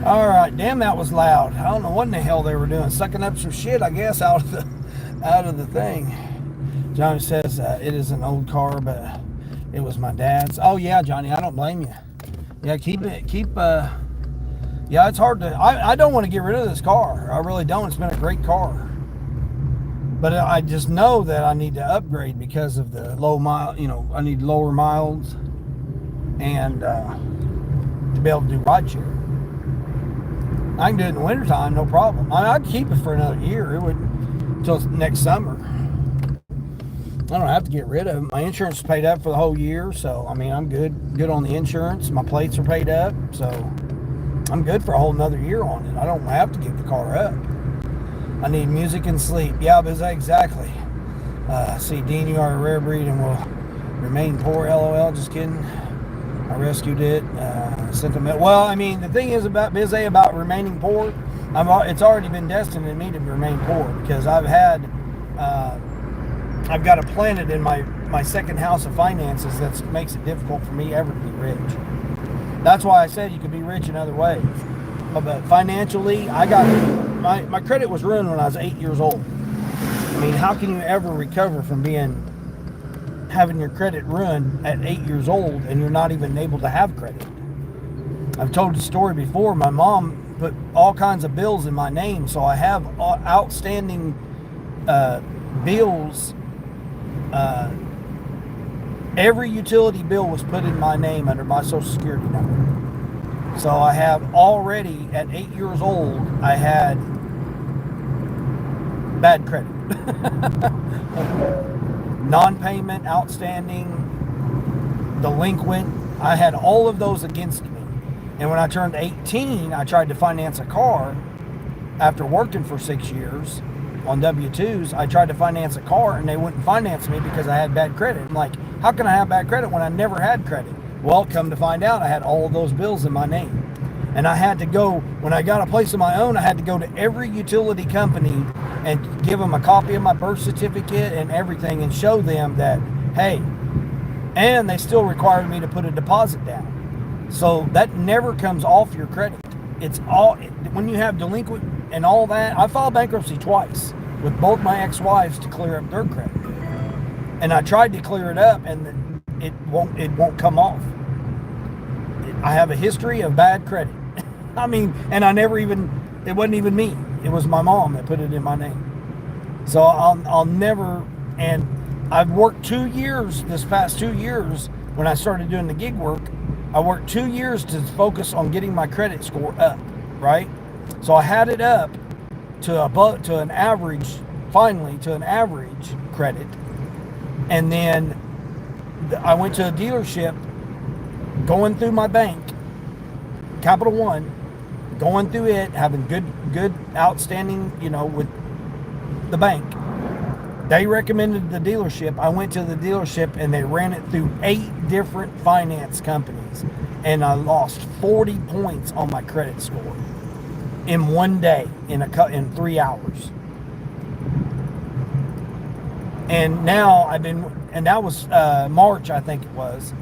All right, damn, that was loud. I don't know what in the hell they were doing, sucking up some shit, I guess, out of the thing. Johnny says it is an old car, but it was my dad's. Oh yeah, Johnny, I don't blame you. Yeah, yeah, it's hard to. I don't want to get rid of this car. I really don't. It's been a great car, but I just know that I need to upgrade because of the low mile. You know, I need lower miles and to be able to do rideshare. I can do it in the wintertime, no problem. I'd keep it for another year. It would until next summer. I don't have to get rid of it. My insurance is paid up for the whole year, so I mean I'm good on the insurance. My plates are paid up, so I'm good for a whole another year on it. I don't have to give the car up. I need music and sleep. Yeah, but exactly. See, Dean, you are a rare breed and will remain poor. LOL. Just kidding. I rescued it. Sentiment. Well, I mean, the thing is about Bizay about remaining poor. It's already been destined in me to remain poor because I've got a planet in my second house of finances that makes it difficult for me ever to be rich. That's why I said you could be rich in other ways. But financially, I got my credit was ruined when I was 8 years old. I mean, how can you ever recover from having your credit ruined at 8 years old and you're not even able to have credit? I've told the story before. My mom put all kinds of bills in my name, so I have outstanding bills. Every utility bill was put in my name under my Social Security number. So I have already, at 8 years old, I had bad credit. Non-payment, outstanding, delinquent. I had all of those against me. And when I turned 18, I tried to finance a car. After working for 6 years on W-2s, I tried to finance a car and they wouldn't finance me because I had bad credit. I'm like, how can I have bad credit when I never had credit? Well, come to find out, I had all of those bills in my name. And I had to go, when I got a place of my own, I had to go to every utility company and give them a copy of my birth certificate and everything and show them that, hey, and they still required me to put a deposit down. So that never comes off your credit. It's all, when you have delinquent and all that, I filed bankruptcy twice with both my ex-wives to clear up their credit. And I tried to clear it up and it won't come off. I have a history of bad credit. I mean, and it wasn't even me. It was my mom that put it in my name. So I'll never, and I've worked 2 years, this past 2 years, when I started doing the gig work, I worked 2 years to focus on getting my credit score up, right? So I had it up to an average, finally to an average credit. And then I went to a dealership, going through my bank, Capital One, going through it, having good outstanding, with the bank. They recommended the dealership. I went to the dealership and they ran it through 8 different finance companies. And I lost 40 points on my credit score in one day, in 3 hours. And now and that was March, I think it was.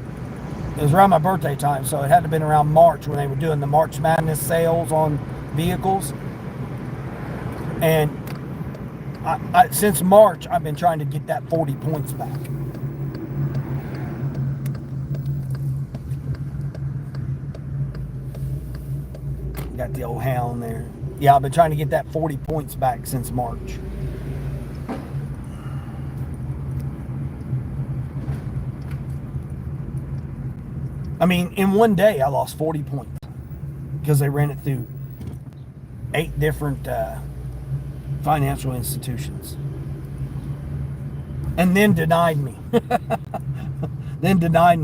It was around my birthday time, so it had to have been around March when they were doing the March Madness sales on vehicles. And since March, I've been trying to get that 40 points back. Got the old hound there. Yeah, I've been trying to get that 40 points back since March. I mean, in one day, I lost 40 points because they ran it through 8 different financial institutions. And then denied me.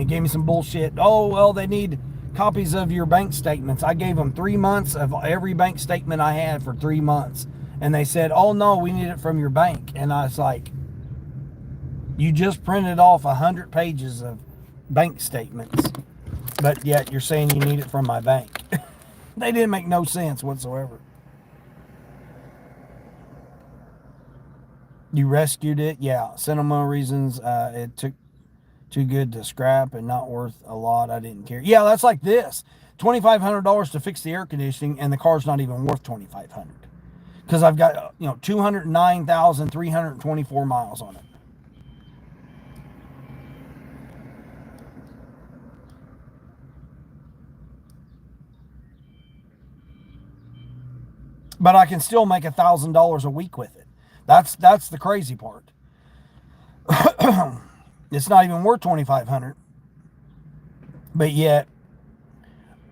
Gave me some bullshit. Oh, well, they need copies of your bank statements. I gave them 3 months of every bank statement I had for 3 months. And they said, oh, no, we need it from your bank. And I was like, you just printed off 100 pages of bank statements, but yet you're saying you need it from my bank. They didn't make no sense whatsoever. You rescued it? Yeah. Sentimental reasons. It Too good to scrap and not worth a lot. I didn't care. Yeah, that's like this. $2,500 to fix the air conditioning, and the car's not even worth $2,500 because I've got 209,324 miles on it. But I can still make $1,000 a week with it. That's the crazy part. It's not even worth $2,500, but yet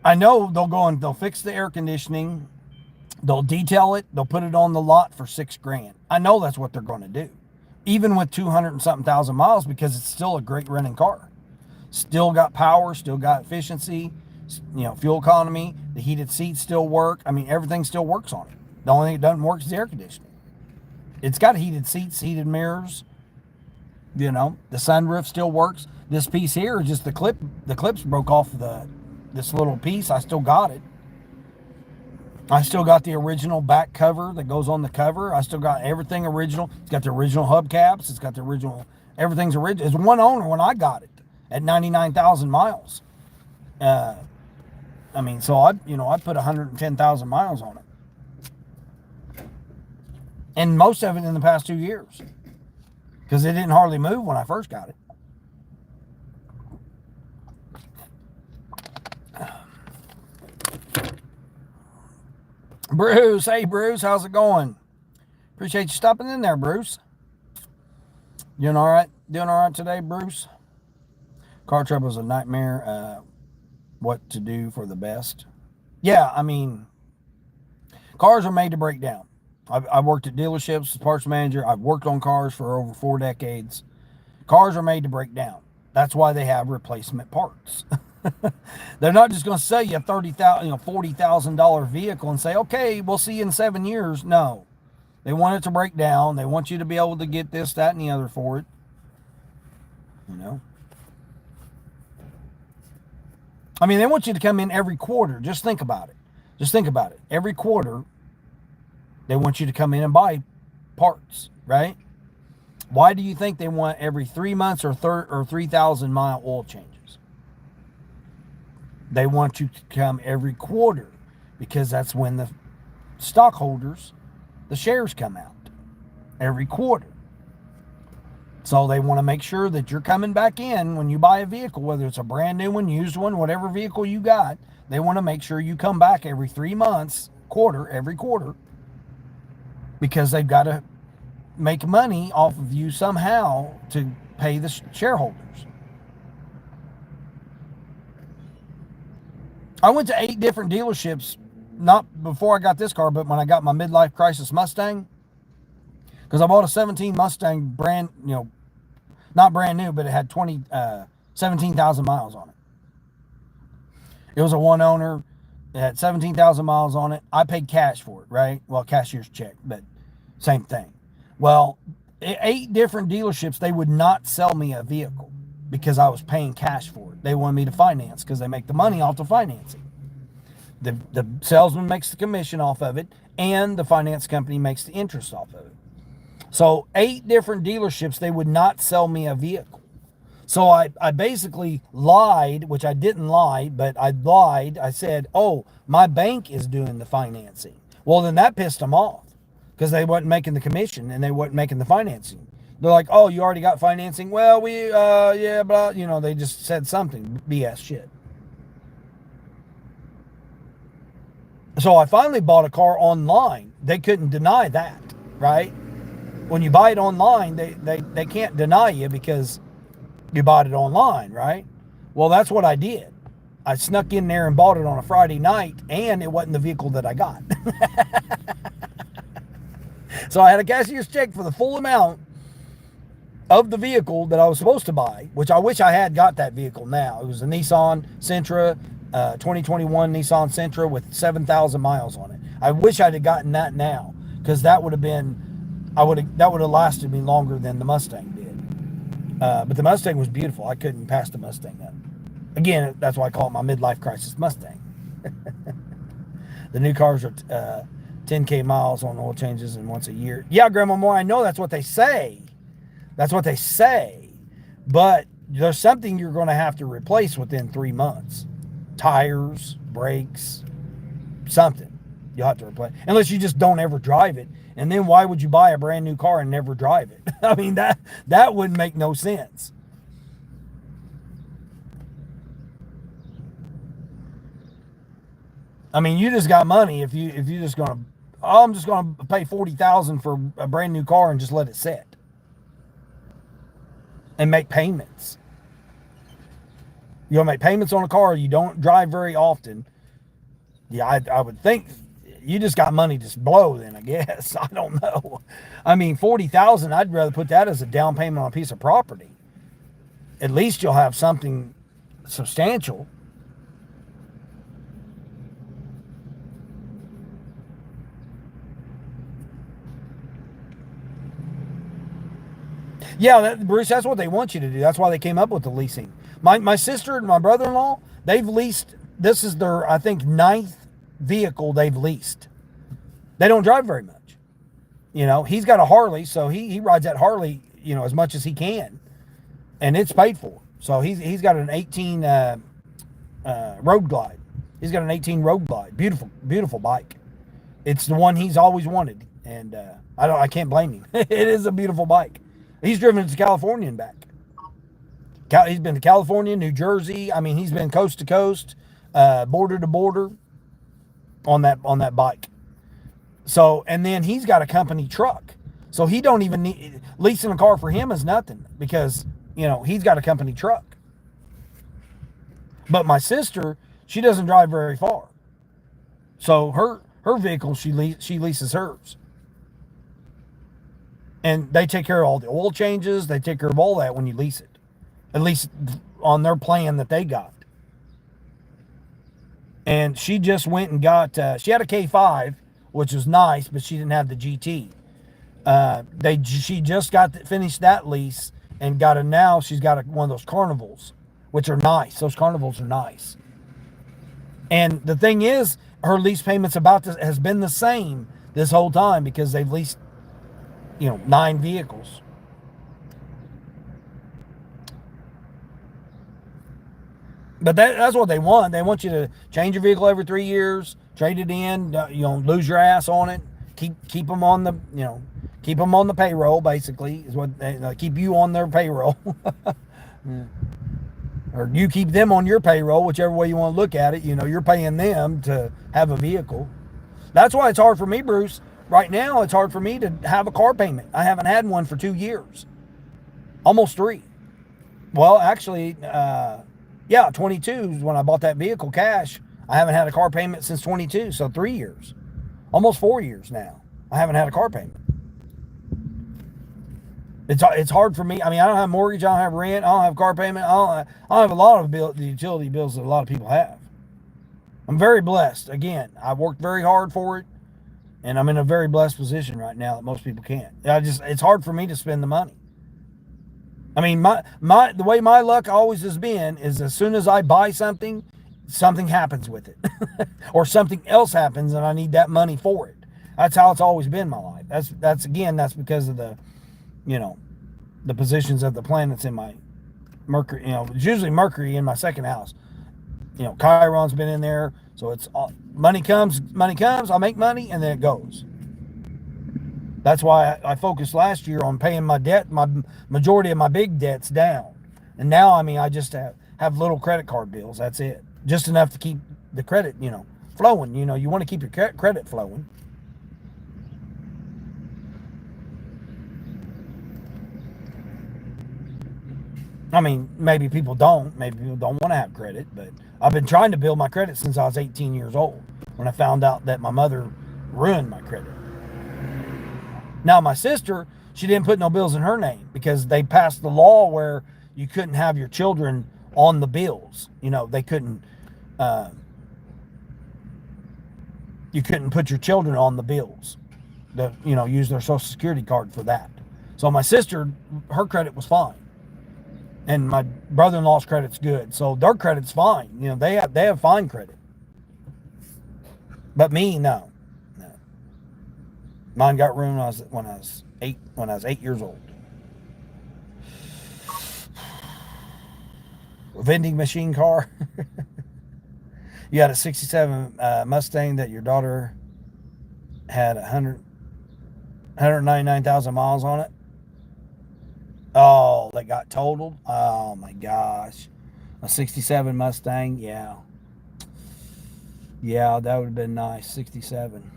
I know they'll go and they'll fix the air conditioning, they'll detail it, they'll put it on the lot for $6,000. I know that's what they're going to do, even with 200 and something thousand miles, because it's still a great running car. Still got power, still got efficiency, fuel economy. The heated seats still work. I mean, everything still works on it. The only thing that doesn't work is the air conditioning. It's got heated seats, heated mirrors. The sunroof still works. This piece here is just the clips broke off this little piece. I still got it. I still got the original back cover that goes on the cover. I still got everything original. It's got the original hubcaps. It's got the original, everything's original. It's one owner when I got it at 99,000 miles. So I put 110,000 miles on it. And most of it in the past 2 years. Because it didn't hardly move when I first got it. Bruce, hey Bruce, how's it going? Appreciate you stopping in there, Bruce. Doing all right? Doing all right today, Bruce? Car trouble is a nightmare. What to do for the best? Yeah, cars are made to break down. I've worked at dealerships as parts manager. I've worked on cars for over 4 decades. Cars are made to break down. That's why they have replacement parts. They're not just going to sell you a $40,000 vehicle and say, okay, we'll see you in 7 years. No, they want it to break down. They want you to be able to get this, that, and the other for it. They want you to come in every quarter. Just think about it. Every quarter, they want you to come in and buy parts, right? Why do you think they want every 3 months or 3,000 mile oil changes? They want you to come every quarter because that's when the stockholders, the shares come out every quarter. So they want to make sure that you're coming back in when you buy a vehicle, whether it's a brand new one, used one, whatever vehicle you got. They want to make sure you come back every 3 months, every quarter, because they've got to make money off of you somehow to pay the shareholders. I went to 8 different dealerships, not before I got this car, but when I got my midlife crisis Mustang, because I bought a 17 Mustang not brand new, but it had 17,000 miles on it. It was a one owner. It had 17,000 miles on it. I paid cash for it, right? Well, cashier's check, but same thing. Well, 8 different dealerships, they would not sell me a vehicle because I was paying cash for it. They wanted me to finance because they make the money off the financing. The salesman makes the commission off of it, and the finance company makes the interest off of it. So 8 different dealerships, they would not sell me a vehicle. So I basically lied, which I didn't lie, but I lied. I said, oh, my bank is doing the financing. Well, then that pissed them off because they wasn't making the commission and they wasn't making the financing. They're like, oh, you already got financing? Well, yeah, but, they just said something, BS shit. So I finally bought a car online. They couldn't deny that, right? When you buy it online, they can't deny you because you bought it online, right? Well, that's what I did. I snuck in there and bought it on a Friday night, and it wasn't the vehicle that I got. So I had a cashier's check for the full amount of the vehicle that I was supposed to buy, which I wish I had got that vehicle now. It was a Nissan Sentra, 2021 Nissan Sentra with 7,000 miles on it. I wish I'd have gotten that now, because that would have lasted me longer than the Mustang did. But the Mustang was beautiful. I couldn't pass the Mustang up. Again, that's why I call it my midlife crisis Mustang. The new cars are 10K miles on oil changes and once a year. Yeah, Grandma Moore, I know that's what they say. That's what they say. But there's something you're going to have to replace within 3 months. Tires, brakes, something you'll have to replace. Unless you just don't ever drive it. And then why would you buy a brand new car and never drive it? I mean, that wouldn't make no sense. I mean, you just got money if you just gonna, oh, I'm just gonna pay $40,000 for a brand new car and just let it sit and make payments. You'll make payments on a car you don't drive very often. Yeah, I would think you just got money to blow then, I guess. I don't know. I mean, $40,000, I'd rather put that as a down payment on a piece of property. At least you'll have something substantial. Yeah, Bruce, that's what they want you to do. That's why they came up with the leasing. My sister and my brother-in-law, they've leased, this is their, I think, 9th vehicle they've leased. They don't drive very much. You know, he's got a Harley, so he rides that Harley, you know, as much as he can. And it's paid for. So he's got an 18 Road Glide. He's got an 18 Road Glide. Beautiful, beautiful bike. It's the one he's always wanted. And I can't blame him. It is a beautiful bike. He's driven to California and back. He's been to California, New Jersey. I mean, he's been coast to coast, border to border on that bike. So, and then he's got a company truck. So he don't even need, leasing a car for him is nothing because, you know, he's got a company truck. But my sister, she doesn't drive very far. So her vehicle, she leases hers. And they take care of all the oil changes. They take care of all that when you lease it. At least on their plan that they got. And she just went and got, she had a K5, which was nice, but she didn't have the GT. She just finished that lease and now she's got one of those Carnivals, which are nice. Those Carnivals are nice. And the thing is, her lease payments has been the same this whole time because they've leased, 9 vehicles. But that's what they want. They want you to change your vehicle every 3 years, trade it in, lose your ass on it, keep them on the, keep them on the payroll. Basically, is what they keep you on their payroll, yeah. Or you keep them on your payroll, whichever way you want to look at it. You're paying them to have a vehicle. That's why it's hard for me, Bruce. Right now, it's hard for me to have a car payment. I haven't had one for 2 years, almost 3. Well, actually. 22 is when I bought that vehicle cash. I haven't had a car payment since 22, so 3 years. Almost 4 years now. I haven't had a car payment. It's hard for me. I mean, I don't have mortgage, I don't have rent, I don't have car payment, I don't have a lot of the utility bills that a lot of people have. I'm very blessed. Again, I worked very hard for it, and I'm in a very blessed position right now that most people can't. It's hard for me to spend the money. I mean, the way my luck always has been is as soon as I buy something happens with it. Or something else happens and I need that money for it. That's how it's always been in my life. That's because of the, the positions of the planets in my Mercury. It's usually Mercury in my second house. Chiron's been in there. So it's money comes, I make money, and then it goes. That's why I focused last year on paying my debt, my majority of my big debts down. And now, I just have little credit card bills. That's it. Just enough to keep the credit, flowing. You want to keep your credit flowing. I mean, maybe people don't. Maybe people don't want to have credit. But I've been trying to build my credit since I was 18 years old when I found out that my mother ruined my credit. Now, my sister, she didn't put no bills in her name because they passed the law where you couldn't have your children on the bills. They couldn't, you couldn't put your children on the bills. Use their Social Security card for that. So my sister, her credit was fine. And my brother-in-law's credit's good. So their credit's fine. They have fine credit. But me, no. Mine got ruined when I was 8 years old. vending machine car. You got a 67 Mustang that your daughter had 199,000 miles on it. Oh, that got totaled. Oh my gosh. A 67 Mustang. Yeah. Yeah, that would have been nice. 67.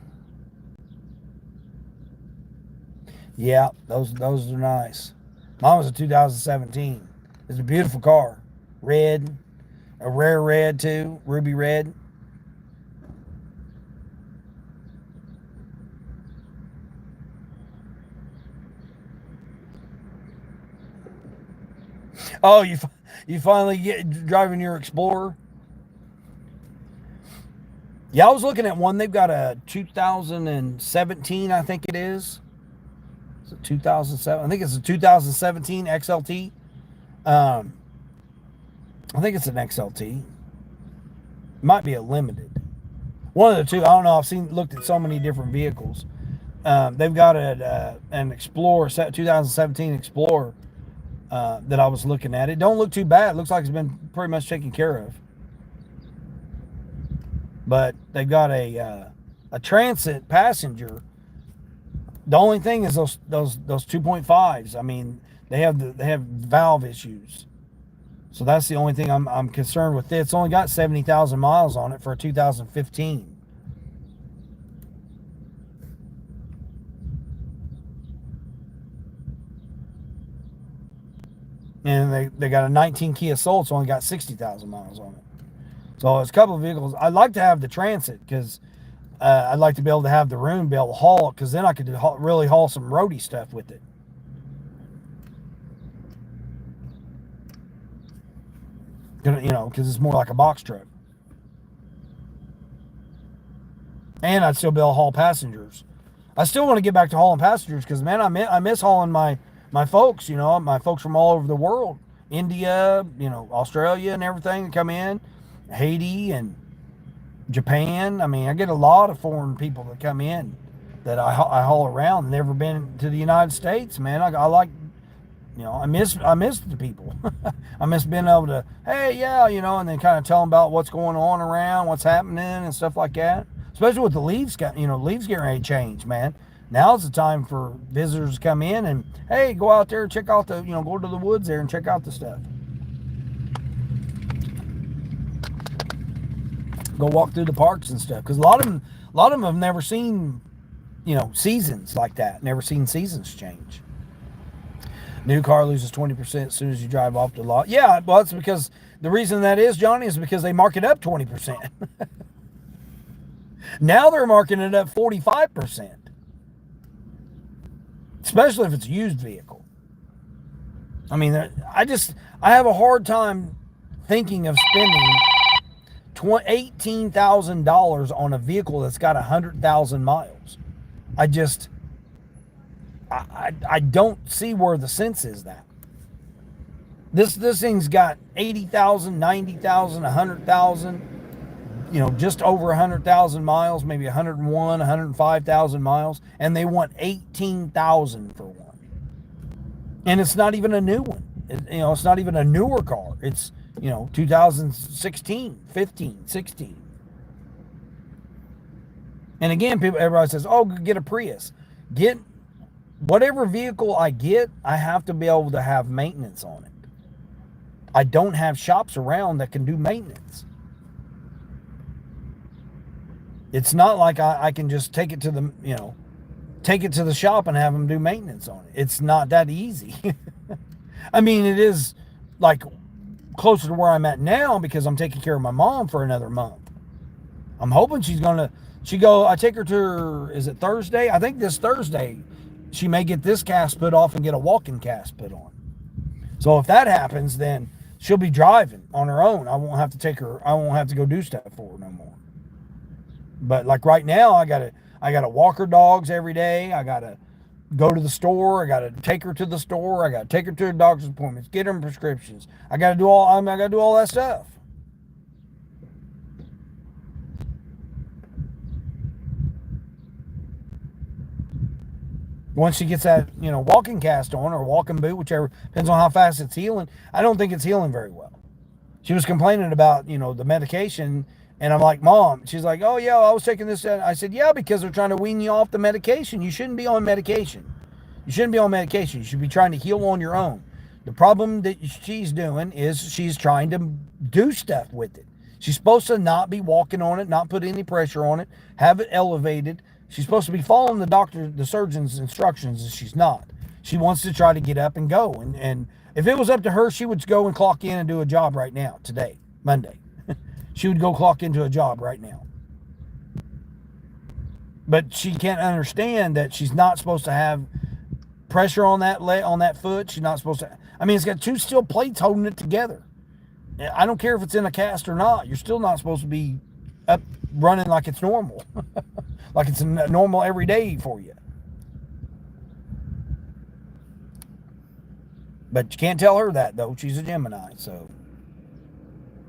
Yeah, those are nice. Mine was a 2017. It's a beautiful car. Red. A rare red too. Ruby red. Oh, you finally get driving your Explorer? Yeah, I was looking at one. They've got a 2017, I think it is. Is it 2007? I think it's a 2017 XLT. Um, I think it's an XLT. Might be a limited. One of the two. I don't know. Looked at so many different vehicles. They've got an Explorer, 2017 Explorer that I was looking at. It don't look too bad. It looks like it's been pretty much taken care of. But they've got a Transit passenger. The only thing is those 2.5s. I mean, they have valve issues. So that's the only thing I'm concerned with. It's only got 70,000 miles on it for a 2015. And they got a 19 Kia Soul. It's only got 60,000 miles on it. So it's a couple of vehicles. I'd like to have the Transit because I'd like to be able to have the room, be able to haul it, because then I could really haul some roadie stuff with it. Because it's more like a box truck. And I'd still be able to haul passengers. I still want to get back to hauling passengers because, man, I miss hauling my folks, my folks from all over the world. India, Australia and everything that come in. Haiti and Japan. I mean, I get a lot of foreign people that come in that I haul around. Never been to the United States, man. I like, I miss the people. I miss being able to, hey, yeah, and then kind of tell them about what's going on around, what's happening and stuff like that. Especially with the leaves, leaves getting ready to change, man. Now's the time for visitors to come in and, hey, go out there, check out go to the woods there and check out the stuff. Go walk through the parks and stuff, because a lot of them have never seen, seasons like that. Never seen seasons change. New car loses 20% as soon as you drive off the lot. Yeah, well, it's because the reason that is, Johnny, is because they mark it up 20%. Now they're marking it up 45%, especially if it's a used vehicle. I mean, I have a hard time thinking of spending $18,000 on a vehicle that's got 100,000 miles. I don't see where the sense is that. This thing's got 80,000, 90,000, 100,000, just over 100,000 miles, maybe 101, 105,000 miles, and they want 18,000 for one. And it's not even a new one. It's not even a newer car. It's 2016, 15, 16. And again, everybody says, oh, get a Prius. Get whatever vehicle I get, I have to be able to have maintenance on it. I don't have shops around that can do maintenance. It's not like I can just take it to the shop and have them do maintenance on it. It's not that easy. I mean, it is like closer to where I'm at now because I'm taking care of my mom for another month. I'm hoping I take her to, is it Thursday? I think this Thursday she may get this cast put off and get a walk-in cast put on. So if that happens, then she'll be driving on her own. I won't have to go do stuff for her no more. But like right now, I gotta walk her dogs every day. I gotta go to the store. I gotta take her to the store. I gotta take her to her doctor's appointments, get her prescriptions. I gotta do all that stuff. Once she gets that, walking cast on or walking boot, whichever, depends on how fast it's healing. I don't think it's healing very well. She was complaining about, the medication. And I'm like, Mom, she's like, oh, yeah, I was taking this. I said, yeah, because they're trying to wean you off the medication. You shouldn't be on medication. You shouldn't be on medication. You should be trying to heal on your own. The problem that she's doing is she's trying to do stuff with it. She's supposed to not be walking on it, not put any pressure on it, have it elevated. She's supposed to be following the surgeon's instructions, and she's not. She wants to try to get up and go. And if it was up to her, she would go and clock in and do a job right now, today, Monday. She would go clock into a job right now. But she can't understand that she's not supposed to have pressure on that foot. She's not supposed to. I mean, it's got two steel plates holding it together. I don't care if it's in a cast or not. You're still not supposed to be up running like it's normal. Like it's normal every day for you. But you can't tell her that, though. She's a Gemini, so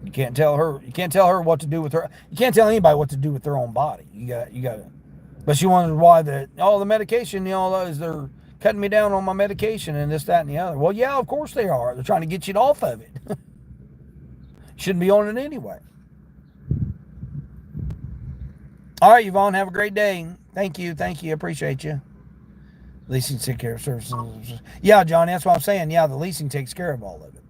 you can't tell her what to do with her. You can't tell anybody what to do with their own body. You got to. But she wonders why the medication, is they're cutting me down on my medication and this, that, and the other. Well, yeah, of course they are. They're trying to get you off of it. Shouldn't be on it anyway. All right, Yvonne, have a great day. Thank you. Appreciate you. Leasing takes care of services. Yeah, Johnny, that's what I'm saying. Yeah, the leasing takes care of all of it.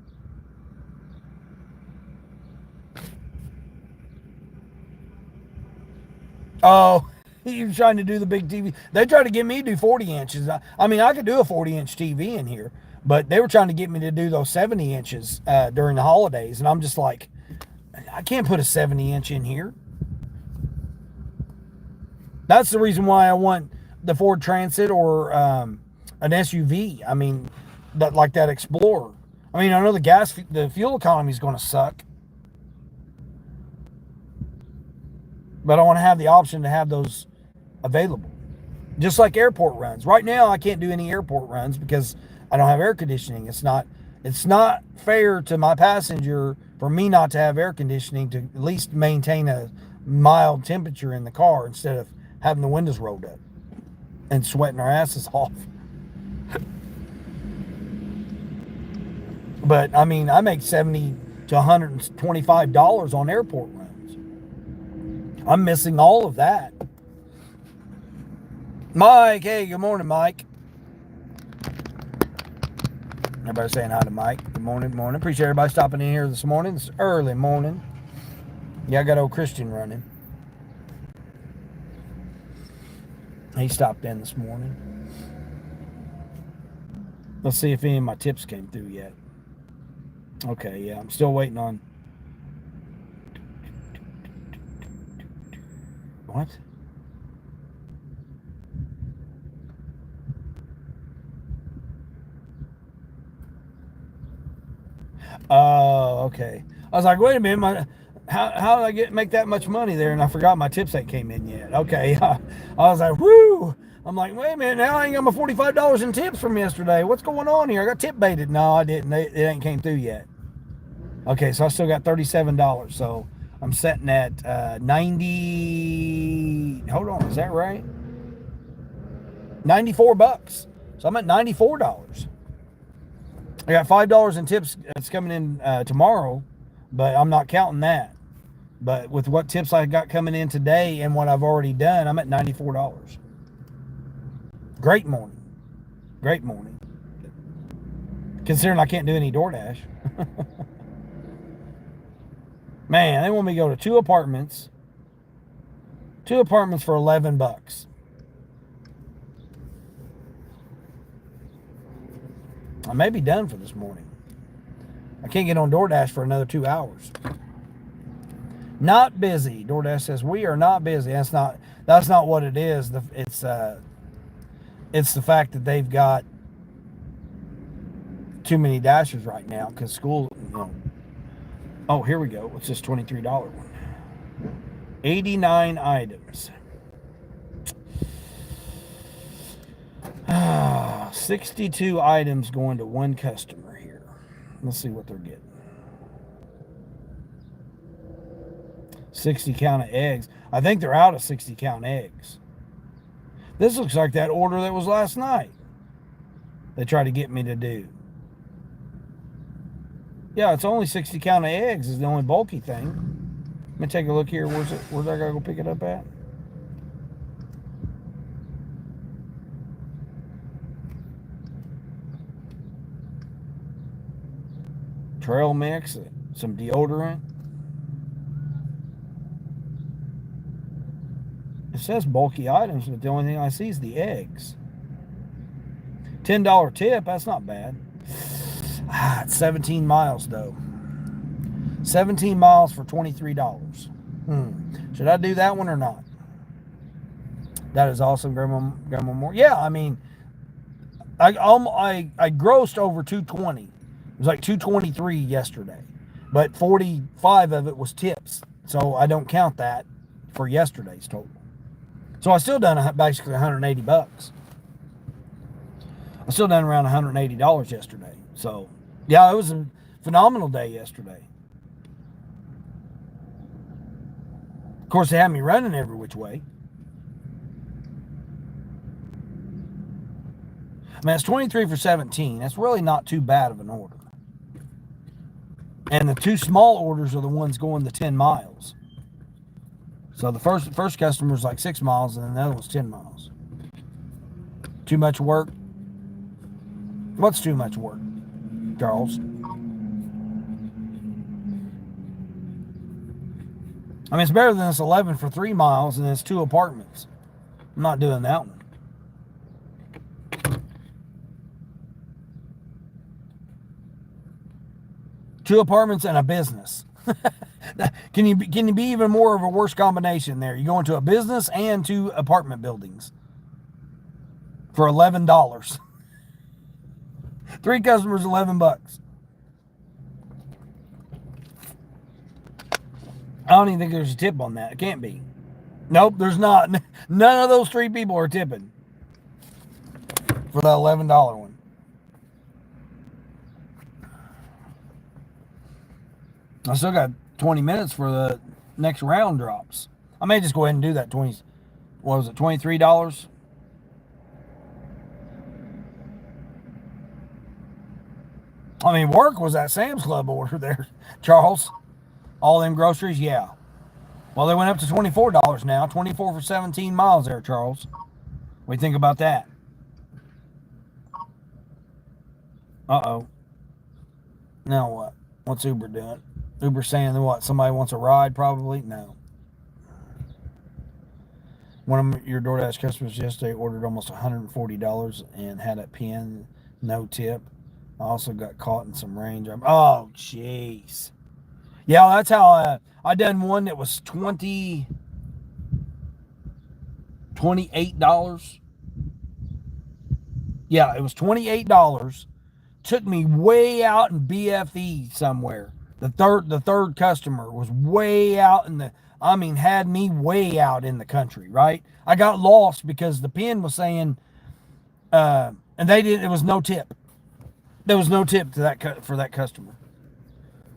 Oh, you're trying to do the big TV. They tried to get me to do 40 inches. I mean, I could do a 40-inch TV in here, but they were trying to get me to do those 70 inches during the holidays. And I'm just like, I can't put a 70-inch in here. That's the reason why I want the Ford Transit or an SUV. I mean, that Explorer. I mean, I know the fuel economy is going to suck, but I want to have the option to have those available. Just like airport runs. Right now, I can't do any airport runs because I don't have air conditioning. It's not fair to my passenger for me not to have air conditioning to at least maintain a mild temperature in the car instead of having the windows rolled up and sweating our asses off. But I mean, I make $70 to $125 on airport runs. I'm missing all of that. Mike, hey, good morning, Mike. Everybody saying hi to Mike. Good morning. Appreciate everybody stopping in here this morning. It's early morning. Yeah, I got old Christian running. He stopped in this morning. Let's see if any of my tips came through yet. Okay, yeah, I'm still waiting on. What? Oh, okay. I was like, wait a minute, how did I make that much money there? And I forgot my tips ain't came in yet. Okay, I was like, whoo! I'm like, wait a minute, now I ain't got my $45 in tips from yesterday. What's going on here? I got tip baited. No, I didn't. It ain't came through yet. Okay, so I still got $37. So I'm setting at 90. Hold on, is that right? $94. So I'm at $94. I got $5 in tips that's coming in tomorrow, but I'm not counting that. But with what tips I got coming in today and what I've already done, I'm at $94. Great morning. Considering I can't do any DoorDash. Man, they want me to go to two apartments for $11. I may be done for this morning. I can't get on DoorDash for another 2 hours. Not busy. DoorDash says we are not busy. That's not what it is. It's the fact that they've got too many dashers right now because school. Oh, here we go. What's this $23 one? 89 items. 62 items going to one customer here. Let's see what they're getting. 60 count of eggs. I think they're out of 60 count eggs. This looks like that order that was last night. They tried to get me to do. Yeah, it's only 60 count of eggs is the only bulky thing. Let me take a look here. Where's I gotta go pick it up at? Trail mix, some deodorant. It says bulky items, but the only thing I see is the eggs. $10 tip, that's not bad. It's 17 miles though. 17 miles for $23. Should I do that one or not? That is awesome, Grandma Moore. Yeah, I mean, I grossed over 220. It was like 223 yesterday, but 45 of it was tips, so I don't count that for yesterday's total. So I still done basically 180 bucks. I still done around $180 yesterday. So yeah, it was a phenomenal day yesterday. Of course, they had me running every which way. I mean, it's 23 for 17. That's really not too bad of an order. And the two small orders are the ones going the 10 miles. So the first customer is like 6 miles, and then the other one's 10 miles. Too much work? What's too much work, Charles? I mean, it's better than this 11 for 3 miles, and it's 2 apartments. I'm not doing that one. Two apartments and a business. Can you be even more of a worse combination there? You go into a business and 2 apartment buildings for $11. 3 customers, $11. I don't even think there's a tip on that. It can't be. Nope, there's not. None of those 3 people are tipping for that $11 one. I still got 20 minutes for the next round drops. I may just go ahead and do that $23? I mean, work was that Sam's Club order there, Charles. All them groceries, yeah. Well, they went up to $24 now. 24 for 17 miles there, Charles. What do you think about that? Uh-oh. Now what? What's Uber doing? Uber saying what? Somebody wants a ride, probably? No. One of your DoorDash customers yesterday ordered almost $140 and had a pin, no tip. I also got caught in some range. Oh, jeez. Yeah, that's how I done one that was $28. Yeah, it was $28. Took me way out in BFE somewhere. The third customer was way out in had me way out in the country, right? I got lost because the pin was saying, and it was no tip. There was no tip to for that customer.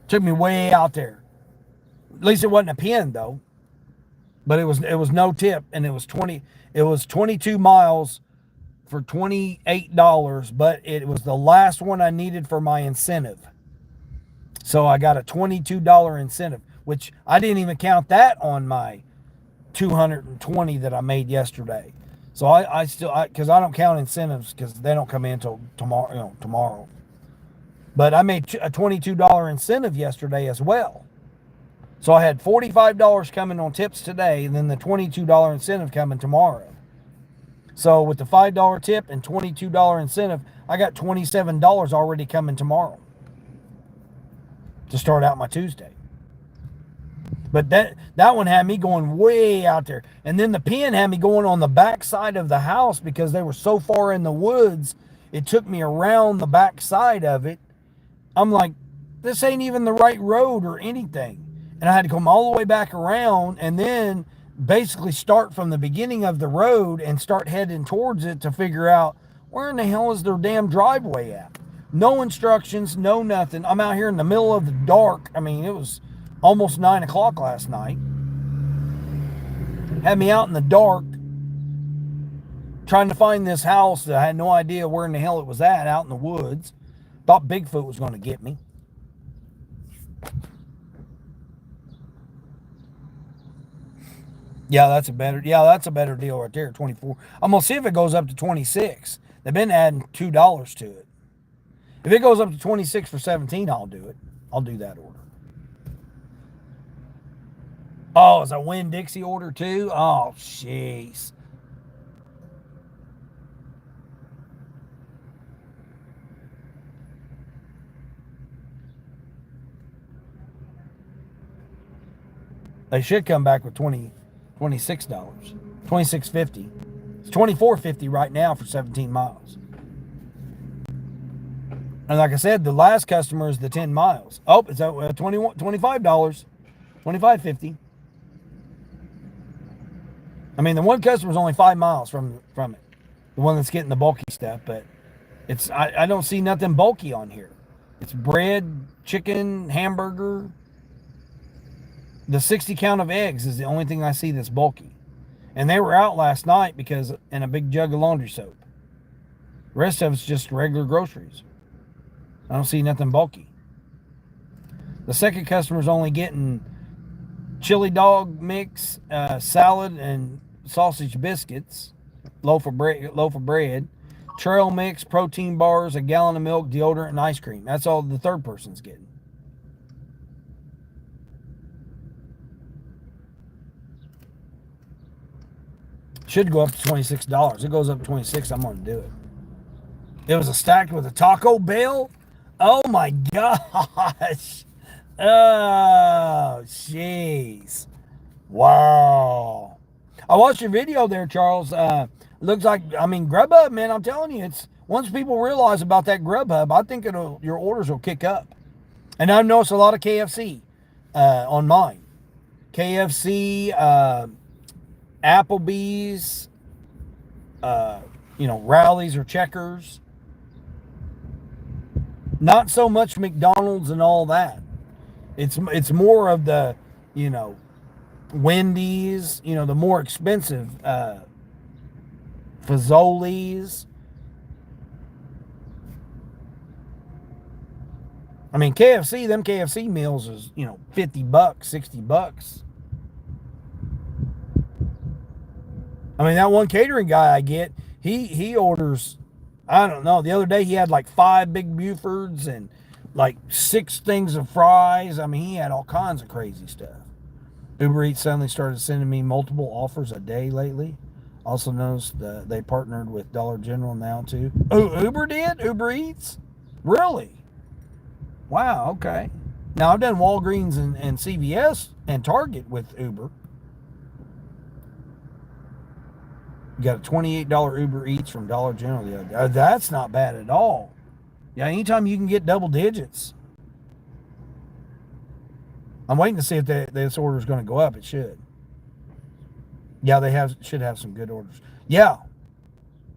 Took me way out there. At least it wasn't a pin though. But it was no tip, and it was 22 miles for $28, but it was the last one I needed for my incentive. So I got a $22 incentive, which I didn't even count that on my 220 that I made yesterday. So I still, because I don't count incentives because they don't come in until tomorrow. But I made a $22 incentive yesterday as well. So I had $45 coming on tips today, and then the $22 incentive coming tomorrow. So with the $5 tip and $22 incentive, I got $27 already coming tomorrow to start out my Tuesday. But that one had me going way out there. And then the pin had me going on the back side of the house because they were so far in the woods. It took me around the back side of it. I'm like, this ain't even the right road or anything. And I had to come all the way back around and then basically start from the beginning of the road and start heading towards it to figure out where in the hell is their damn driveway at. No instructions, no nothing. I'm out here in the middle of the dark. I mean, it was almost 9 o'clock last night. Had me out in the dark trying to find this house that I had no idea where in the hell it was at, out in the woods. Thought Bigfoot was going to get me. Yeah, that's a better deal right there. 24. I'm gonna see if it goes up to 26. They've been adding $2 to it. If it goes up to 26 for 17, I'll do it. I'll do that order. Oh, it's a Winn-Dixie order too? Oh, jeez. They should come back with $26. $26.50. It's $24.50 right now for 17 miles. And like I said, the last customer is the 10 miles. Oh, it's at $25. $25.50. I mean, the one customer is only 5 miles from it. The one that's getting the bulky stuff, but I don't see nothing bulky on here. It's bread, chicken, hamburger. The 60 count of eggs is the only thing I see that's bulky. And they were out last night because in a big jug of laundry soap. The rest of it's just regular groceries. I don't see nothing bulky. The second customer's only getting chili dog mix, salad, and sausage biscuits, loaf of bread, trail mix, protein bars, a gallon of milk, deodorant, and ice cream. That's all the third person's getting. Should go up to $26. It goes up to 26. I'm going to do it. It was a stacked with a Taco Bell. Oh my gosh. Oh, jeez. Wow. I watched your video there, Charles. Looks like, Grubhub, man, I'm telling you, it's once people realize about that Grubhub, I think your orders will kick up. And I've noticed a lot of KFC on mine. KFC, Applebee's, Rallies or Checkers. Not so much McDonald's and all that. It's more of the, Wendy's, the more expensive Fazoli's. KFC, them KFC meals is, $50, $60. That one catering guy I get, he orders, I don't know, the other day he had like 5 big Bufords and like 6 things of fries. He had all kinds of crazy stuff. Uber Eats suddenly started sending me multiple offers a day lately. Also noticed they partnered with Dollar General now too. Oh, Uber did? Uber Eats? Really? Wow, okay. Now I've done Walgreens and CVS and Target with Uber. You got a $28 Uber Eats from Dollar General the other day. That's not bad at all. Yeah, anytime you can get double digits. I'm waiting to see if this order is going to go up. It should. Yeah, should have some good orders. Yeah,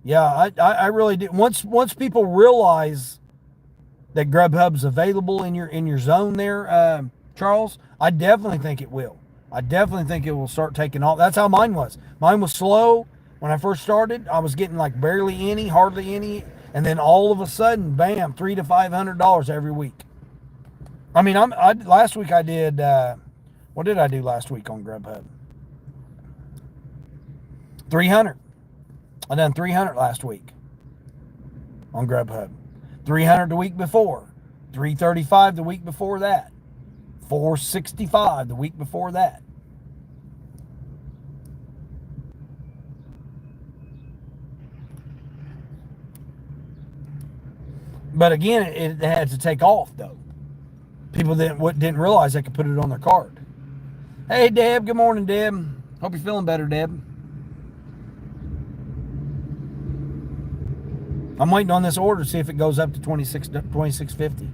I really do. Once people realize that Grubhub's available in your zone there, Charles, I definitely think it will. I definitely think it will start taking off. That's how mine was. Mine was slow. When I first started, I was getting like barely any, hardly any, and then all of a sudden, bam, $300 to $500 every week. Last week I did. What did I do last week on Grubhub? 300. I done 300 last week on Grubhub. 300 the week before. 335 the week before that. 465 the week before that. But again, it had to take off, though. People didn't realize they could put it on their card. Hey, Deb. Good morning, Deb. Hope you're feeling better, Deb. I'm waiting on this order to see if it goes up to $26.50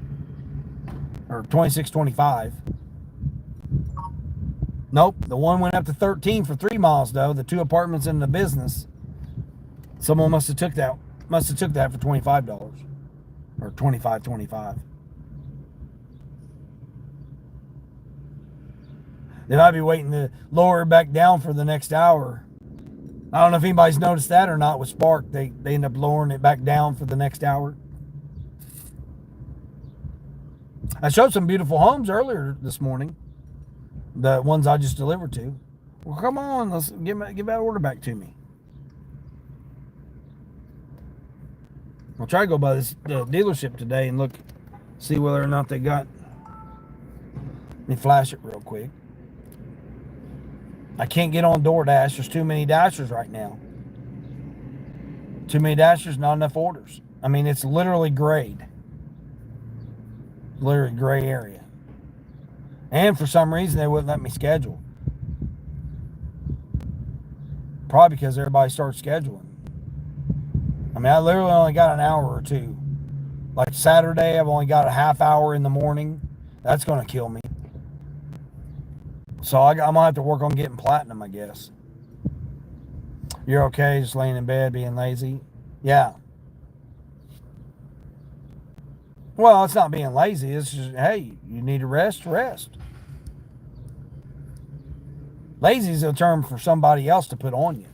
or $26.25. Nope, the one went up to $13 for 3 miles, though. The 2 apartments in the business. Someone must have took that for $25. Or $25.25. They might be waiting to lower it back down for the next hour. I don't know if anybody's noticed that or not with Spark. They end up lowering it back down for the next hour. I showed some beautiful homes earlier this morning. The ones I just delivered to. Well, come on, let's give that order back to me. I'll try to go by the dealership today and look, see whether or not they got. Let me flash it real quick. I can't get on DoorDash. There's too many dashers right now. Too many dashers, not enough orders. I mean, it's literally grayed. Literally gray area. And for some reason, they wouldn't let me schedule. Probably because everybody started scheduling. I mean, I literally only got an hour or two. Like Saturday, I've only got a half hour in the morning. That's going to kill me. So I'm going to have to work on getting platinum, I guess. You're okay just laying in bed being lazy? Yeah. Well, it's not being lazy. It's just, hey, you need to rest. Lazy is a term for somebody else to put on you.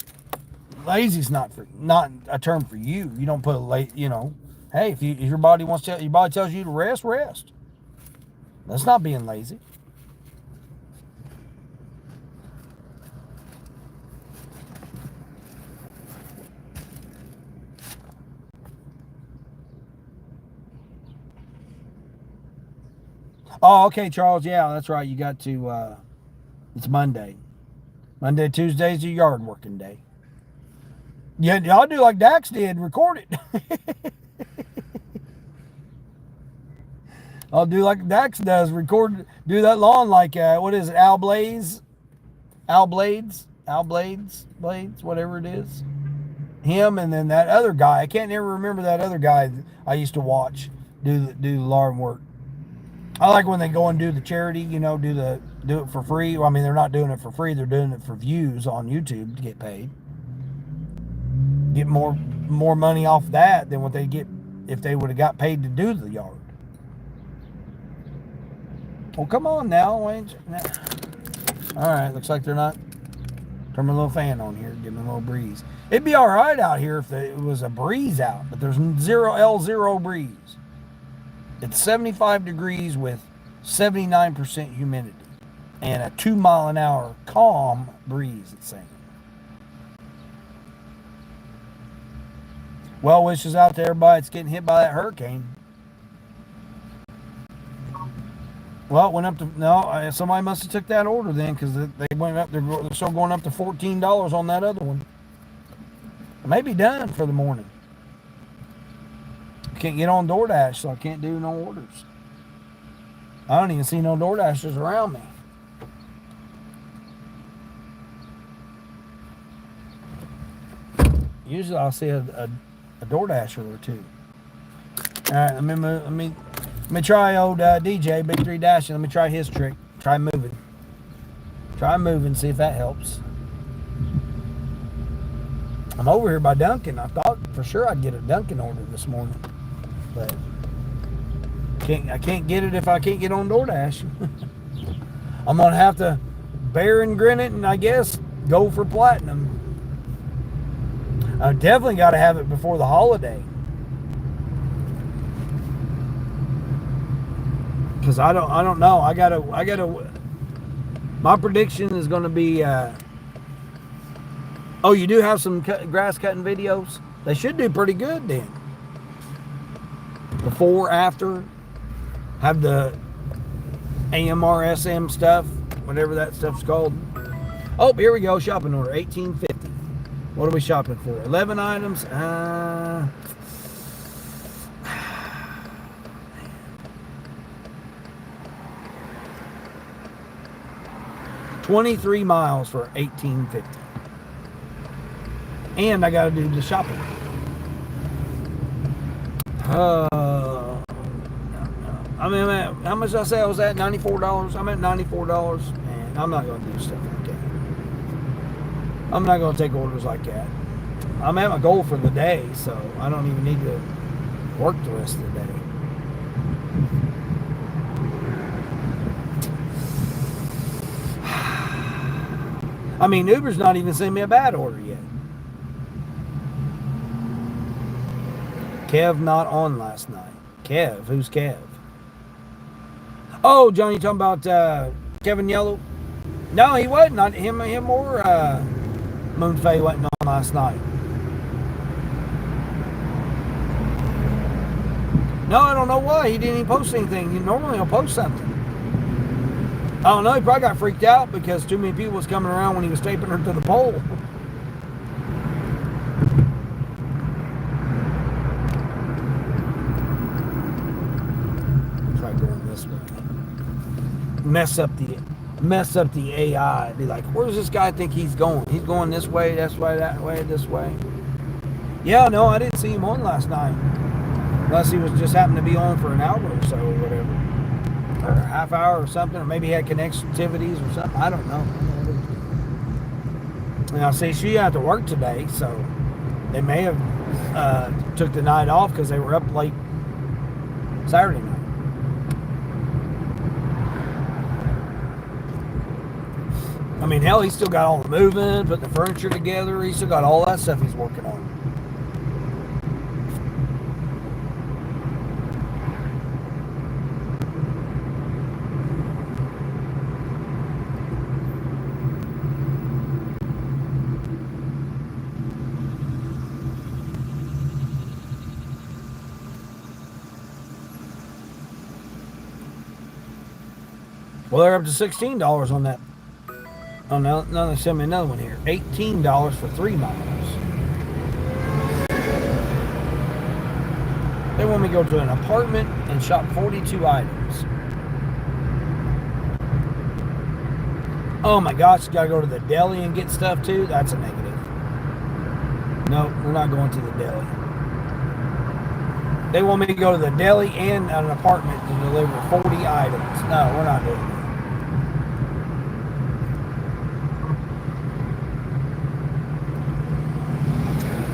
Lazy's not a term for you. You don't put hey, if your body your body tells you to rest. That's not being lazy. Oh, okay, Charles. Yeah, that's right. You got to. It's Monday. Monday, Tuesday's your yard working day. Yeah, y'all do like Dax did, record it. I'll do like Dax does, do that lawn like, what is it, Al Blades, whatever it is. Him and then that other guy, I can't ever remember that other guy I used to watch do the lawn work. I like when they go and do the charity, do it for free. Well, I mean, they're not doing it for free, they're doing it for views on YouTube to get paid. Get more money off that than what they get if they would have got paid to do the yard. Well, come on now. All right, looks like they're not. Turn my little fan on here, give me a little breeze. It'd be all right out here if it was a breeze out, but there's zero breeze. It's 75 degrees with 79% humidity and a 2-mile-an-hour calm breeze, it's saying. Well wishes out to everybody that's getting hit by that hurricane. Well, it went up to, somebody must have took that order then, because they went up, they're still going up to $14 on that other one. I may be done for the morning. I can't get on DoorDash, so I can't do no orders. I don't even see no DoorDashers around me. Usually I'll see a DoorDasher or two. All right, let me try old DJ Big 3 Dashing. Let me try his trick. Try moving, see if that helps. I'm over here by Dunkin'. I thought for sure I'd get a Dunkin' order this morning, but I can't get it if I can't get on DoorDash. I'm gonna have to bear and grin it, and I guess go for platinum. I definitely got to have it before the holiday, because I don't know. I gotta. My prediction is going to be. Oh, you do have some grass cutting videos? They should do pretty good then. Before, after, have the AMRSM stuff, whatever that stuff's called. Oh, here we go. Shopping order, $18.50. What are we shopping for? 11 items. 23 miles for $18.50. And I got to do the shopping. I mean, how much did I say I was at? $94? I'm at $94, and I'm not going to do stuff like that. I'm not going to take orders like that. I'm at my goal for the day, so I don't even need to work the rest of the day. I mean, Uber's not even sending me a bad order yet. Kev not on last night. Kev? Who's Kev? Oh, Johnny, you talking about Kevin Yellow? No, he wasn't. Not him or Moonfei wasn't on last night. No, I don't know why. He didn't even post anything. Normally he'll post something. I don't know. He probably got freaked out because too many people was coming around when he was taping her to the pole. Try going this way. Mess up the AI. Be like, where does this guy think he's going? He's going this way, that way, this way. Yeah, no, I didn't see him on last night. Unless he was just happened to be on for an hour or so or whatever. Or a half hour or something. Or maybe he had connectivities or something. I don't know. Now, see, she had to work today, so they may have took the night off because they were up late Saturday night. I mean, hell, he's still got all the moving, putting the furniture together. He's still got all that stuff he's working on. Well, they're up to $16 on that. Oh, now they sent me another one here. $18 for 3 miles. They want me to go to an apartment and shop 42 items. Oh my gosh, you gotta go to the deli and get stuff too? That's a negative. No, we're not going to the deli. They want me to go to the deli and an apartment to deliver 40 items. No, we're not doing that.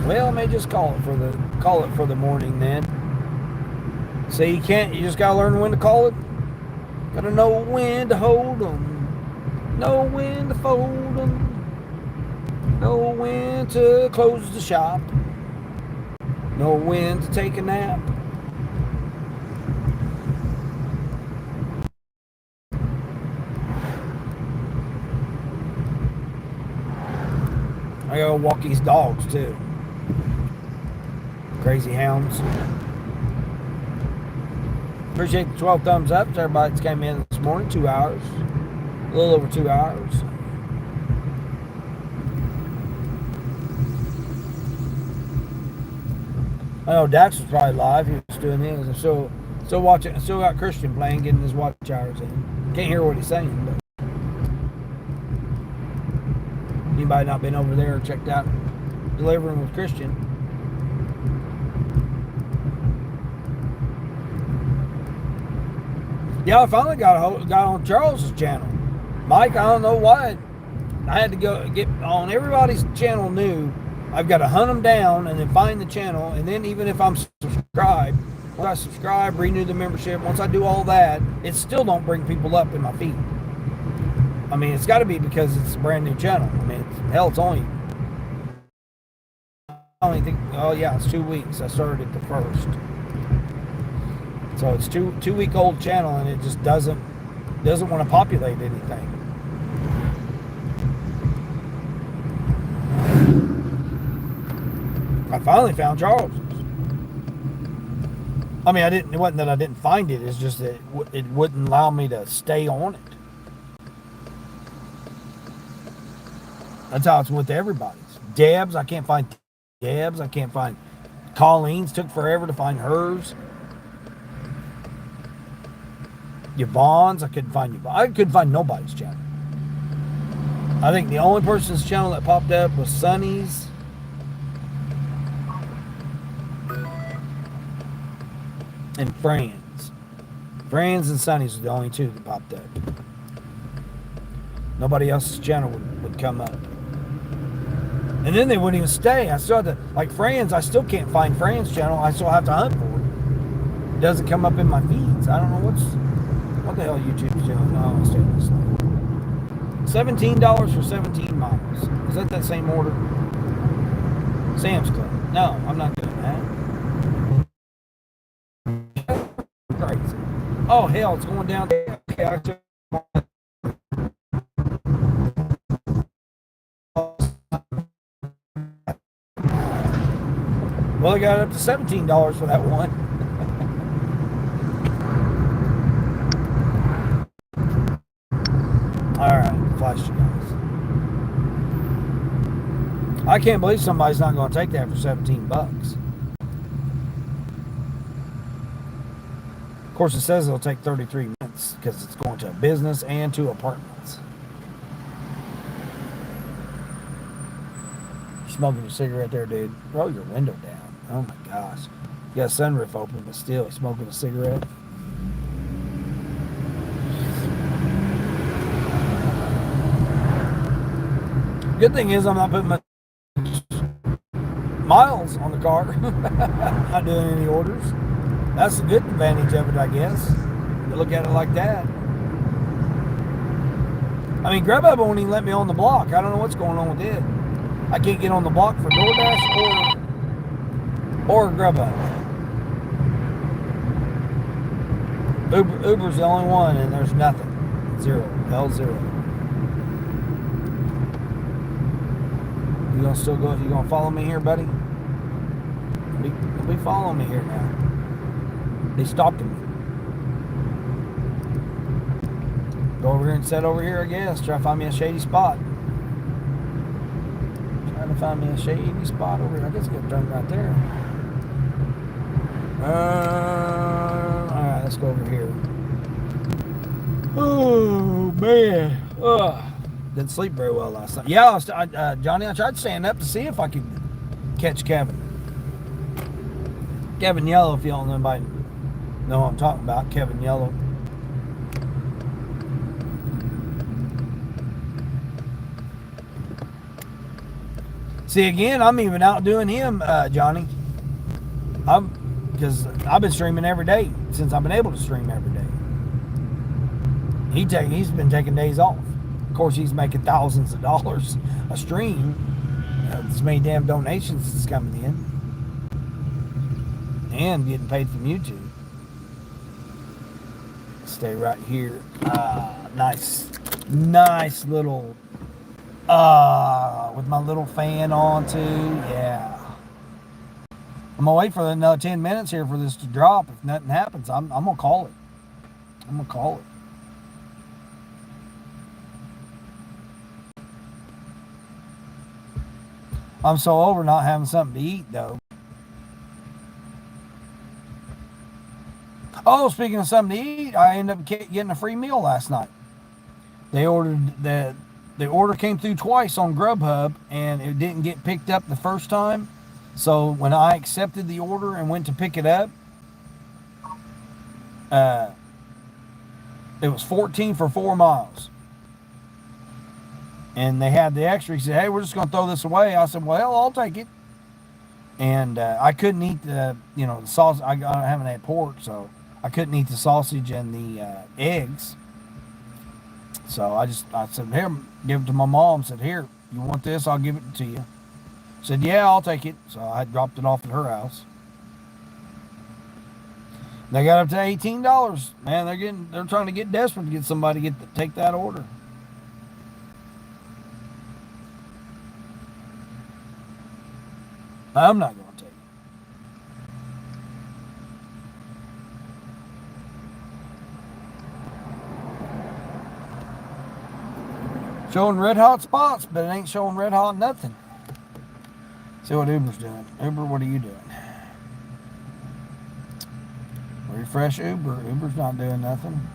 Well, I may just call it for the morning then. So you just gotta learn when to call it. Gotta know when to hold them. Know when to fold them. Know when to close the shop. Know when to take a nap. I gotta walk these dogs too. Crazy hounds. Appreciate the 12 thumbs up to everybody that came in this morning. 2 hours. A little over 2 hours. I know Dax was probably live. He was doing his. I'm still watching. I still got Christian playing, getting his watch hours in. Can't hear what he's saying. But anybody not been over there and checked out Delivering with Christian? Yeah, I finally got on Charles's channel. Mike, I don't know why. I had to go get on everybody's channel new. I've got to hunt them down and then find the channel. And then even if I'm subscribed, once I subscribe, renew the membership, once I do all that, it still don't bring people up in my feed. I mean, it's got to be because it's a brand new channel. I mean, it's only it's 2 weeks. I started it the 1st. So it's two week old channel and it just doesn't want to populate anything. I finally found Charles. I mean, it wasn't that I didn't find it. It's just that it wouldn't allow me to stay on it. That's how it's with everybody's. Deb's, I can't find Deb's. I can't find Colleen's. Took forever to find hers. Yvonne's, I couldn't find Yvonne. I couldn't find nobody's channel. I think the only person's channel that popped up was Sunny's. And Fran's. Fran's and Sunny's were the only two that popped up. Nobody else's channel would come up. And then they wouldn't even stay. I still had to, like Fran's, I still can't find Fran's channel. I still have to hunt for it. It doesn't come up in my feeds. I don't know what the hell YouTube's doing. No, I'll stay this long. $17 for 17 miles. Is that same order? Sam's Club. No, I'm not doing that. Crazy. Oh hell, it's going down there. Okay, Well, they got it up to $17 for that one. Alright, flash you guys. I can't believe somebody's not going to take that for 17 bucks. Of course, it says it'll take 33 minutes because it's going to a business and to apartments. Smoking a cigarette there, dude. Roll your window down. Oh my gosh. You got a sunroof open, but still, he's smoking a cigarette. Good thing is I'm not putting much miles on the car. Not doing any orders. That's a good advantage of it, I guess. You look at it like that. I mean, Grubhub won't even let me on the block. I don't know what's going on with it. I can't get on the block for DoorDash or Grubhub. Uber's the only one, and there's nothing. Zero. L0. You gonna still go? You gonna follow me here, buddy? Be following me here now. They stopped me. Go over here and sit over here, I guess. Try to find me a shady spot. Trying to find me a shady spot over here. I guess I could turn right there. Alright, let's go over here. Oh, man. Ugh. Didn't sleep very well last night. Yeah, Johnny, I tried staying up to see if I could catch Kevin. Kevin Yellow, if y'all know anybody know what I'm talking about. Kevin Yellow. See, again, I'm even outdoing him, Johnny. Because I've been streaming every day since I've been able to stream every day. He's been taking days off. Of course, he's making thousands of dollars a stream. There's many damn donations that's coming in. And getting paid from YouTube. Stay right here. Nice little, with my little fan on too. Yeah. I'm gonna wait for another 10 minutes here for this to drop. If nothing happens, I'm gonna call it. I'm gonna call it. I'm so over not having something to eat, though. Oh, speaking of something to eat, I ended up getting a free meal last night. The order came through twice on Grubhub, and it didn't get picked up the first time. So when I accepted the order and went to pick it up, it was 14 for 4 miles. And they had the extra. He said, "Hey, we're just going to throw this away." I said, "Well, I'll take it." And I couldn't eat the sausage. I haven't had pork, so I couldn't eat the sausage and the eggs. So I said, "Here, give it to my mom." Said, "Here, you want this? I'll give it to you." Said, "Yeah, I'll take it." So I dropped it off at her house. They got up to $18. Man, they're trying to get desperate to get somebody to take that order. I'm not going to take it. Showing red hot spots, but it ain't showing red hot nothing. See what Uber's doing. Uber, what are you doing? Refresh Uber. Uber's not doing nothing.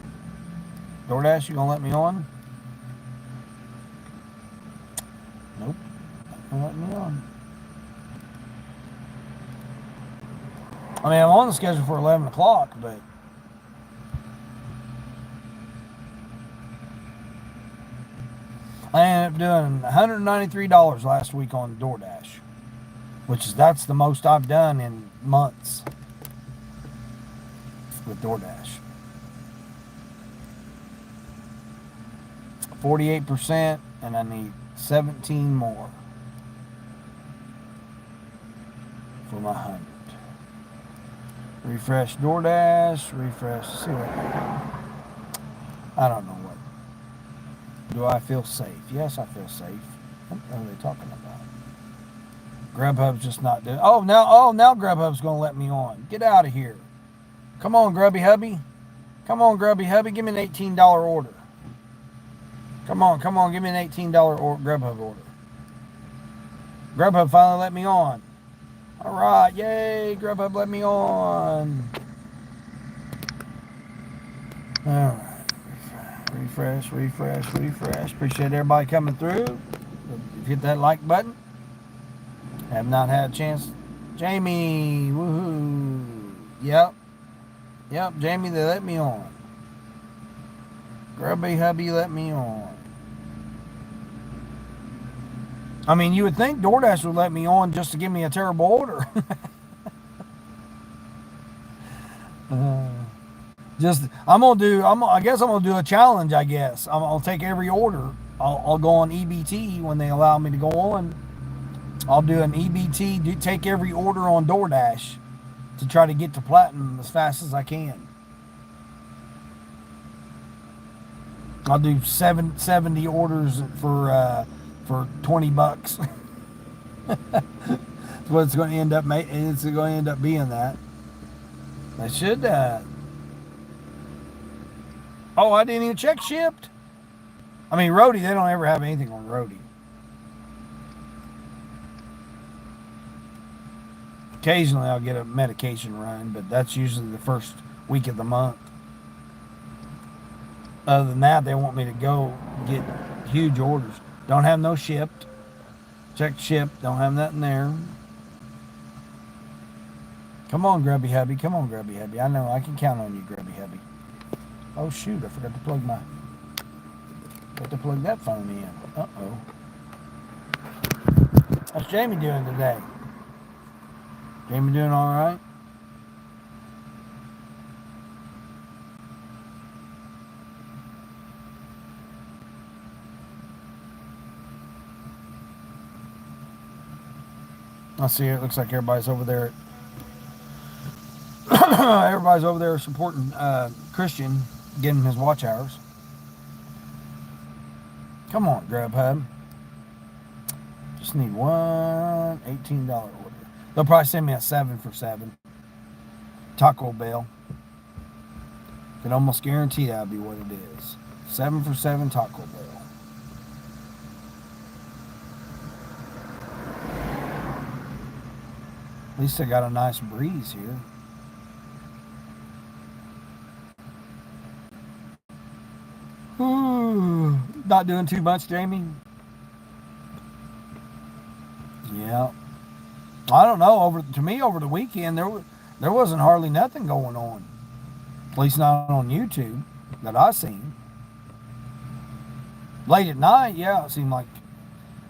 DoorDash, you gonna let me on? Nope. Not gonna let me on. I mean, I'm on the schedule for 11 o'clock, but I ended up doing $193 last week on DoorDash, that's the most I've done in months with DoorDash. 48%, and I need 17 more for my 100. Refresh DoorDash, see what, I don't know what. Do I feel safe? Yes, I feel safe. What are they talking about? Grubhub's just not doing. Oh, now Grubhub's gonna let me on. Get out of here. Come on, Grubby Hubby. Come on, Grubby Hubby. Give me an $18 order. Come on. Give me an $18 Grubhub order. Grubhub finally let me on. All right, yay! Grubhub let me on. All right. Refresh. Appreciate everybody coming through. Hit that like button. Have not had a chance. Jamie, woohoo. Yep, Jamie, they let me on. Grubby Hubby let me on. I mean, you would think DoorDash would let me on just to give me a terrible order. I guess I'm gonna do a challenge. I'll take every order. I'll go on EBT when they allow me to go on. I'll do an EBT, take every order on DoorDash to try to get to platinum as fast as I can. I'll do 70 orders for $20. That's what it's going to end up making. It's going to end up being that. I should. Oh, I didn't even check shipped. I mean, Roadie, they don't ever have anything on Roadie. Occasionally I'll get a medication run, but that's usually the first week of the month. Other than that, they want me to go get huge orders. Don't have no shipped. Check shipped. Don't have nothing there. Come on, Grubby Hubby. I know I can count on you, Grubby Hubby. Oh shoot, I forgot to plug that phone in. Uh-oh. How's Jamie doing today? Jamie doing all right? I see it looks like everybody's over there. Everybody's over there supporting Christian, getting his watch hours. Come on, Grubhub. Just need one $18 order. They'll probably send me a 7 for 7. Taco Bell. Can almost guarantee that'll be what it is. 7 for 7 Taco Bell. At least I got a nice breeze here. Ooh, not doing too much, Jamie. Yeah. I don't know. Over the weekend, there wasn't hardly nothing going on. At least not on YouTube that I seen. Late at night, yeah, it seemed like.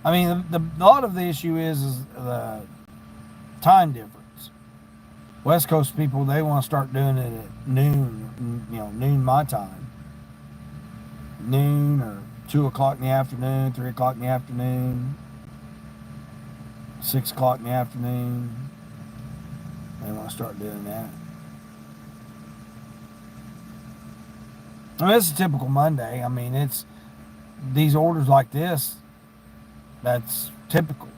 I mean, a lot of the issue is the time difference. West Coast people, they want to start doing it at noon. Noon my time. Noon or 2 o'clock in the afternoon, 3 o'clock in the afternoon. 6 o'clock in the afternoon. They want to start doing that. I mean, it's a typical Monday. I mean, it's these orders like this, that's typical.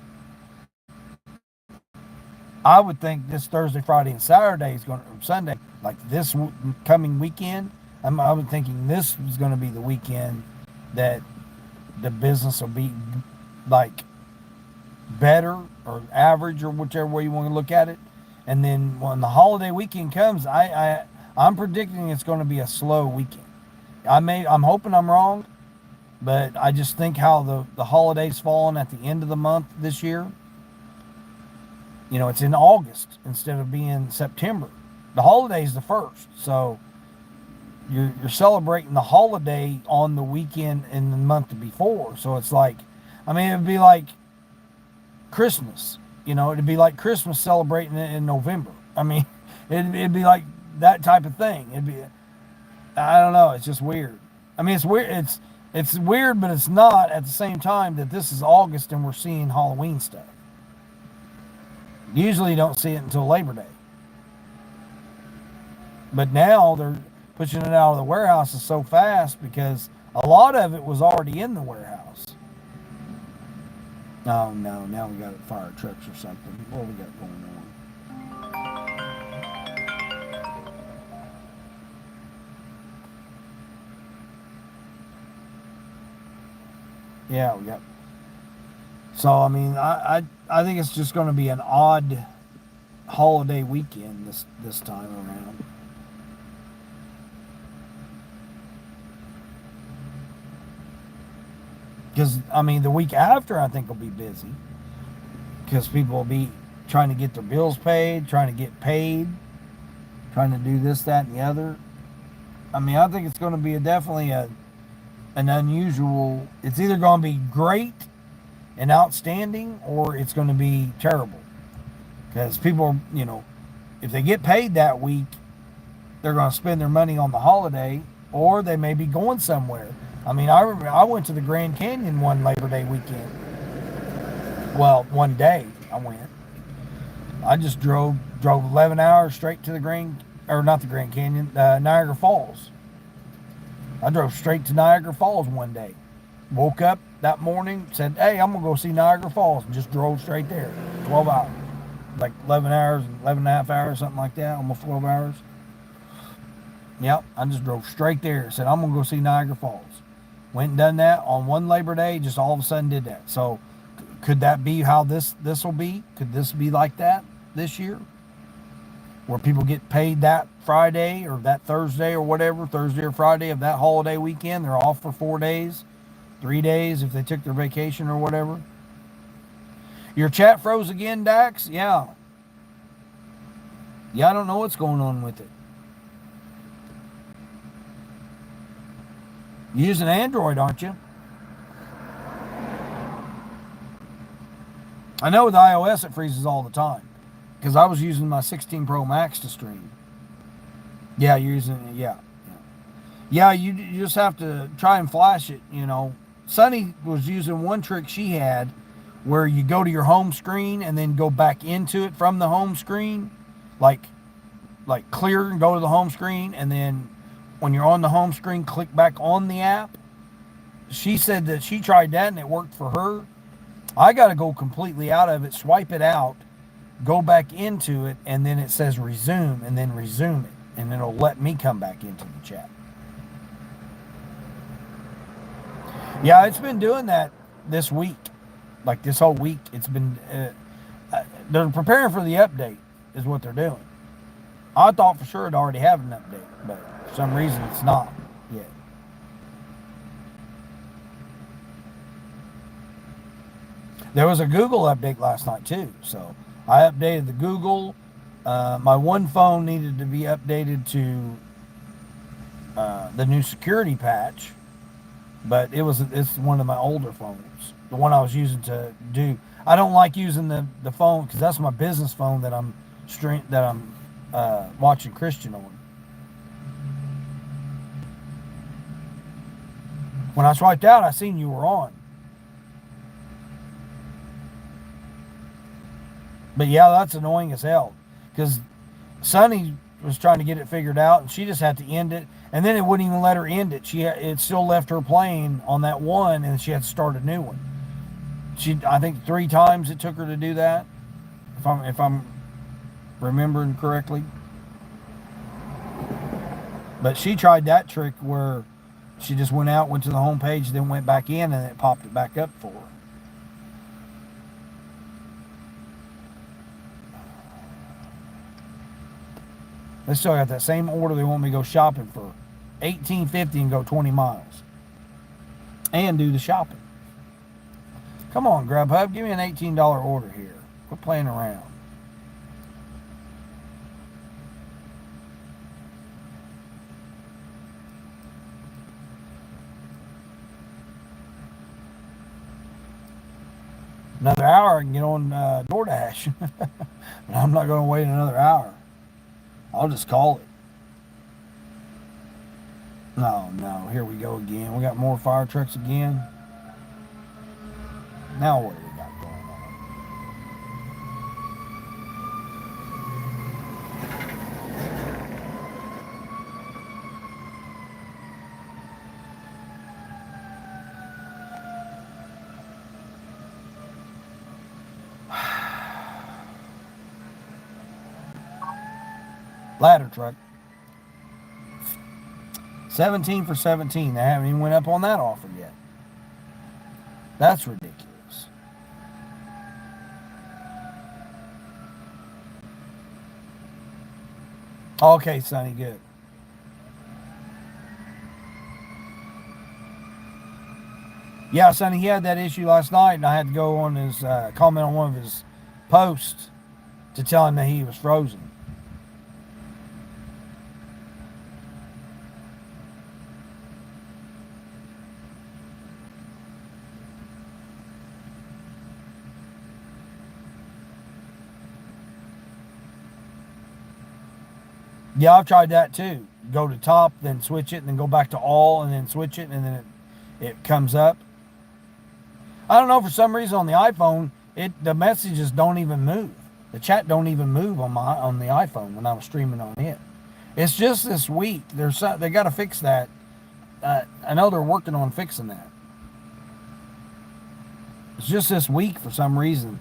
I would think this Thursday, Friday, and Saturday Sunday, like this coming weekend, I was thinking this was going to be the weekend that the business will be like better or average or whichever way you want to look at it. And then when the holiday weekend comes, I'm predicting it's going to be a slow weekend. I'm hoping I'm wrong, but I just think how the holidays falling at the end of the month this year. It's in August instead of being September. The holiday's the 1st, so you're celebrating the holiday on the weekend in the month before. So it's like, I mean, it'd be like Christmas. It'd be like Christmas celebrating it in November. I mean, it'd be like that type of thing. I don't know. It's just weird. I mean, it's weird. It's weird, but it's not at the same time that this is August and we're seeing Halloween stuff. Usually you don't see it until Labor Day. But now they're pushing it out of the warehouses so fast because a lot of it was already in the warehouse. Oh no, now we got fire trucks or something. What we got going on? Yeah, we got. So I mean, I think it's just going to be an odd holiday weekend this time around. Because I mean, the week after I think will be busy because people will be trying to get their bills paid, trying to get paid, trying to do this, that, and the other. I mean, I think it's going to be definitely an unusual. It's either going to be great and outstanding, or it's going to be terrible. Because people, if they get paid that week, they're going to spend their money on the holiday, or they may be going somewhere. I mean, I remember I went to the Grand Canyon one Labor Day weekend. Well, one day I went. I just drove 11 hours straight to the not the Grand Canyon, Niagara Falls. I drove straight to Niagara Falls one day. Woke up that morning, said, hey, I'm going to go see Niagara Falls, and just drove straight there. 12 hours. Like 11 hours, 11 and a half hours, something like that, almost 12 hours. Yep, I just drove straight there. Said, I'm going to go see Niagara Falls. Went and done that on one Labor Day, just all of a sudden did that. So could that be how this will be? Could this be like that this year? Where people get paid that Friday or that Thursday or whatever, Thursday or Friday of that holiday weekend. They're off for 4 days, 3 days if they took their vacation or whatever. Your chat froze again, Dax? Yeah. Yeah, I don't know what's going on with it. You're using Android, aren't you? I know with iOS it freezes all the time. Because I was using my 16 Pro Max to stream. Yeah, you're using it, yeah. Yeah, you just have to try and flash it, Sunny was using one trick she had where you go to your home screen and then go back into it from the home screen. Like clear and go to the home screen, and then when you're on the home screen, click back on the app. She said that she tried that and it worked for her. I got to go completely out of it, swipe it out, go back into it, and then it says resume, and then resume it, and it'll let me come back into the chat. Yeah, it's been doing that this week. Like this whole week, it's been, they're preparing for the update, is what they're doing. I thought for sure it'd already have an update, but for some reason it's not yet. There was a Google update last night too, so I updated the Google. My one phone needed to be updated to the new security patch, but it's one of my older phones, the one I was using to do. I don't like using the phone because that's my business phone that I'm watching Christian on. When I swiped out, I seen you were on. But yeah, that's annoying as hell because Sunny was trying to get it figured out, and she just had to end it, and then it wouldn't even let her end it. It still left her playing on that one, and she had to start a new one. I think 3 times it took her to do that, if I'm remembering correctly. But she tried that trick where she just went to the home page, then went back in, and it popped it back up for her. They still got that same order. They want me to go shopping for $18.50 and go 20 miles and do the shopping. Come on, Grubhub, give me an $18 order here. Quit playing around. Another hour I can get on DoorDash. But I'm not going to wait another hour. I'll just call it. No, here we go again. We got more fire trucks again. Now what do we got going on? ladder truck. 17 for 17. They haven't even went up on that offer yet. That's ridiculous. Okay, Sonny, good. Yeah, Sonny, he had that issue last night, and I had to go on his comment on one of his posts to tell him that he was frozen. Yeah, I've tried that too. Go to top, then switch it, and then go back to all, and then switch it, and then it comes up. I don't know, for some reason on the iPhone, the messages don't even move. The chat don't even move on the iPhone when I was streaming on it. It's just this week. They got to fix that. I know they're working on fixing that. It's just this week for some reason.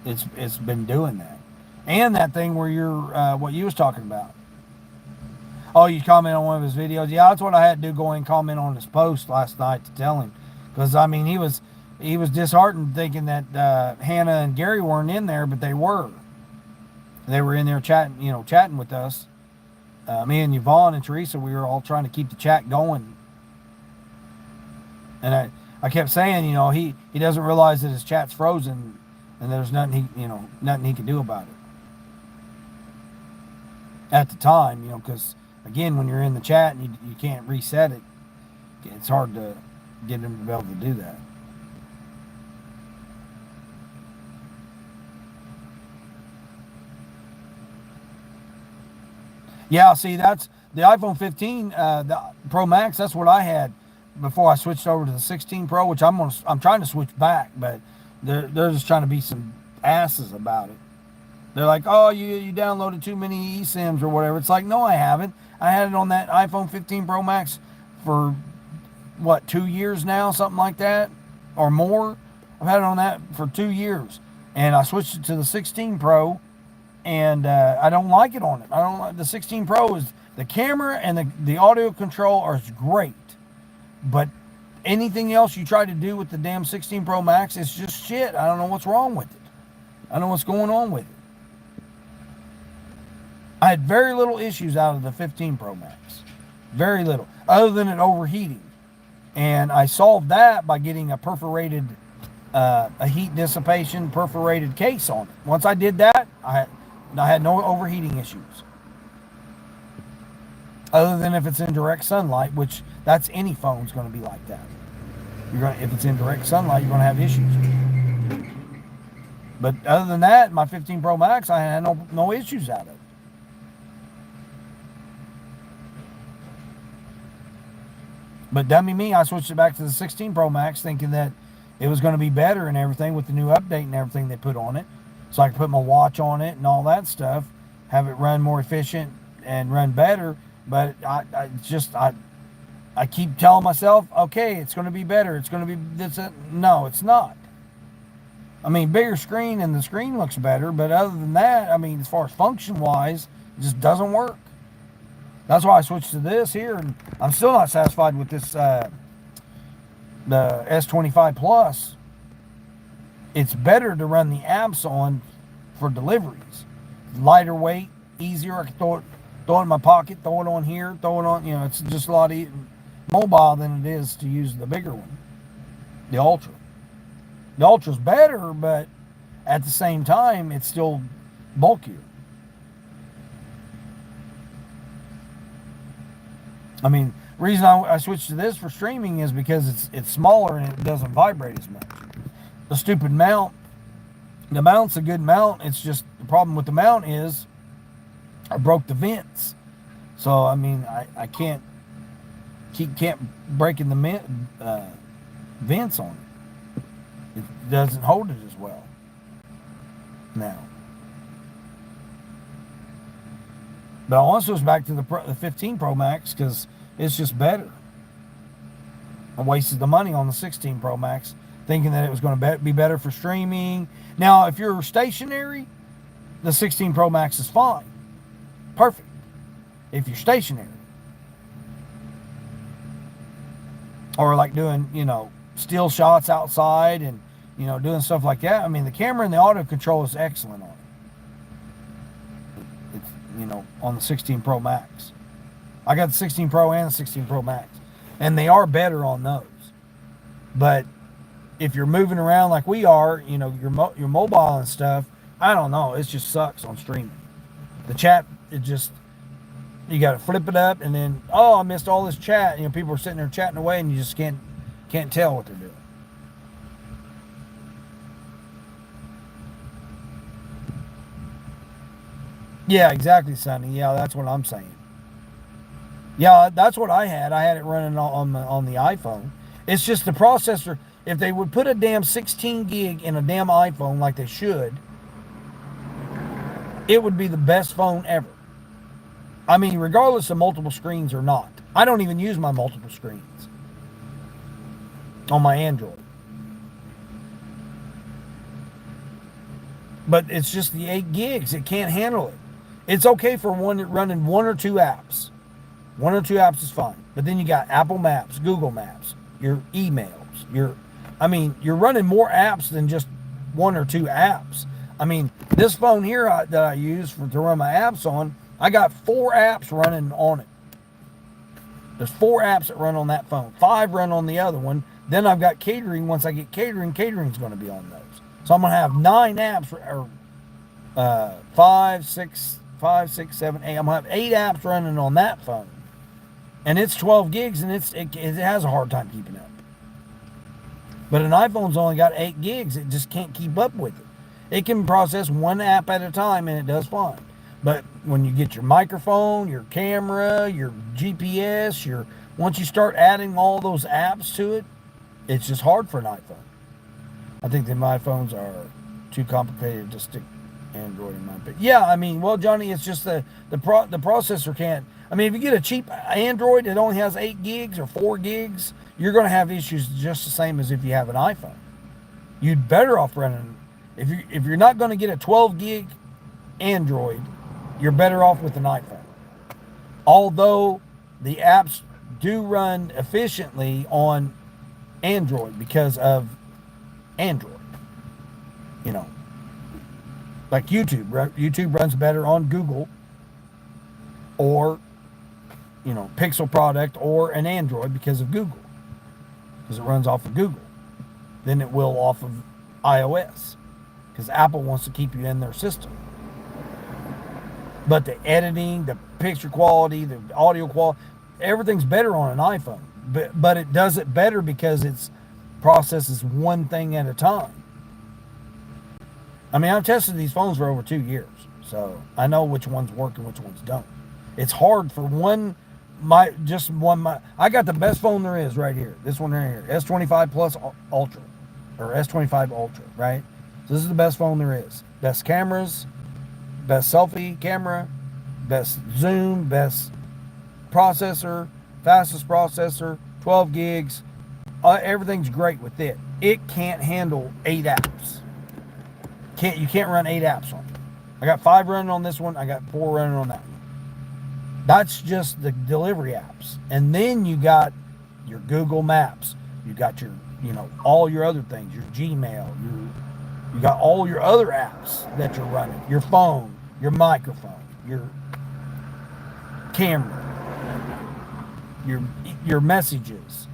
It's been doing that. And that thing where you're, what you was talking about. Oh, you comment on one of his videos. Yeah, that's what I had to do, go and comment on his post last night to tell him. Because, I mean, he was disheartened thinking that Hannah and Gary weren't in there, but they were. They were in there chatting with us. Me and Yvonne and Teresa, we were all trying to keep the chat going. And I kept saying, he doesn't realize that his chat's frozen and there's nothing he can do about it. At the time, because again, when you're in the chat and you can't reset it, it's hard to get him to be able to do that. Yeah, see, that's the iPhone 15, the Pro Max. That's what I had before I switched over to the 16 Pro, which I'm trying to switch back, but they're just trying to be some asses about it. They're like, oh, you downloaded too many eSIMs or whatever. It's like, no, I haven't. I had it on that iPhone 15 Pro Max for, 2 years now, something like that, or more. I've had it on that for 2 years. And I switched it to the 16 Pro, and I don't like it on it. The 16 Pro is, the camera and the audio control are great. But anything else you try to do with the damn 16 Pro Max, it's just shit. I don't know what's wrong with it. I don't know what's going on with it. I had very little issues out of the 15 Pro Max. Very little. Other than it overheating. And I solved that by getting a perforated, a heat dissipation perforated case on it. Once I did that, I had no overheating issues. Other than if it's in direct sunlight, which that's any phone's going to be like that. If it's in direct sunlight, you're going to have issues. But other than that, my 15 Pro Max, I had no issues out of it. But dummy me, I switched it back to the 16 Pro Max thinking that it was going to be better and everything with the new update and everything they put on it. So I could put my watch on it and all that stuff, have it run more efficient and run better. But I keep telling myself, okay, it's going to be better. It's going to be this. No, it's not. I mean, bigger screen and the screen looks better. But other than that, I mean, as far as function-wise, it just doesn't work. That's why I switched to this here, and I'm still not satisfied with this, the S25 Plus. It's better to run the apps on for deliveries. Lighter weight, easier. I can throw it in my pocket, throw it on here, throw it on, it's just a lot mobile than it is to use the bigger one, the Ultra. The Ultra's better, but at the same time, it's still bulkier. I mean, the reason I switched to this for streaming is because it's smaller and it doesn't vibrate as much. The stupid mount, the mount's a good mount. It's just the problem with the mount is I broke the vents. So, I mean, I can't keep breaking the vents on it. It doesn't hold it as well now. But I want to switch back to the 15 Pro Max because it's just better. I wasted the money on the 16 Pro Max thinking that it was going to be better for streaming. Now, if you're stationary, the 16 Pro Max is fine. perfect if you're stationary. Or like doing, still shots outside and, doing stuff like that. I mean, the camera and the auto control is excellent on it. It's, on the 16 Pro Max. I got the 16 Pro and the 16 Pro Max. And they are better on those. But if you're moving around like we are, your mobile and stuff, I don't know. It just sucks on streaming. The chat, you got to flip it up and then, I missed all this chat. People are sitting there chatting away and you just can't tell what they're doing. Yeah, exactly, Sonny. Yeah, that's what I'm saying. Yeah, that's what I had. I had it running on the iPhone. It's just the processor. If they would put a damn 16 gig in a damn iPhone like they should, it would be the best phone ever. I mean, regardless of multiple screens or not. I don't even use my multiple screens on my Android. But it's just the 8 gigs. It can't handle it. It's okay for running 1 or 2 apps. 1 or 2 apps is fine. But then you got Apple Maps, Google Maps, your emails, you're running more apps than just 1 or 2 apps. I mean, this phone here that I use to run my apps on, I got 4 apps running on it. There's 4 apps that run on that phone. 5 run on the other one. Then I've got catering. Once I get catering's going to be on those. So I'm going to have 9 apps, or 5, 6, 7, 8. I'm going to have 8 apps running on that phone. And it's 12 gigs, and it has a hard time keeping up. But an iPhone's only got 8 gigs. It just can't keep up with it. It can process 1 app at a time, and it does fine. But when you get your microphone, your camera, your GPS, once you start adding all those apps to it, it's just hard for an iPhone. I think that my phones are too complicated to stick Android in my opinion. Yeah, I mean, well, Johnny, it's just the processor can't. I mean, if you get a cheap Android that only has 8 gigs or 4 gigs, you're going to have issues just the same as if you have an iPhone. You'd better off running, if you're not going to get a 12 gig Android, you're better off with an iPhone. Although the apps do run efficiently on Android because of Android. Like YouTube. YouTube runs better on Google or, Pixel product or an Android because of Google. Because it runs off of Google. Than it will off of iOS. Because Apple wants to keep you in their system. But the editing, the picture quality, the audio quality, everything's better on an iPhone. But it does it better because it processes one thing at a time. I mean, I've tested these phones for over 2 years. So I know which ones work and which ones don't. It's hard for I got the best phone there is right here. This one right here. S25 Plus Ultra. Or S25 Ultra, right? So this is the best phone there is. Best cameras. Best selfie camera, best zoom, best processor, fastest processor, 12 gigs. Everything's great with it. It can't handle 8 apps. You can't run 8 apps on it. I got 5 running on this one. I got 4 running on that one. That's just the delivery apps. And then you got your Google Maps. You got your, all your other things, your Gmail, you got all your other apps that you're running. Your phone, your microphone, your camera, your messages.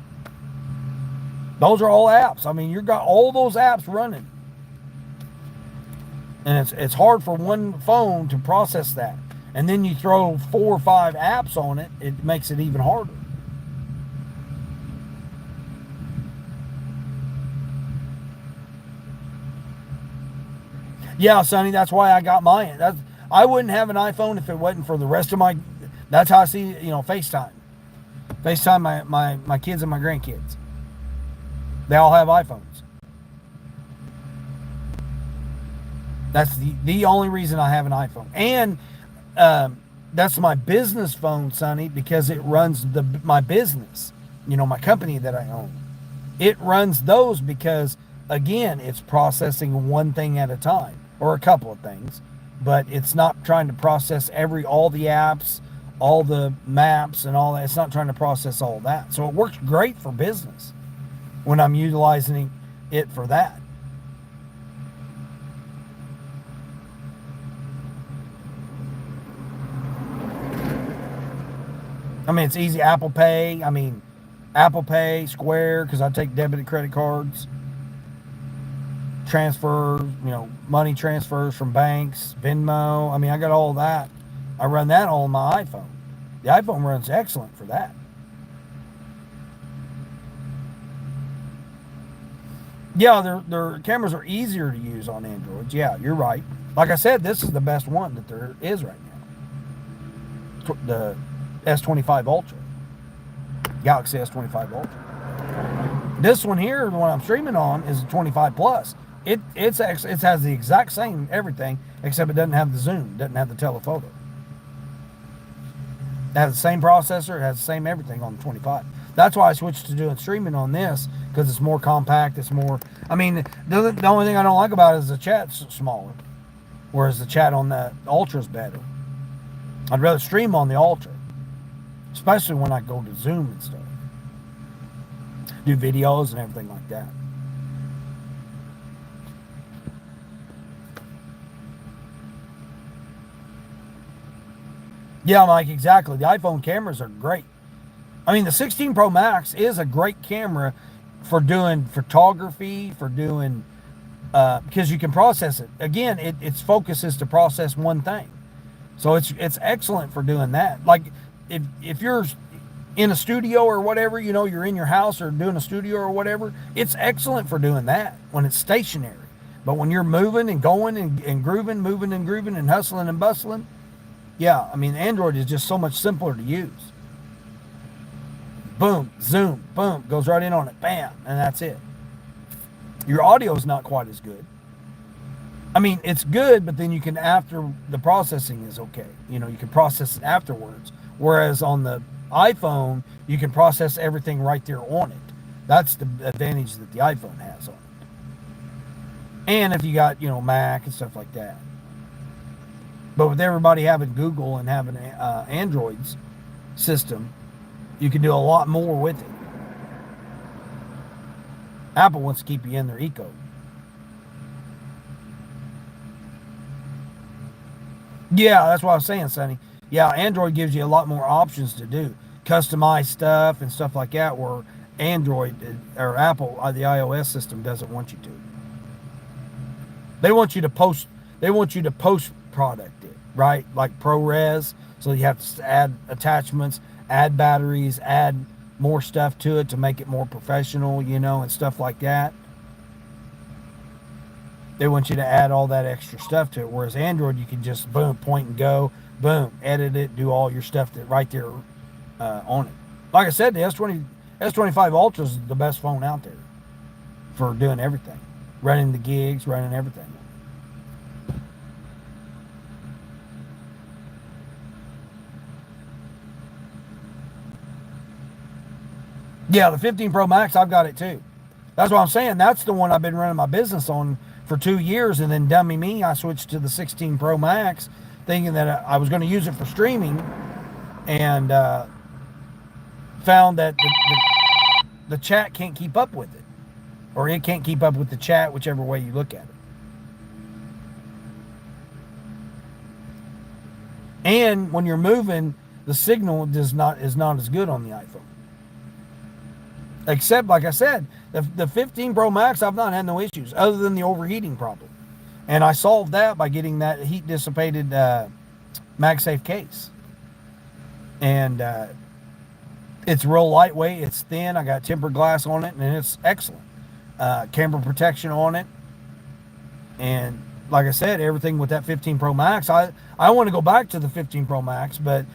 Those are all apps. I mean, you've got all those apps running. And it's hard for one phone to process that. And then you throw 4 or 5 apps on it, it makes it even harder. Yeah, Sonny, that's why I got mine. I wouldn't have an iPhone if it wasn't for the rest of my. That's how I see, FaceTime. FaceTime my kids and my grandkids. They all have iPhones. That's the only reason I have an iPhone. And that's my business phone, Sonny, because it runs my business. My company that I own. It runs those because, again, it's processing one thing at a time. Or a couple of things. but it's not trying to process all the apps, all the maps and all that. It's not trying to process all that. So it works great for business when I'm utilizing it for that. I mean, it's easy. Apple Pay. I mean, Apple Pay, Square, because I take debit and credit cards. Transfers, money transfers from banks, Venmo. I mean, I got all that. I run that all on my iPhone. The iPhone runs excellent for that. Yeah, their cameras are easier to use on Androids. Yeah, you're right. Like I said, this is the best one that there is right now. The S25 Ultra. Galaxy S25 Ultra. This one here, the one I'm streaming on, is a 25 Plus. It has the exact same everything, except it doesn't have the zoom, doesn't have the telephoto. It has the same processor, it has the same everything on the 25. That's why I switched to doing streaming on this, because it's more compact, it's more... I mean, the only thing I don't like about it is the chat's smaller, whereas the chat on the Ultra is better. I'd rather stream on the Ultra, especially when I go to Zoom and stuff. Do videos and everything like that. Yeah, Mike, exactly. The iPhone cameras are great. I mean, the 16 Pro Max is a great camera for doing photography, for doing, because you can process it. Again, its focus is to process one thing. So it's excellent for doing that. Like, if you're in a studio or whatever, you're in your house or doing a studio or whatever, it's excellent for doing that when it's stationary. But when you're moving and going and grooving, moving and grooving and hustling and bustling, yeah, I mean, Android is just so much simpler to use. Boom, zoom, boom, goes right in on it, bam, and that's it. Your audio is not quite as good. I mean, it's good, but then you can, after the processing is okay. You can process it afterwards. Whereas on the iPhone, you can process everything right there on it. That's the advantage that the iPhone has on it. And if you got, Mac and stuff like that. But with everybody having Google and having Android's system, you can do a lot more with it. Apple wants to keep you in their eco. Yeah, that's what I was saying, Sonny. Yeah, Android gives you a lot more options to do. Customize stuff and stuff like that, where Android or Apple, the iOS system, doesn't want you to. They want you to post product it, right? Like ProRes. So you have to add attachments, add batteries, add more stuff to it to make it more professional, and stuff like that. They want you to add all that extra stuff to it. Whereas Android, you can just boom, point and go, boom, edit it, do all your stuff right there on it. Like I said, the S25 Ultra is the best phone out there for doing everything, running the gigs, running everything. Yeah, the 15 Pro Max, I've got it too. That's what I'm saying. That's the one I've been running my business on for 2 years, and then dummy me, I switched to the 16 Pro Max, thinking that I was going to use it for streaming, and found that the chat can't keep up with it, or it can't keep up with the chat, whichever way you look at it. And when you're moving, the signal is not as good on the iPhone. Except, like I said, the 15 Pro Max, I've not had no issues other than the overheating problem. And I solved that by getting that heat dissipated MagSafe case. And it's real lightweight, it's thin, I got tempered glass on it, and it's excellent. Camera protection on it. And like I said, everything with that 15 Pro Max, I want to go back to the 15 Pro Max, but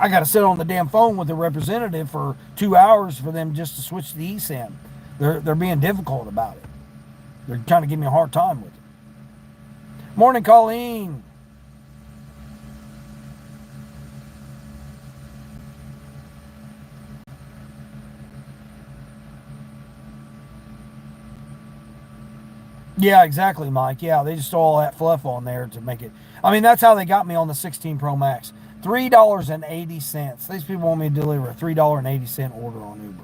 I got to sit on the damn phone with a representative for 2 hours for them just to switch the eSIM. They're being difficult about it. They're trying to give me a hard time with it. Morning, Colleen. Yeah, exactly, Mike. Yeah, they just throw all that fluff on there to make it. I mean, that's how they got me on the 16 Pro Max. $3.80. These people want me to deliver a $3.80 order on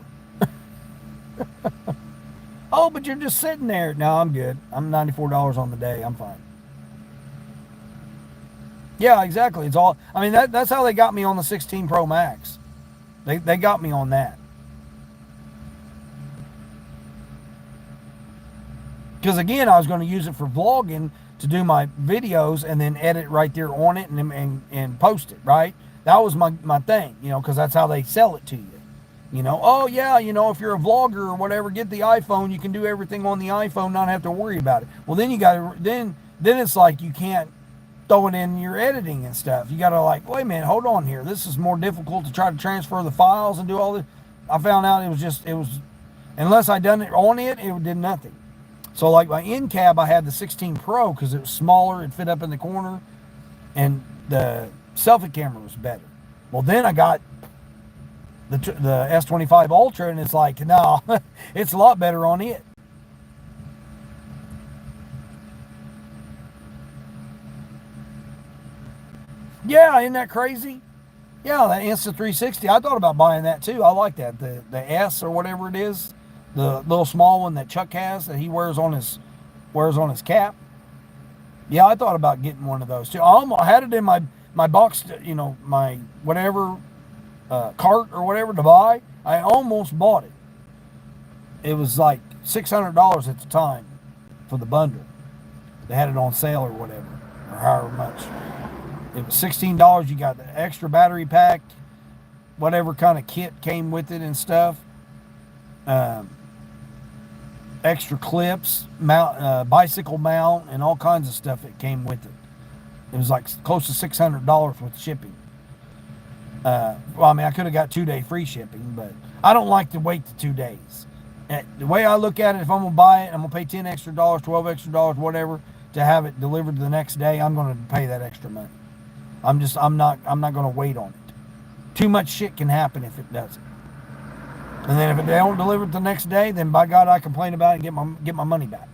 Uber. Oh, but you're just sitting there. No, I'm good. I'm $94 on the day. I'm fine. Yeah, exactly. It's all. I mean, that's how they got me on the 16 Pro Max. They got me on that. Because again, I was going to use it for vlogging to do my videos and then edit right there on it and post it, right? That was my thing, because that's how they sell it to you. Oh yeah, if you're a vlogger or whatever, get the iPhone, you can do everything on the iPhone, not have to worry about it. Well, then you got to, then it's like you can't throw it in your editing and stuff. You got to wait a minute, hold on here. This is more difficult to try to transfer the files and do all this. I found out it was, unless I done it on it, it did nothing. So like my end cab, I had the 16 Pro because it was smaller, it fit up in the corner, and the selfie camera was better. Well, then I got the S25 Ultra, and it's like, no, it's a lot better on it. Yeah, isn't that crazy? Yeah, that Insta360. I thought about buying that too. I like that. The S or whatever it is, the little small one that Chuck has that he wears on his cap. Yeah, I thought about getting one of those too. I had it in my box, my whatever cart or whatever to buy. I almost bought it. It was like $600 at the time for the bundle. They had it on sale or whatever, or however much. It was $16. You got the extra battery pack, whatever kind of kit came with it and stuff. Extra clips, bicycle mount, and all kinds of stuff that came with it. It was like close to $600 with shipping. Well, I mean, I could have got 2-day free shipping, but I don't like to wait the 2 days. The way I look at it, if I'm gonna buy it, I'm gonna pay $10 extra, $12 extra, whatever, to have it delivered the next day. I'm gonna pay that extra money. I'm not gonna wait on it. Too much shit can happen if it doesn't. And then if they don't deliver it the next day, then by God, I complain about it and get my money back.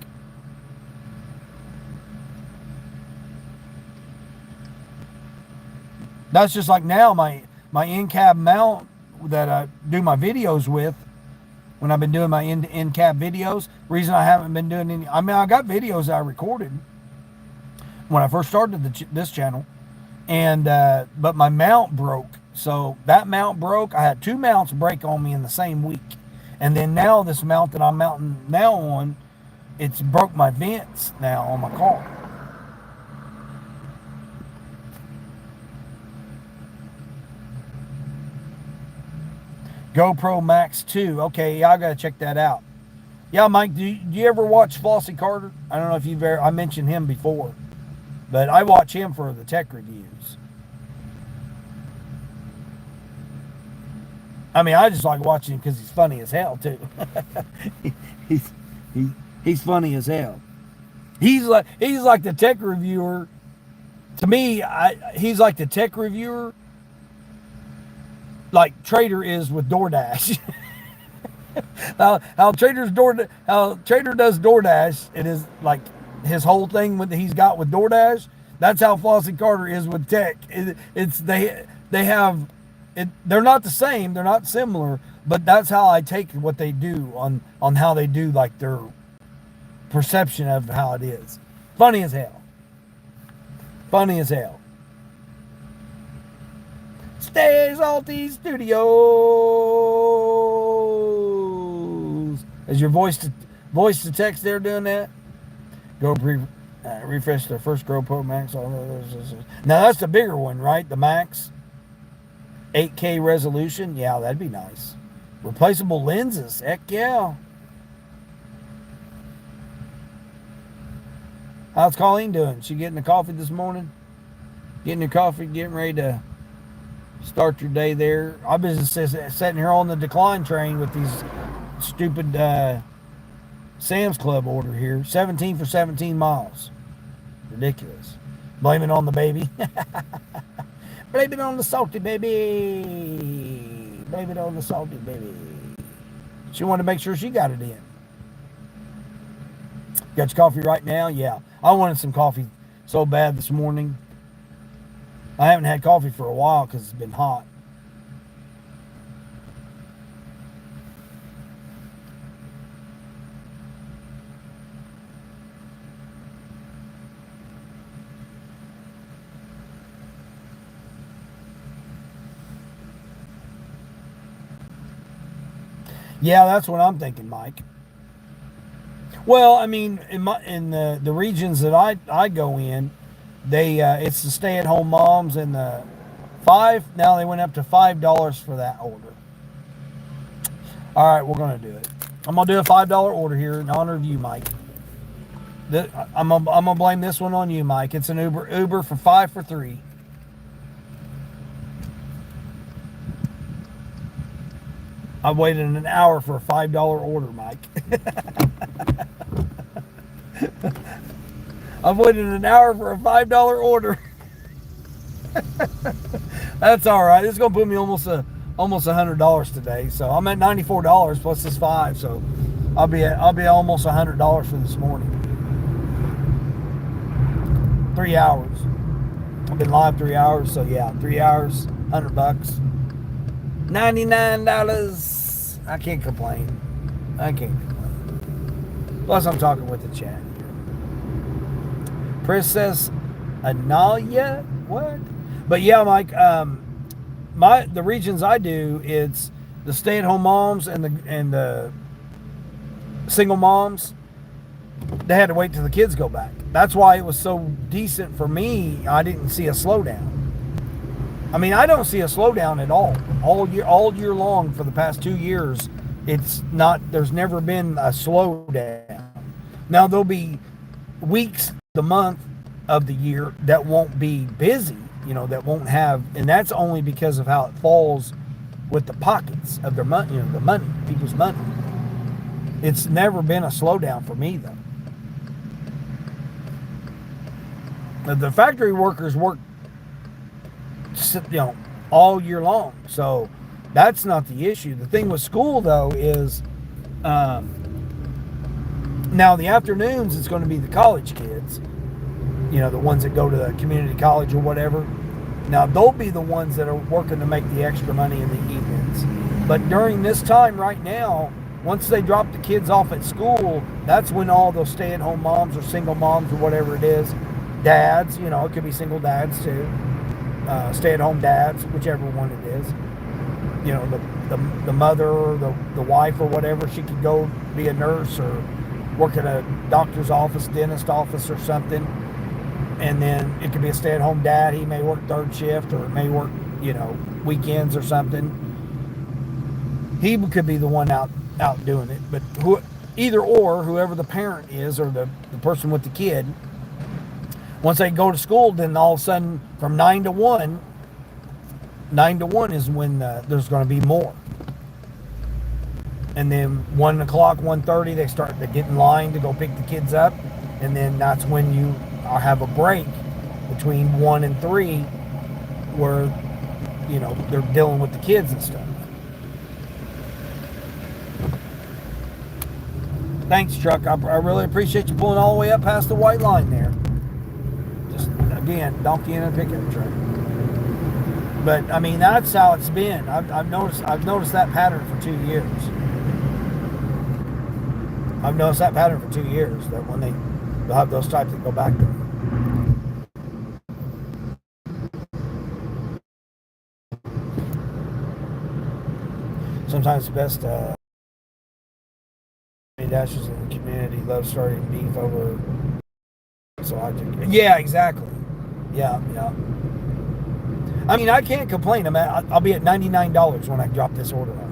That's just like now my in-cab mount that I do my videos with. When I've been doing my in-cab videos, reason I haven't been doing any. I mean, I got videos I recorded when I first started this channel, and but my mount broke. So that mount broke. I had 2 mounts break on me in the same week. And then now this mount that I'm mounting now on, it's broke my vents now on my car. GoPro Max 2. Okay, yeah, I got to check that out. Yeah, Mike, do you ever watch Flossie Carter? I don't know if you've ever, I mentioned him before, but I watch him for the tech reviews. I mean, I just like watching him because he's funny as hell too. he's funny as hell. He's like the tech reviewer. To me, he's like the tech reviewer, like Trader is with DoorDash. how Trader does DoorDash, it is like his whole thing he's got with DoorDash. That's how Flossie Carter is with tech. They have. They're not the same, they're not similar, but that's how I take what they do on how they do like their perception of how it is. Funny as hell. Funny as hell. Stay Salty Studios. Is your voice to text there doing that? Go refresh the first GoPro Max. Now that's the bigger one, right? The Max. 8K resolution, yeah, that'd be nice. Replaceable lenses, heck yeah. How's Colleen doing? She getting the coffee this morning? Getting her coffee, getting ready to start your day there. I've been sitting here on the decline train with these stupid Sam's Club order here. 17 for 17 miles. Ridiculous. Blame it on the baby. Blame it on the salty baby. Blame it on the salty baby. She wanted to make sure she got it in. Got your coffee right now? Yeah. I wanted some coffee so bad this morning. I haven't had coffee for a while because it's been hot. Yeah, that's what I'm thinking, Mike. Well, I mean, in the regions that I go in, they it's the stay at home moms and the five. Now they went up to $5 for that order. All right, we're gonna do it. I'm gonna do a $5 order here in honor of you, Mike. I'm gonna blame this one on you, Mike. It's an Uber for 5 for 3. I waited an hour for a $5 order, Mike. I've waited an hour for a $5 order. That's all right. It's gonna put me almost $100 today. So I'm at $94 plus this 5. So I'll be almost $100 for this morning. 3 hours. I've been live 3 hours. So yeah, 3 hours, $100. $99. I can't complain. I can't complain. Plus I'm talking with the chat. Princess Analia, what? But yeah, Mike, the regions I do, it's the stay-at-home moms and the single moms. They had to wait till the kids go back. That's why it was so decent for me. I didn't see a slowdown. I mean, I don't see a slowdown at all year long for the past 2 years. It's not. There's never been a slowdown. Now there'll be weeks, the month of the year that won't be busy, that won't have, and that's only because of how it falls with the pockets of their money, the money, people's money. It's never been a slowdown for me though. The factory workers work, all year long, so that's not the issue. The thing with school though is, now the afternoons it's going to be the college kids, the ones that go to the community college or whatever. Now they'll be the ones that are working to make the extra money in the evenings. But during this time right now, once they drop the kids off at school, that's when all those stay-at-home moms or single moms or whatever it is, dads, it could be single dads too, stay-at-home dads, whichever one it is. The mother or the wife or whatever, she could go be a nurse or work at a doctor's office, dentist office or something. And then it could be a stay-at-home dad. He may work third shift or may work, weekends or something. He could be the one out doing it. But either or, whoever the parent is or the person with the kid, once they go to school, then all of a sudden from 9 to 1 is when there's going to be more. And then 1 o'clock, 1:30, they start to get in line to go pick the kids up. And then that's when you have a break between 1 and 3 where, they're dealing with the kids and stuff. Thanks, Chuck. I really appreciate you pulling all the way up past the white line there. Just, again, donkey in a pickup truck. But, I mean, that's how it's been. I've noticed that pattern for 2 years. I've noticed that pattern for 2 years, that when they'll have those types that go back there. Sometimes the best dashes in the community love starting beef over. So yeah, exactly. Yeah. I mean, I can't complain. I'll be at $99 when I drop this order off.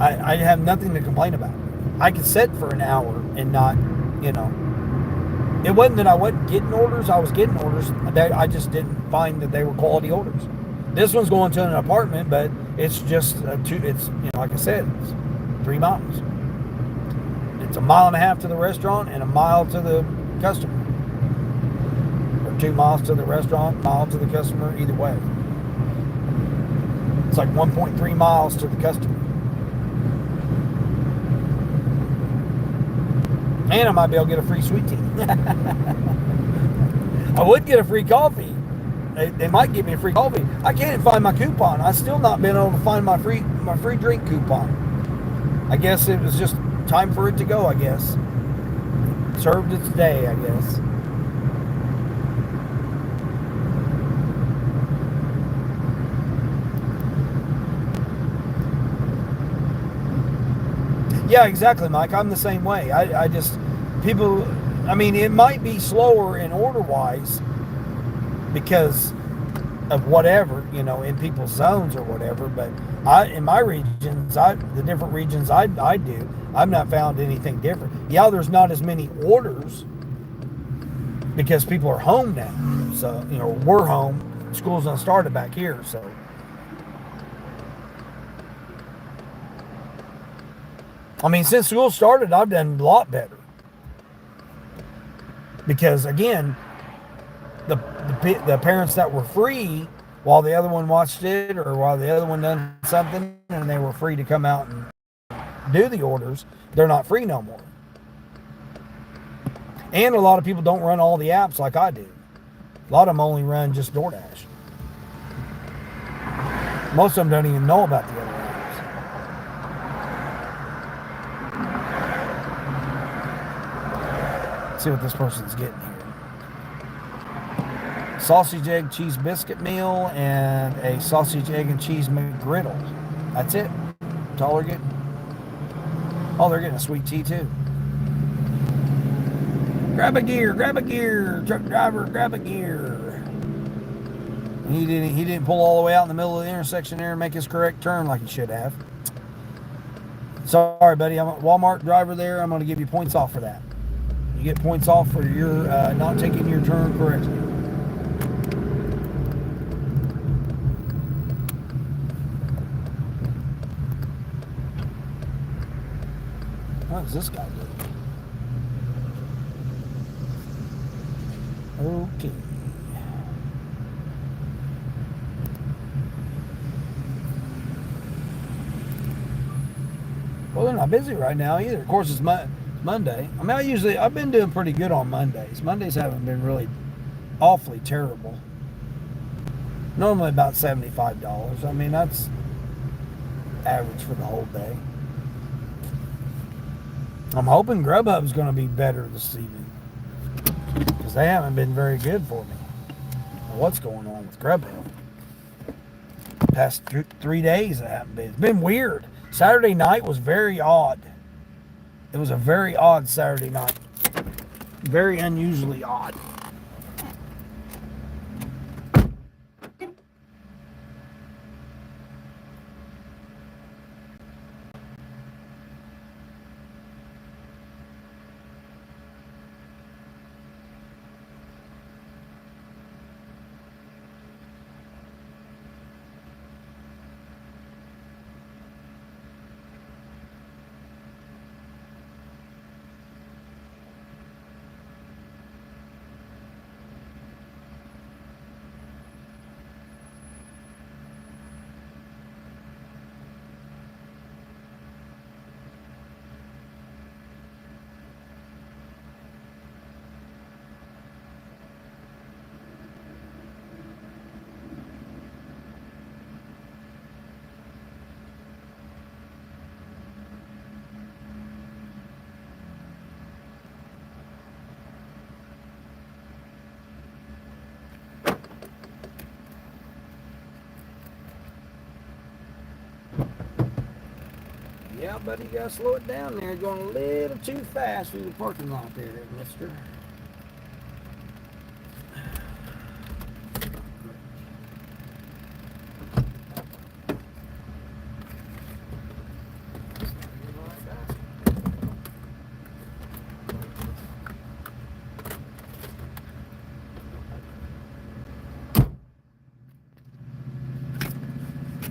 I have nothing to complain about. I could sit for an hour and not, it wasn't that I wasn't getting orders. I was getting orders. I just didn't find that they were quality orders. This one's going to an apartment, but it's just it's like I said, it's 3 miles. It's 1.5 miles to the restaurant and 1 mile to the customer, or 2 miles to the restaurant, 1 mile to the customer. Either way, it's like 1.3 miles to the customer. And I might be able to get a free sweet tea. I would get a free coffee. They might give me a free coffee. I can't even find my coupon. I still not been able to find my free drink coupon. I guess it was just time for it to go, I guess. Served its day, I guess. Yeah, exactly, Mike. I'm the same way. I just, people, I mean, it might be slower in order-wise because of whatever, in people's zones or whatever, but in my regions, the different regions I do, I've not found anything different. Yeah, there's not as many orders because people are home now. So, we're home. School's not started back here, so. I mean, since school started, I've done a lot better. Because, again, the parents that were free while the other one watched it or while the other one done something and they were free to come out and do the orders, they're not free no more. And a lot of people don't run all the apps like I do. A lot of them only run just DoorDash. Most of them don't even know about the other apps. Let's see what this person's getting here. Sausage, egg, cheese biscuit meal and a sausage, egg, and cheese McGriddle. That's it. That's all they're getting. Oh, they're getting a sweet tea too. Grab a gear, truck driver, grab a gear. He didn't pull all the way out in the middle of the intersection there and make his correct turn like he should have. Sorry, buddy. I'm a Walmart driver there. I'm going to give you points off for that. You get points off for your not taking your turn correctly. What does this guy do? Okay. Well, they're not busy right now either. Of course, it's Monday. I mean, I've been doing pretty good on Mondays. Mondays haven't been really awfully terrible. Normally about $75. I mean, that's average for the whole day. I'm hoping Grubhub's going to be better this evening because they haven't been very good for me. What's going on with Grubhub? Past 3 days, I haven't been. It's been weird. Saturday night was very odd. It was a very odd Saturday night. Very unusually odd. Yeah, buddy, you gotta slow it down there. You're going a little too fast through the parking lot there, mister.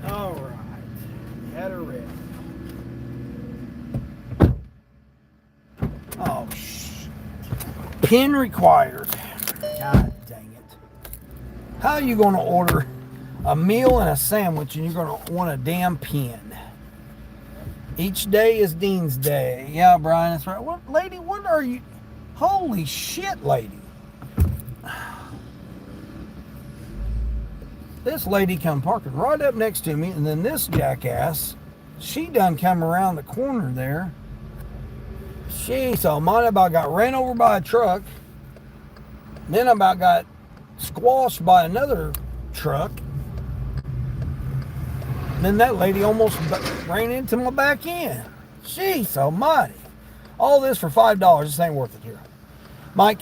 All right, had a rip. Oh, pin required. God dang it. How are you going to order a meal and a sandwich and you're going to want a damn pin? Each day is Dean's Day. Yeah, Brian, that's right. What, lady, what are you? Holy shit, lady. This lady come parking right up next to me, and then this jackass, she done come around the corner there. Jeez almighty, about got ran over by a truck. Then about got squashed by another truck. Then that lady almost ran into my back end. Jeez almighty. All this for $5. This ain't worth it here. Mike,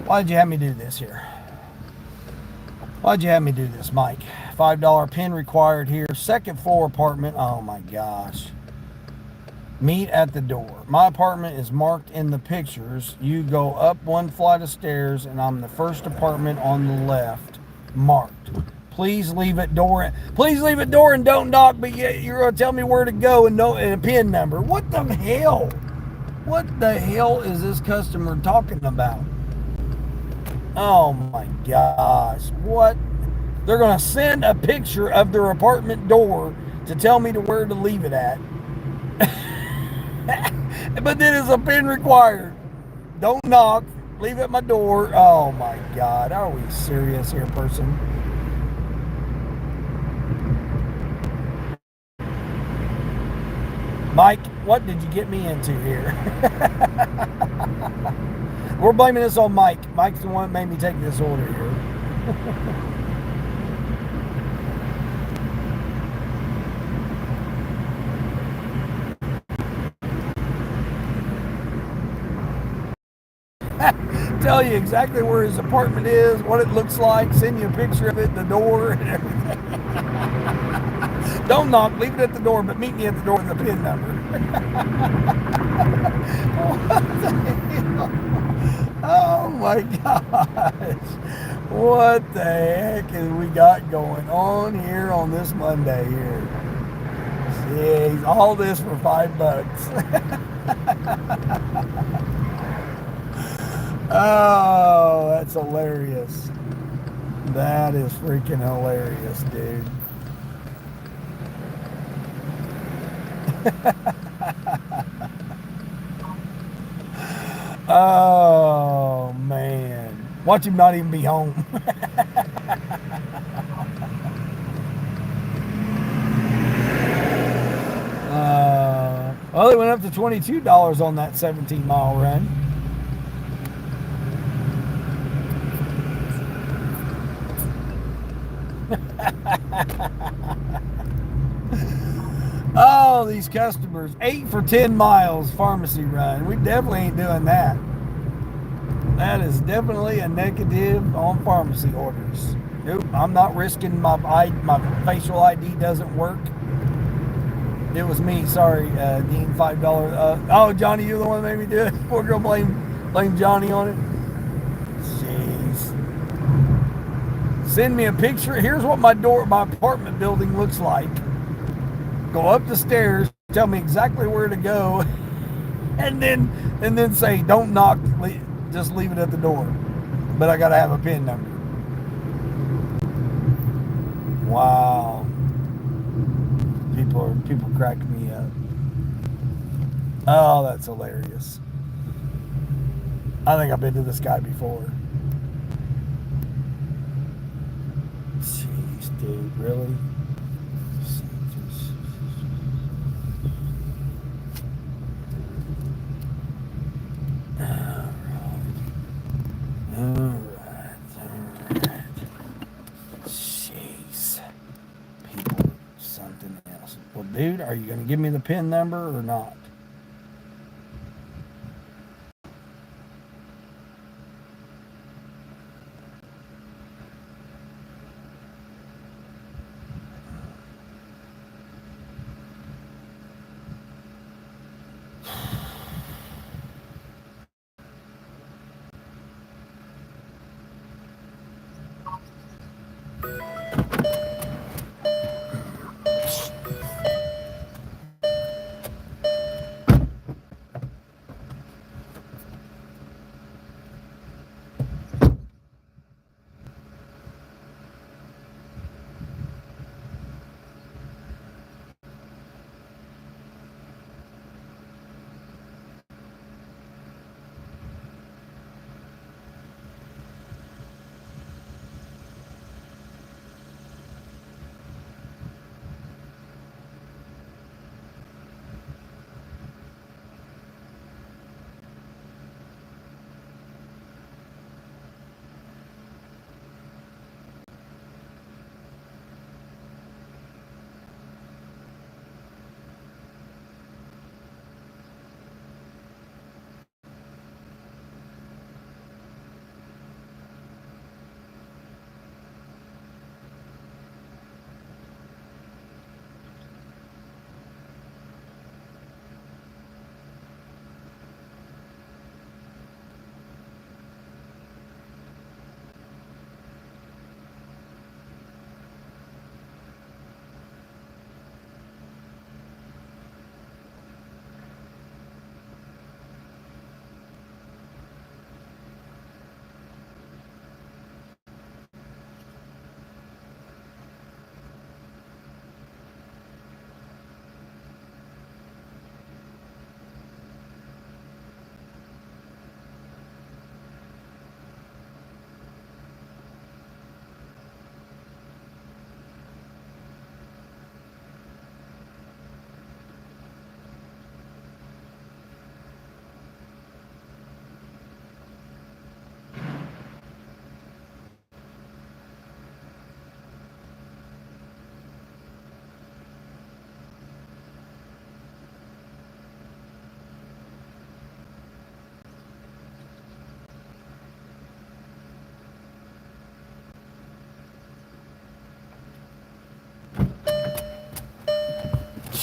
why'd you have me do this here? Why'd you have me do this, Mike? $5 pin required here. Second floor apartment. Oh my gosh. Meet at the door. My apartment is marked in the pictures. You go up one flight of stairs and I'm the first apartment on the left. Marked. Please leave it door. Please leave it door and don't knock, but you're going to tell me where to go and a pin number. What the hell? What the hell is this customer talking about? Oh my gosh. What? They're going to send a picture of their apartment door to tell me where to leave it at. But then it's a pin required. Don't knock. Leave at my door. Oh my God. Are we serious here, person? Mike, what did you get me into here? We're blaming this on Mike. Mike's the one that made me take this order here. Tell you exactly where his apartment is, what it looks like, send you a picture of it, the door, and everything. Don't knock, leave it at the door, but meet me at the door with the PIN number. What the hell? Oh my gosh. What the heck has we got going on here on this Monday here? Jeez, all this for $5. Oh, that's hilarious. That is freaking hilarious, dude. Oh, man. Watch him not even be home. Well, they went up to $22 on that 17-mile run. Oh, these customers. 8 for 10 miles pharmacy run. We definitely ain't doing that. That is definitely a negative on pharmacy orders. Nope, I'm not risking my facial ID doesn't work. It was me, sorry, Dean, $5. Oh, Johnny, you're the one that made me do it. Poor girl, blame Johnny on it. Jeez. Send me a picture. Here's what my apartment building looks like. Go up the stairs, tell me exactly where to go, and then say, don't knock, just leave it at the door. But I gotta have a PIN number. Wow. People crack me up. Oh, that's hilarious. I think I've been to this guy before. Jeez, dude, really? Alright. Jeez. People, something else. Well, dude, are you going to give me the PIN number or not?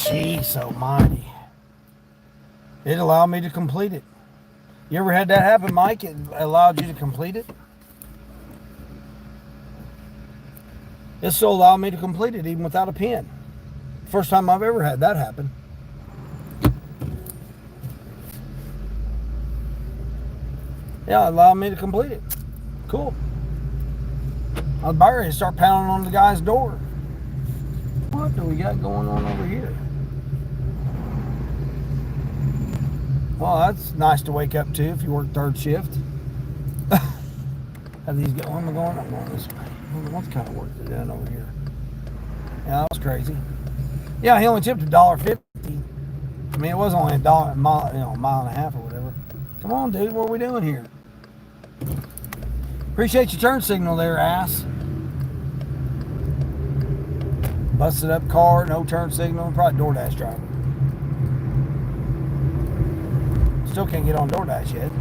Jeez almighty. It allowed me to complete it. You ever had that happen, Mike? It allowed you to complete it? It still allowed me to complete it even without a pen. First time I've ever had that happen. Yeah, it allowed me to complete it. Cool. I was about ready to start pounding on the guy's door. What do we got going on over here? Well, that's nice to wake up to if you work third shift. Have these going? Where am I going? I'm going this way. What kind of work they're doing over here? Yeah, that was crazy. Yeah, he only tipped $1.50. I mean, it was only a mile and a half or whatever. Come on, dude, what are we doing here? Appreciate your turn signal there, ass. Busted up car, no turn signal, probably DoorDash driver. Still can't get on DoorDash yet.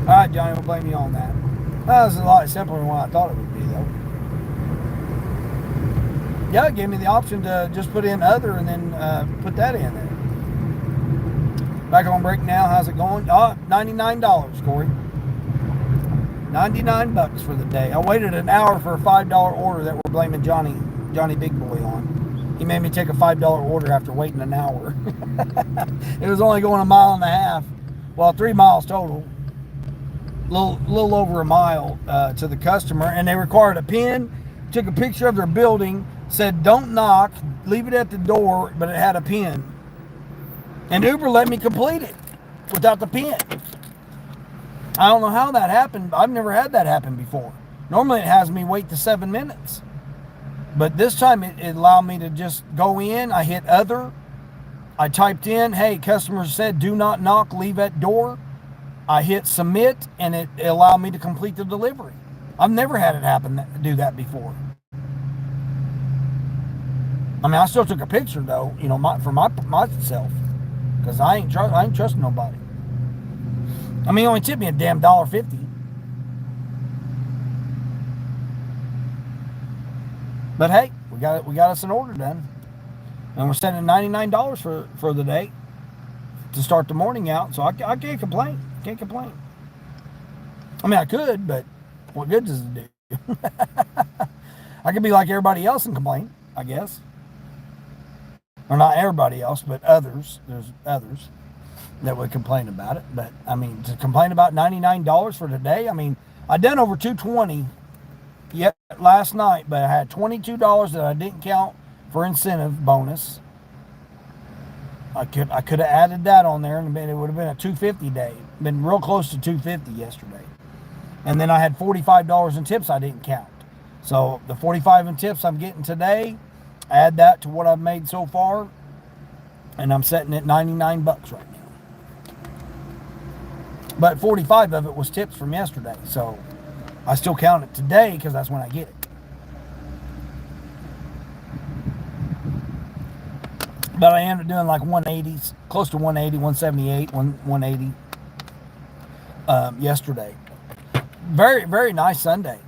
Alright, Johnny, we'll blame you on that. That was a lot simpler than what I thought it would be, though. Yeah, it gave me the option to just put in other and then put that in there. Back on break now. How's it going? Oh, $99, Corey. $99 for the day. I waited an hour for a $5 order that we're blaming Johnny Big Boy on. He made me take a $5 order after waiting an hour. It was only going a mile and a half. Well, 3 miles total. Little over a mile to the customer, and they required a pin. Took a picture of their building, said don't knock, leave it at the door, but it had a pin. And Uber let me complete it without the pin. I don't know how that happened. I've never had that happen before. Normally it has me wait the 7 minutes. But this time it allowed me to just go in. I hit other. I typed in, hey, customer said do not knock, leave at door. I hit submit, and it allowed me to complete the delivery. I've never had it do that before. I mean, I still took a picture though, for myself, because I ain't trusting nobody. I mean, he only tipped me a damn $1.50. But hey, we got us an order done, and we're sending $99 for the day to start the morning out. So I can't complain. Can't complain. I mean, I could, but what good does it do? I could be like everybody else and complain, I guess. Or not everybody else, but others. There's others that would complain about it. But I mean, to complain about $99 for today, I mean, I done over $220 yet last night, but I had $22 that I didn't count for incentive bonus. I could have added that on there, and it would have been a $250 day. Been real close to $250 yesterday. And then I had $45 in tips I didn't count. So the $45 in tips I'm getting today, add that to what I've made so far, and I'm setting at $99 right now. But 45 of it was tips from yesterday, so I still count it today because that's when I get it. But I ended up doing like 180s, close to 180, 178, 180 yesterday. Very, very nice Sunday.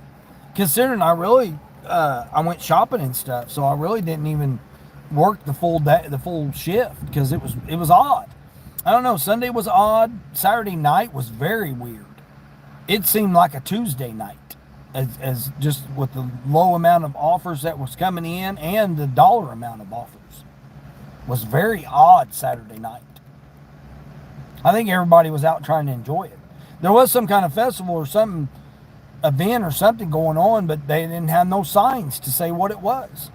Considering I went shopping and stuff, so I really didn't even work the full day, the full shift, because it was odd. I don't know, Sunday was odd. Saturday night was very weird. It seemed like a Tuesday night, as just with the low amount of offers that was coming in and the dollar amount of offers. Was very odd Saturday night. I think everybody was out trying to enjoy it. There was some kind of festival or some event or something going on, but they didn't have no signs to say what it was.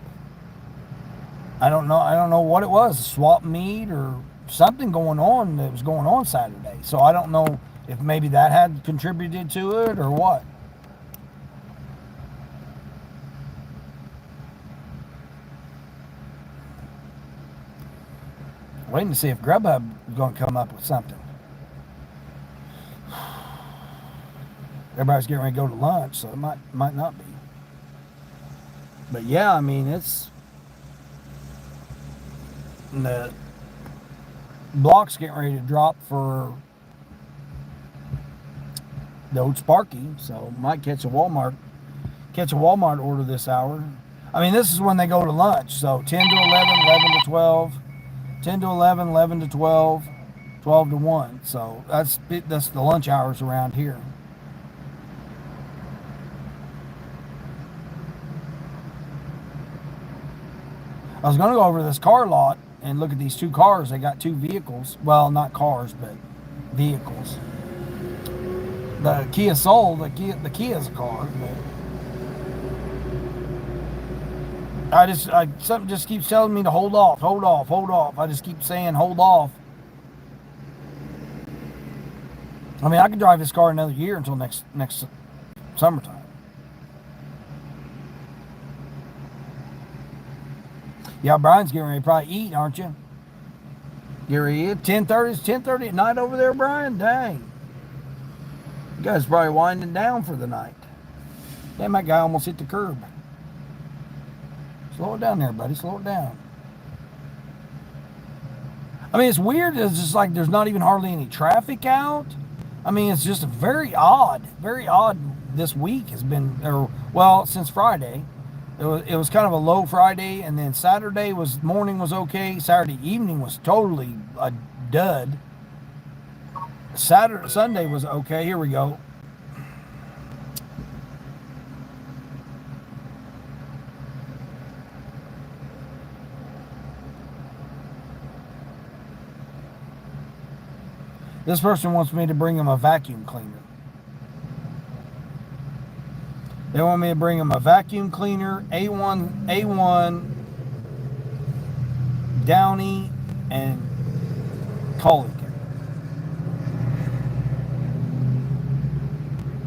I don't know what it was, swap meet or something going on that was going on Saturday. So I don't know if maybe that had contributed to it or what. Waiting to see if Grubhub is going to come up with something. Everybody's getting ready to go to lunch, so it might not be. But yeah, I mean, the block's getting ready to drop for the old Sparky, so might catch a Walmart order this hour. I mean, this is when they go to lunch. So 10 to 11, 11 to 12, 10 to 11, 11 to 12, 12 to 1. So that's the lunch hours around here. I was going to go over to this car lot and look at these two cars. They got two vehicles. Well, not cars, but vehicles. The Kia Soul, the Kia's a car, but something just keeps telling me to hold off, hold off, hold off. I just keep saying hold off. I mean, I could drive this car another year until next summertime. Yeah, Brian's getting ready to probably eat, aren't you? Gary, 10:30. It's 10:30 at night over there, Brian. Dang, you guys probably winding down for the night. Damn, that guy almost hit the curb. Slow it down there, buddy. Slow it down. I mean, it's weird. It's just like there's not even hardly any traffic out. I mean, it's just very odd. Very odd. This week has been, well, since Friday. It was kind of a low Friday, and then Saturday morning was okay. Saturday evening was totally a dud. Sunday was okay. Here we go. This person wants me to bring him a vacuum cleaner. They want me to bring them a vacuum cleaner, A1, Downy, and Culligan.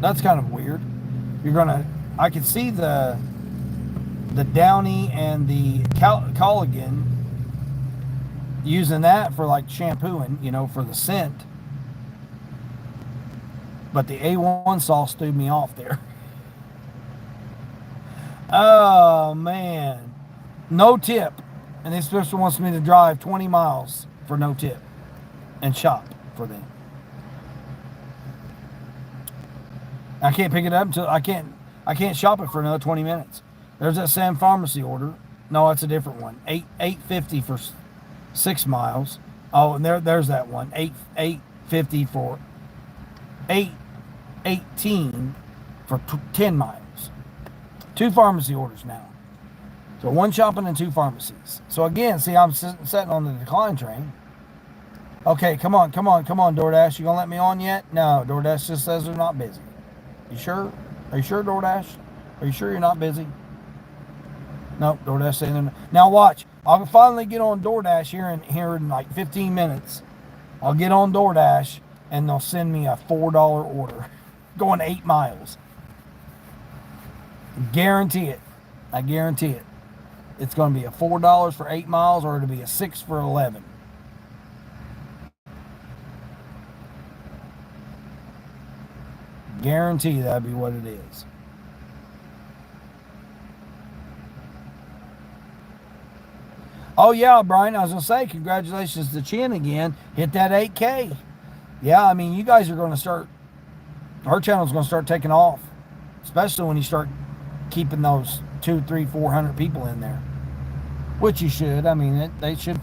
That's kind of weird. I can see the Downy and the Culligan using that for like shampooing, for the scent. But the A1 sauce threw me off there. Oh, man. No tip. And this person wants me to drive 20 miles for no tip and shop for them. I can't pick it up until I can't shop it for another 20 minutes. There's that Sam Pharmacy order. No, that's a different one. $8.50 for 6 miles. Oh, and there's that one. $8.50 for $8.18 for 10 miles. 2 pharmacy orders now. So 1 shopping and 2 pharmacies. So again, see, I'm sitting on the decline train. Okay, come on, DoorDash. You gonna let me on yet? No, DoorDash just says they're not busy. You sure? Are you sure, DoorDash? Are you sure you're not busy? Nope, DoorDash saying they're not. Now watch. I'll finally get on DoorDash here in like 15 minutes. I'll get on DoorDash and they'll send me a $4 order going 8 miles. Guarantee it. I guarantee it. It's going to be a $4 for 8 miles, or it'll be a $6 for 11. Guarantee that'll be what it is. Oh yeah, Brian, I was going to say, congratulations to Chin again. Hit that 8K. Yeah, I mean, you guys are going to start, our channel's going to start taking off. Especially when you start keeping those 200, 300, 400 people in there, which you should. I mean, they should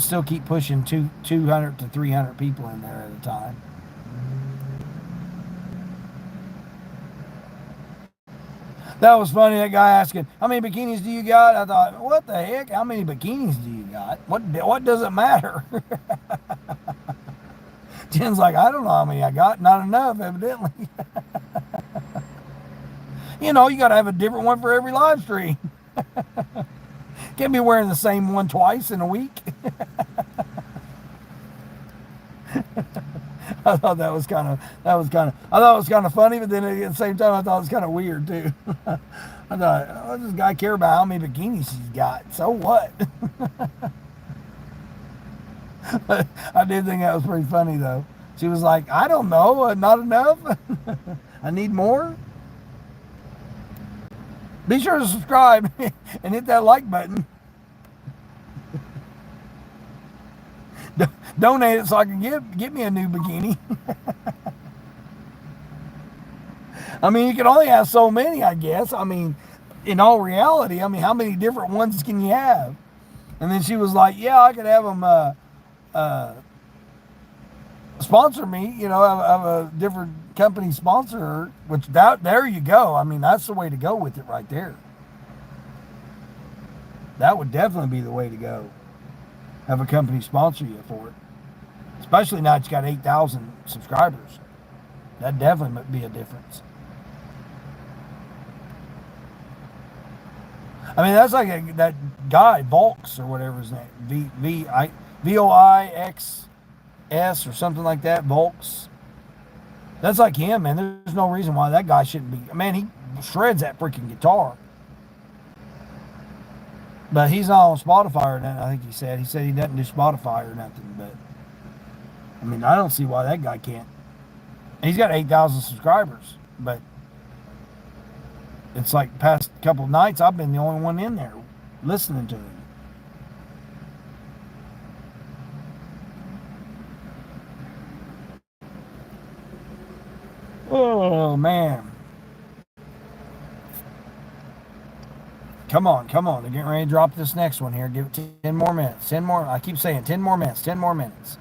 still keep pushing 200 to 300 people in there at a time. That was funny. That guy asking, "How many bikinis do you got?" I thought, "What the heck? How many bikinis do you got? What does it matter?" Jen's like, "I don't know how many I got. Not enough, evidently." You got to have a different one for every live stream. Can't be wearing the same one twice in a week. I thought that was kind of funny, but then at the same time I thought it was kind of weird too. I thought, oh, does this guy care about how many bikinis he's got? So what? I did think that was pretty funny though. She was like, "I don't know, not enough. I need more." Be sure to subscribe and hit that like button. Donate it so I can get me a new bikini. I mean, you can only have so many, I guess. I mean, in all reality, I mean, how many different ones can you have? And then she was like, yeah, I could have them sponsor me, have a different company sponsor her, which there you go. I mean, that's the way to go with it right there. That would definitely be the way to go. Have a company sponsor you for it. Especially now that you got 8,000 subscribers. That'd definitely be a difference. I mean, that's like that guy, Volks, or whatever his name, Voixs or something like that, Volks. That's like him, man. There's no reason why that guy shouldn't be. Man, he shreds that freaking guitar. But he's not on Spotify or nothing, I think he said. He said he doesn't do Spotify or nothing, but I mean, I don't see why that guy can't. He's got 8,000 subscribers, but it's like past couple of nights, I've been the only one in there listening to him. Oh, man. Come on. They're getting ready to drop this next one here. Give it 10 more minutes. 10 more. I keep saying 10 more minutes. 10 more minutes.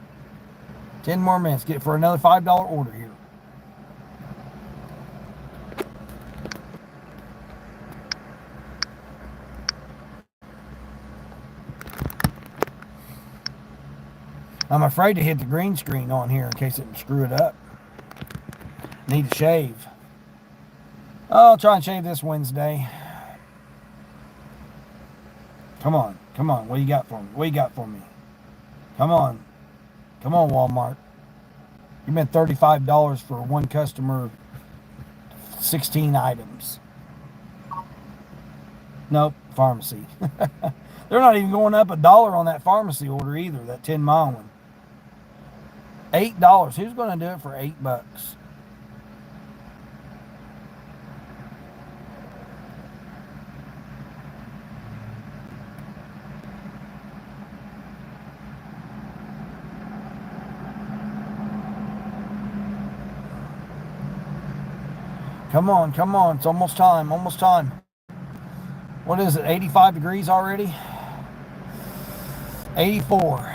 10 more minutes. Get for another $5 order here. I'm afraid to hit the green screen on here in case it screw it up. Need to shave. I'll try and shave this Wednesday. Come on. What do you got for me? Come on, Walmart. You meant $35 for one customer, 16 items. Nope, pharmacy. They're not even going up $1 on that pharmacy order either, that 10-mile one. $8. Who's going to do it for $8? Come on. It's almost time. What is it, 85 degrees already? 84.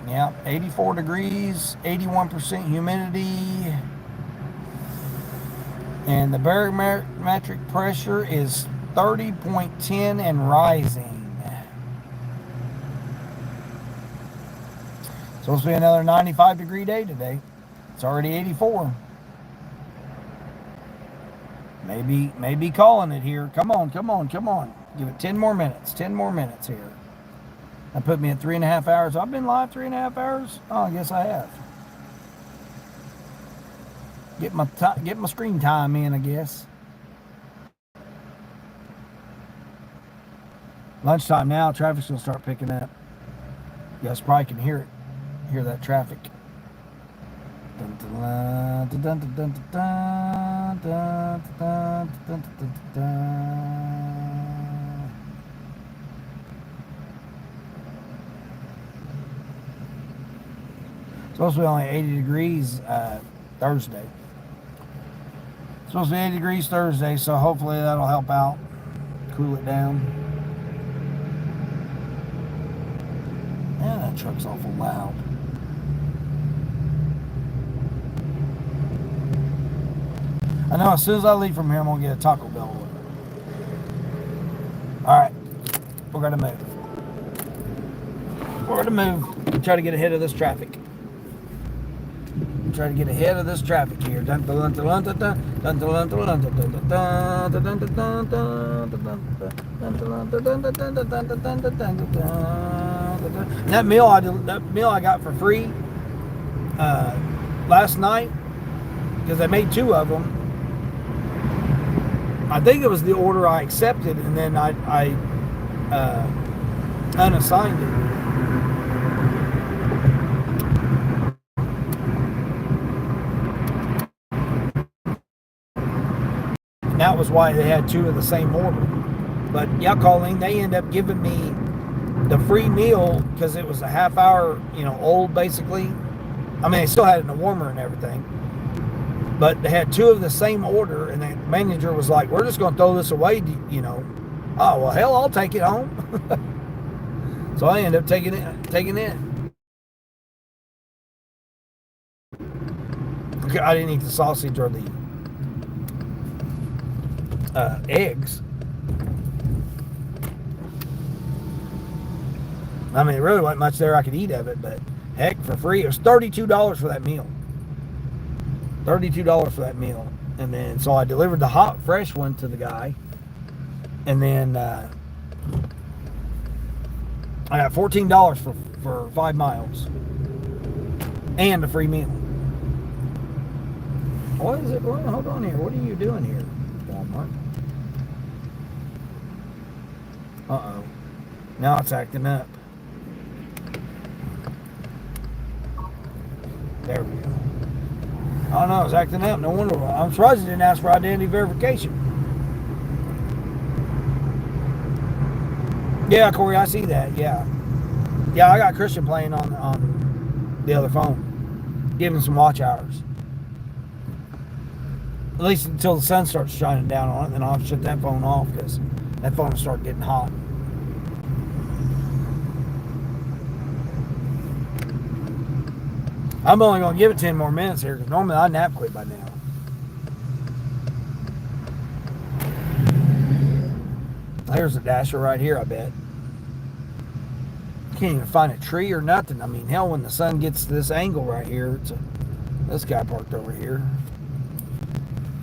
Yeah, 84 degrees, 81% humidity. And the barometric pressure is 30.10 and rising. Supposed to be another 95-degree day today. It's already 84. Maybe calling it here. Come on. Give it 10 more minutes. 10 more minutes here. That put me at 3.5 hours. I've been live 3.5 hours? Oh, I guess I have. Get my screen time in, I guess. Lunchtime now. Traffic's going to start picking up. You guys probably can hear it. Hear that traffic. Supposed to be only 80 degrees Thursday. Supposed to be 80 degrees Thursday, so hopefully that'll help out, cool it down. Yeah, that truck's awful loud. I know as soon as I leave from here, I'm going to get a Taco Bell order. Alright, we're going to move. Try to get ahead of this traffic. Try to get ahead of this traffic here. Now, that meal I got for free last night, because I made 2 of them. I think it was the order I accepted, and then I unassigned it. And that was why they had 2 of the same order. But yeah, Colleen, they end up giving me the free meal because it was a half hour, old basically. I mean, they still had it in the warmer and everything. But they had 2 of the same order, and the manager was like, we're just going to throw this away, Oh, well, hell, I'll take it home. So I ended up taking it. I didn't eat the sausage or the eggs. I mean, it really wasn't much there I could eat of it, but heck, for free. It was $32 for that meal. $32 for that meal. And then, so I delivered the hot, fresh one to the guy. And then I got $14 for 5 miles. And a free meal. What is it? Hold on here. What are you doing here, Walmart? Uh-oh. Now it's acting up. There we go. I don't know, it's acting up. No wonder why. I'm surprised it didn't ask for identity verification. Yeah, Corey, I see that. Yeah. Yeah, I got Christian playing on the other phone. Giving some watch hours. At least until the sun starts shining down on it, then I'll shut that phone off because that phone will start getting hot. I'm only going to give it 10 more minutes here because normally I nap quit by now. There's a dasher right here, I bet. Can't even find a tree or nothing. I mean, hell, when the sun gets to this angle right here, this guy parked over here.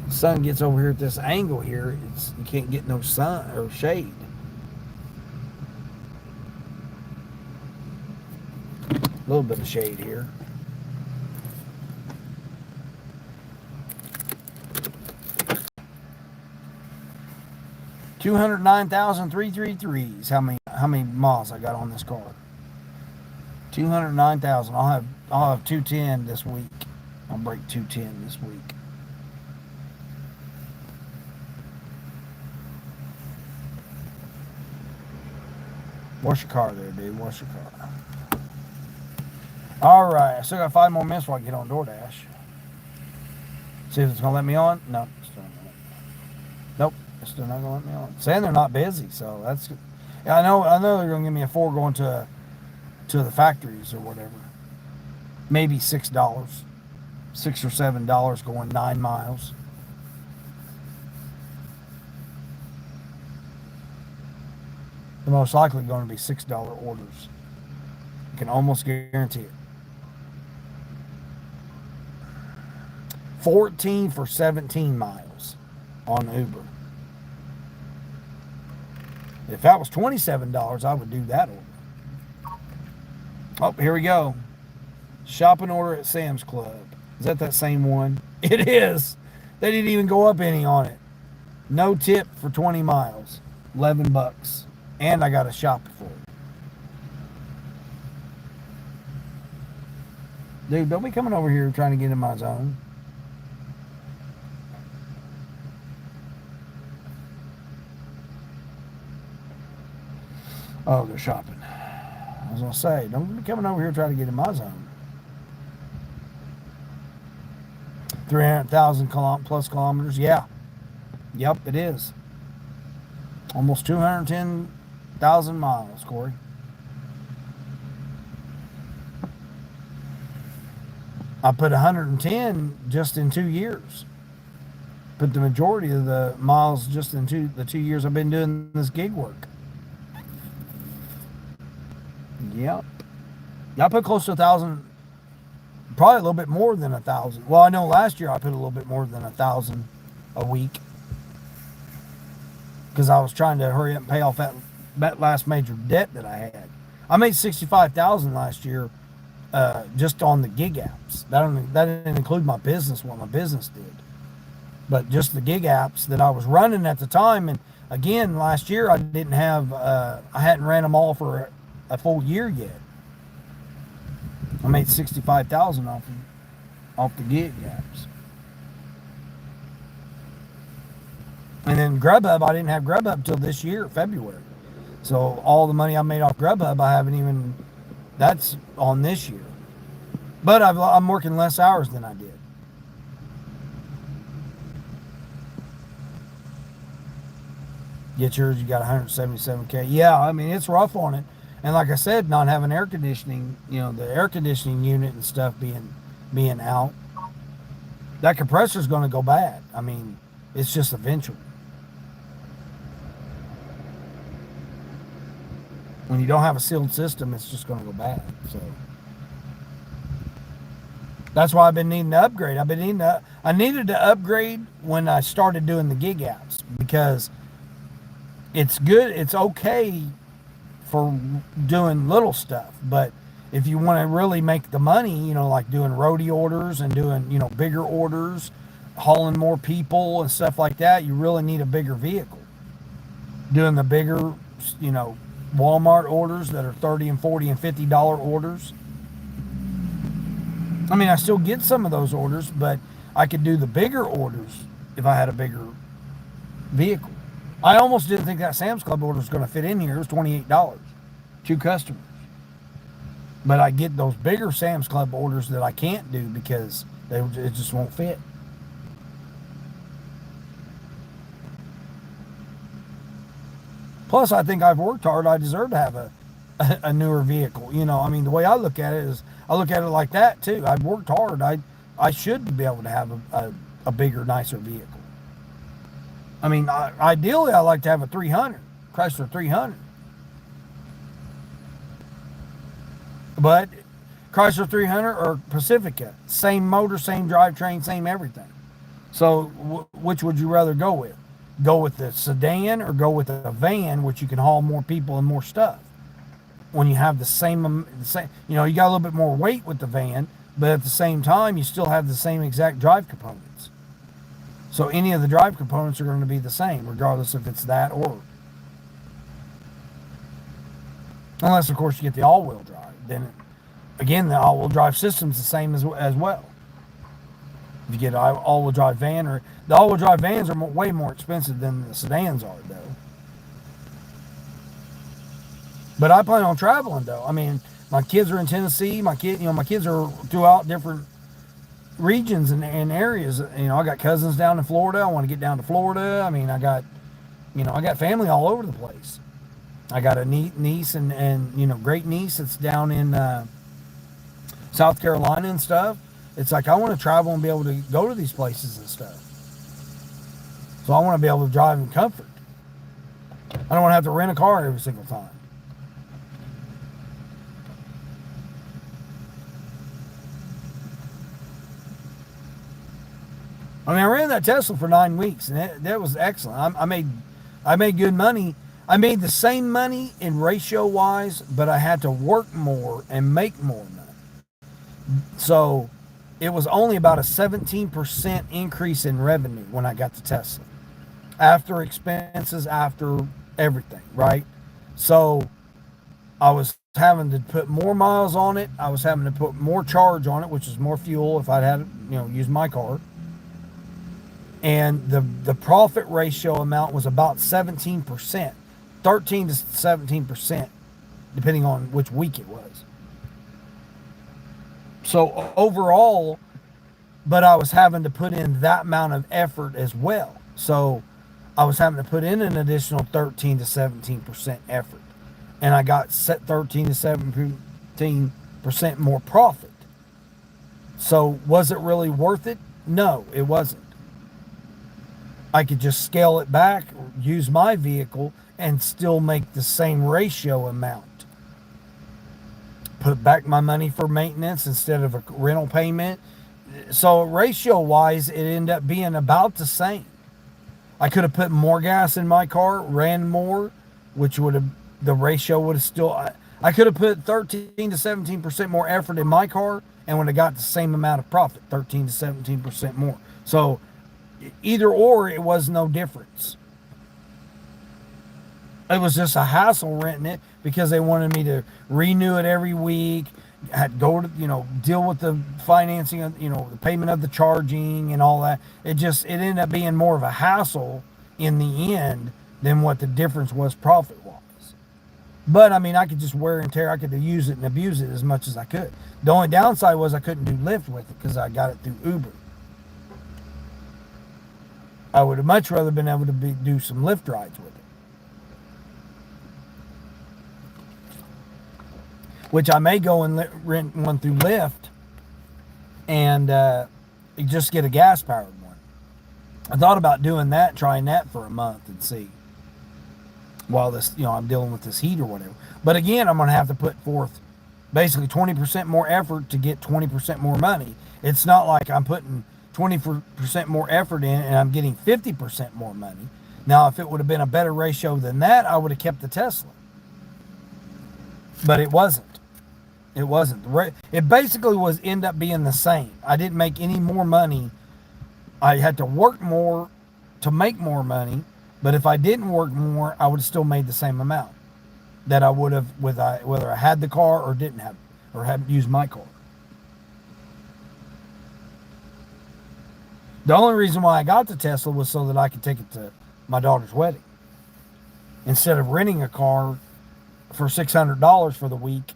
The sun gets over here at this angle here, you can't get no sun or shade. A little bit of shade here. $209,333 is how many miles I got on this car. 209,000. I'll have 210 this week. I'll break 210 this week. Wash your car there, dude. Wash your car. All right. I still got 5 more minutes before I get on DoorDash. See if it's gonna let me on. No, still not. Nope. It's still not gonna let me on. Saying they're not busy, so that's good. Yeah, I know they're gonna give me a 4 going to the factories or whatever. Maybe $6, $6 or $7 going 9 miles. They're most likely going to be $6 orders. I can almost guarantee it. 14 for 17 miles on Uber. If that was $27, I would do that order. Oh, here we go. Shopping order at Sam's Club. Is that same one? It is. They didn't even go up any on it. No tip for 20 miles. $11. And I got a shopper for it. Dude, don't be coming over here trying to get in my zone. Oh, they're shopping. I was going to say, don't be coming over here trying to get in my zone. 300,000 plus kilometers. Yeah. Yep, it is. Almost 210,000 miles, Corey. I put 110 just in 2 years. Put the majority of the miles just in the 2 years I've been doing this gig work. Yep. I put close to 1,000, probably a little bit more than 1,000. Well, I know last year I put a little bit more than 1,000 a week because I was trying to hurry up and pay off that last major debt that I had. I made 65,000 last year just on the gig apps. That didn't include my business, what my business did. But just the gig apps that I was running at the time. And again, last year I didn't have, I hadn't ran them all for a full year yet. I made 65,000 off the gig apps. And then Grubhub, I didn't have Grubhub till this year, February. So all the money I made off Grubhub, I haven't even, that's on this year. But I'm working less hours than I did. Get yours, you got 177K. Yeah, I mean, it's rough on it. And like I said, not having air conditioning, the air conditioning unit and stuff being out, that compressor's going to go bad. I mean, it's just eventual. When you don't have a sealed system, it's just going to go bad. So that's why I've been needing to upgrade. I needed to upgrade when I started doing the gig apps, because it's good. It's okay for doing little stuff, but if you want to really make the money, like doing roadie orders and doing, bigger orders, hauling more people and stuff like that, you really need a bigger vehicle. Doing the bigger, Walmart orders that are $30 and $40 and $50 orders. I mean, I still get some of those orders, but I could do the bigger orders if I had a bigger vehicle. I almost didn't think that Sam's Club order was going to fit in here. It was $28, 2 customers. But I get those bigger Sam's Club orders that I can't do because it just won't fit. Plus, I think I've worked hard. I deserve to have a newer vehicle. I mean, the way I look at it is, I look at it like that too. I've worked hard. I should be able to have a bigger, nicer vehicle. I mean, ideally, I like to have a 300, Chrysler 300. But Chrysler 300 or Pacifica, same motor, same drivetrain, same everything. So which would you rather go with? Go with the sedan or go with a van, which you can haul more people and more stuff? When you have the same, you got a little bit more weight with the van, but at the same time, you still have the same exact drive components. So any of the drive components are going to be the same, regardless if it's that or. Unless, of course, you get the all-wheel drive. Then, again, the all-wheel drive system's the same as well. If you get an all-wheel drive van, or the all-wheel drive vans are way more expensive than the sedans are, though. But I plan on traveling, though. I mean, my kids are in Tennessee. My kids are throughout different regions and areas. I got cousins down in Florida. I want to get down to Florida. I mean, I got family all over the place. I got a niece and great niece that's down in South Carolina and stuff. It's like I want to travel and be able to go to these places and stuff. So I want to be able to drive in comfort. I don't want to have to rent a car every single time. I mean, I ran that Tesla for 9 weeks, and that was excellent. I made good money. I made the same money in ratio wise, but I had to work more and make more money. So it was only about a 17% increase in revenue when I got the Tesla, after expenses, after everything, right? So I was having to put more miles on it. I was having to put more charge on it, which is more fuel if I'd had used my car. And the profit ratio amount was about 17%, 13 to 17%, depending on which week it was. So overall, but I was having to put in that amount of effort as well. So I was having to put in an additional 13 to 17% effort. And I got 13 to 17% more profit. So was it really worth it? No, it wasn't. I could just scale it back, use my vehicle, and still make the same ratio amount. Put back my money for maintenance instead of a rental payment. So ratio-wise, it ended up being about the same. I could have put more gas in my car, ran more, which would have, the ratio would have still, I could have put 13 to 17% more effort in my car and would have got the same amount of profit, 13 to 17% more. So either or, it was no difference. It was just a hassle renting it because they wanted me to renew it every week. I had to go to, deal with the financing of, the payment of the charging and all that. It ended up being more of a hassle in the end than what the difference was profit-wise. But, I mean, I could just wear and tear. I could use it and abuse it as much as I could. The only downside was I couldn't do Lyft with it because I got it through Uber. I would have much rather been able to do some Lyft rides with it. which I may go and rent one through Lyft and just get a gas powered one. I thought about doing that, trying that for a month and see while this, I'm dealing with this heat or whatever. But again, I'm going to have to put forth basically 20% more effort to get 20% more money. It's not like I'm putting 20% more effort in and I'm getting 50% more money. Now, if it would have been a better ratio than that, I would have kept the Tesla. But it wasn't. It wasn't. It basically was end up being the same. I didn't make any more money. I had to work more to make more money. But if I didn't work more, I would have still made the same amount that I would have whether I had the car or didn't have, or hadn't used my car. The only reason why I got the Tesla was so that I could take it to my daughter's wedding. Instead of renting a car for $600 for the week,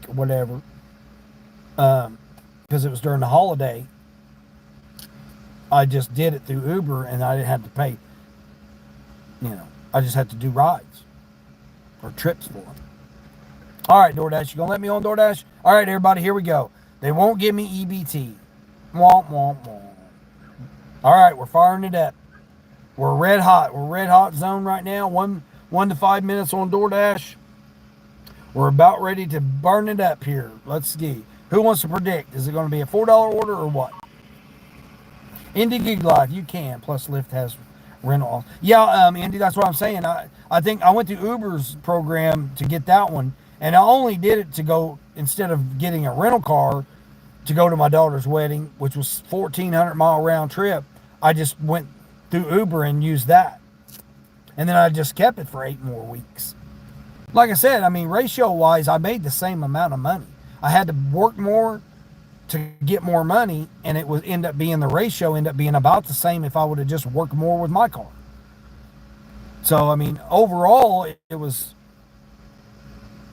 whatever, because it was during the holiday, I just did it through Uber and I didn't have to pay, I just had to do rides or trips for them. All right, DoorDash, you gonna let me on DoorDash? All right, everybody, here we go. They won't give me EBT. Womp, womp, womp. All right, we're firing it up. We're red hot. We're red hot zone right now. 1 to 5 minutes on DoorDash. We're about ready to burn it up here. Let's see. Who wants to predict? Is it going to be a $4 order or what? Indie Gig Life, you can. Plus Lyft has rental. Yeah, Indy, that's what I'm saying. I think I went to Uber's program to get that one, and I only did it to go, instead of getting a rental car, to go to my daughter's wedding, which was 1,400-mile round trip. I just went through Uber and used that. And then I just kept it for 8 more weeks. Like I said, ratio-wise, I made the same amount of money. I had to work more to get more money, and it would end up being about the same if I would have just worked more with my car. So, overall, it was,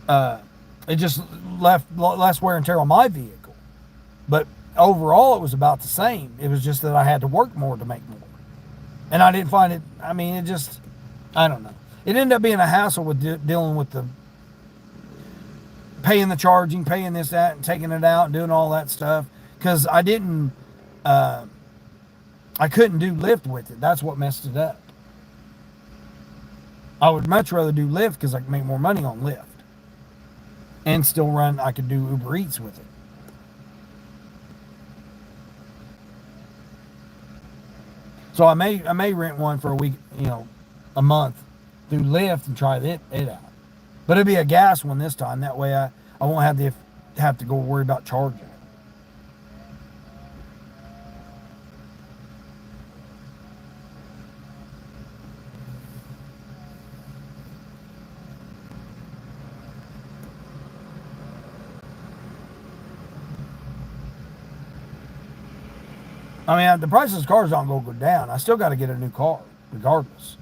it just left less wear and tear on my vehicle. But overall, it was about the same. It was just that I had to work more to make more. And I didn't find it, I don't know. It ended up being a hassle with dealing with the paying the charging, paying this, that, and taking it out and doing all that stuff. Because I couldn't do Lyft with it. That's what messed it up. I would much rather do Lyft because I could make more money on Lyft. And still I could do Uber Eats with it. So I may rent one for a week, a month through Lyft and try it out. But it'll be a gas one this time. That way I won't have to go worry about charging. The prices of cars don't go down. I still got to get a new car, regardless.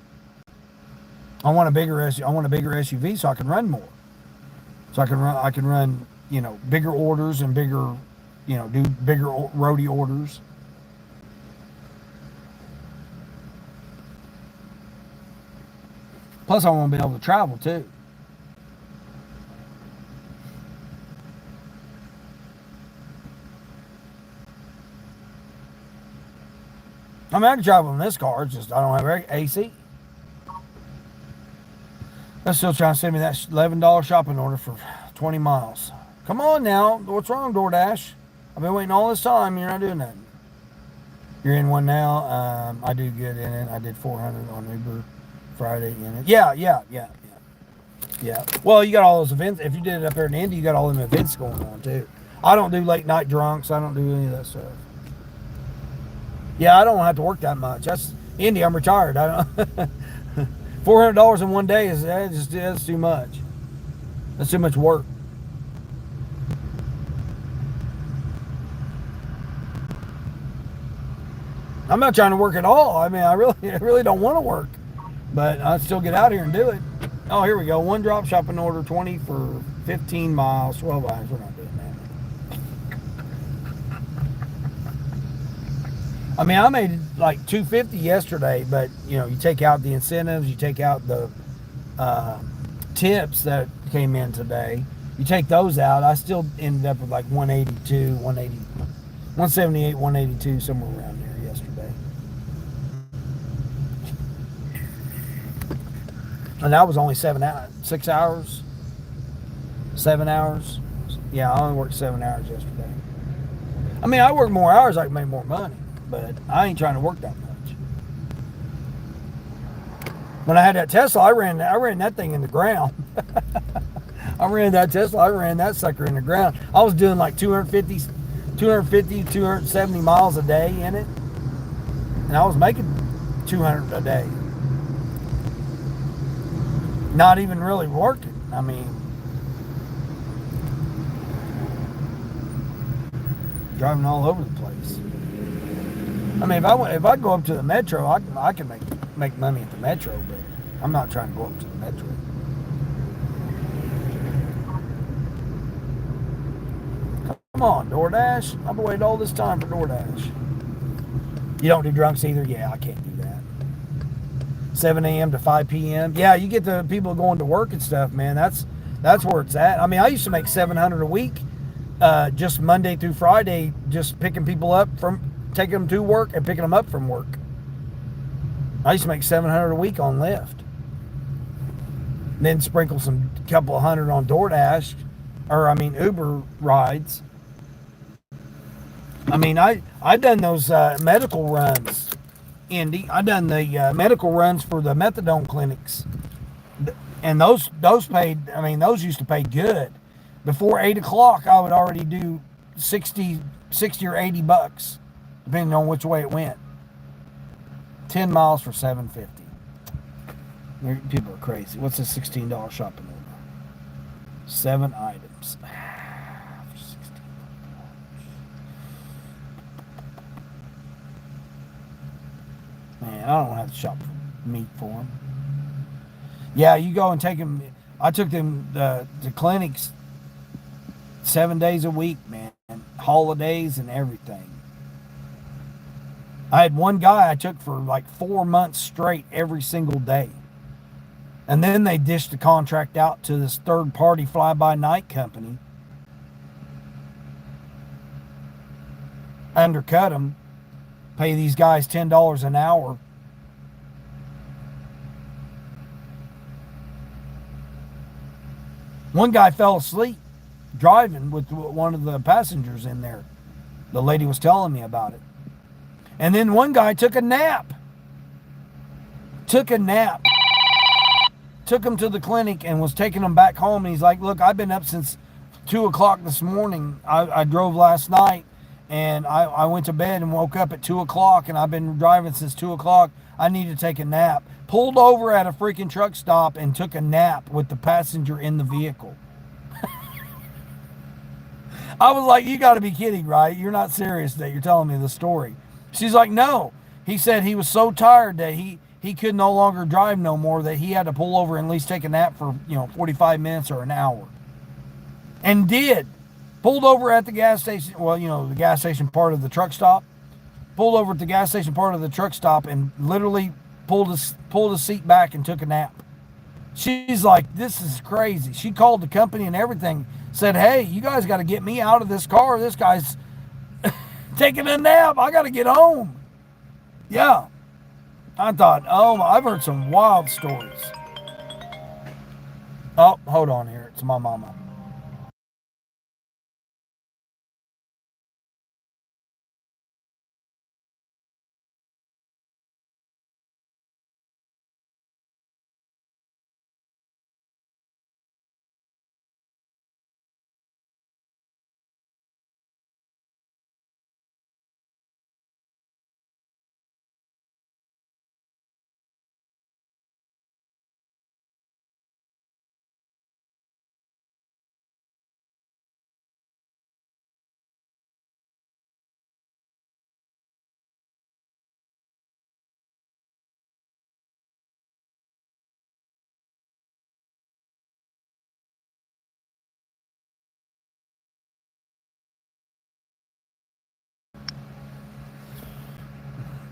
I want a bigger SUV so I can run more. So I can run, bigger orders and bigger, do bigger roadie orders. Plus, I want to be able to travel too. I can travel in this car. It's just I don't have AC. They're still trying to send me that $11 shopping order for 20 miles. Come on now. What's wrong, DoorDash? I've been waiting all this time. You're not doing nothing. You're in one now. I do good in it. I did 400 on Uber Friday in it. Yeah. Well, you got all those events. If you did it up there in Indy, you got all them events going on too. I don't do late night drunks. I don't do any of that stuff. Yeah, I don't have to work that much. That's Indy. I'm retired. I don't. $400 in one day that's too much. That's too much work. I'm not trying to work at all. I really don't want to work, but I still get out here and do it. Oh, here we go. One drop shopping order, 20 for 15 miles, 12 hours. We're not doing that. I made like $250 yesterday, but you take out the incentives, you take out the tips that came in today. You take those out, I still ended up with like 182, 180, 178, 182, somewhere around there yesterday. And that was only 6 hours, 7 hours. Yeah, I only worked 7 hours yesterday. I mean, I work more hours, I can make more money, but I ain't trying to work that much. When I had that Tesla, I ran that thing in the ground. I ran that Tesla, I ran that sucker in the ground. I was doing like 270 miles a day in it. And I was making 200 a day. Not even really working. I mean, driving all over the place. I mean, if I go up to the metro, I can make money at the metro, but I'm not trying to go up to the metro. Come on, DoorDash. I've waited all this time for DoorDash. You don't do drunks either? Yeah, I can't do that. 7 a.m. to 5 p.m. Yeah, you get the people going to work and stuff, man. That's where it's at. I mean, I used to make $700 a week, just Monday through Friday, just picking people up from taking them to work and picking them up from work. I used to make $700 a week on Lyft. Then sprinkle some couple of hundred on DoorDash, Uber rides. I mean, I done those medical runs, Indy. I done the medical runs for the methadone clinics, and those paid. I mean, those used to pay good. Before 8 o'clock, I would already do 60 or $80, depending on which way it went. 10 miles for $7.50. People are crazy. What's a $16 shopping order? 7 items. Man, I don't have to shop for meat for them. Yeah, you go and take them. I took them to clinics 7 days a week, man. Holidays and everything. I had one guy I took for like 4 months straight every single day. And then they dished the contract out to this third-party fly-by-night company. Undercut them. Pay these guys $10 an hour. One guy fell asleep driving with one of the passengers in there. The lady was telling me about it. And then one guy took a nap. Took him to the clinic and was taking him back home. And he's like, look, I've been up since 2 o'clock this morning. I drove last night and I went to bed and woke up at 2 o'clock and I've been driving since 2 o'clock. I need to take a nap. Pulled over at a freaking truck stop and took a nap with the passenger in the vehicle. I was like, you got to be kidding, right? You're not serious that you're telling me the story. She's like, no. He said he was so tired that he could no longer drive no more, that he had to pull over and at least take a nap for 45 minutes or an hour. And did. Pulled over at the gas station, the gas station part of the truck stop. Pulled over at the gas station part of the truck stop and literally pulled his seat back and took a nap. She's like, this is crazy. She called the company and everything, said, hey, you guys got to get me out of this car. This guy's taking a nap. I got to get home. Yeah. I thought, I've heard some wild stories. Oh, hold on here. It's my mama.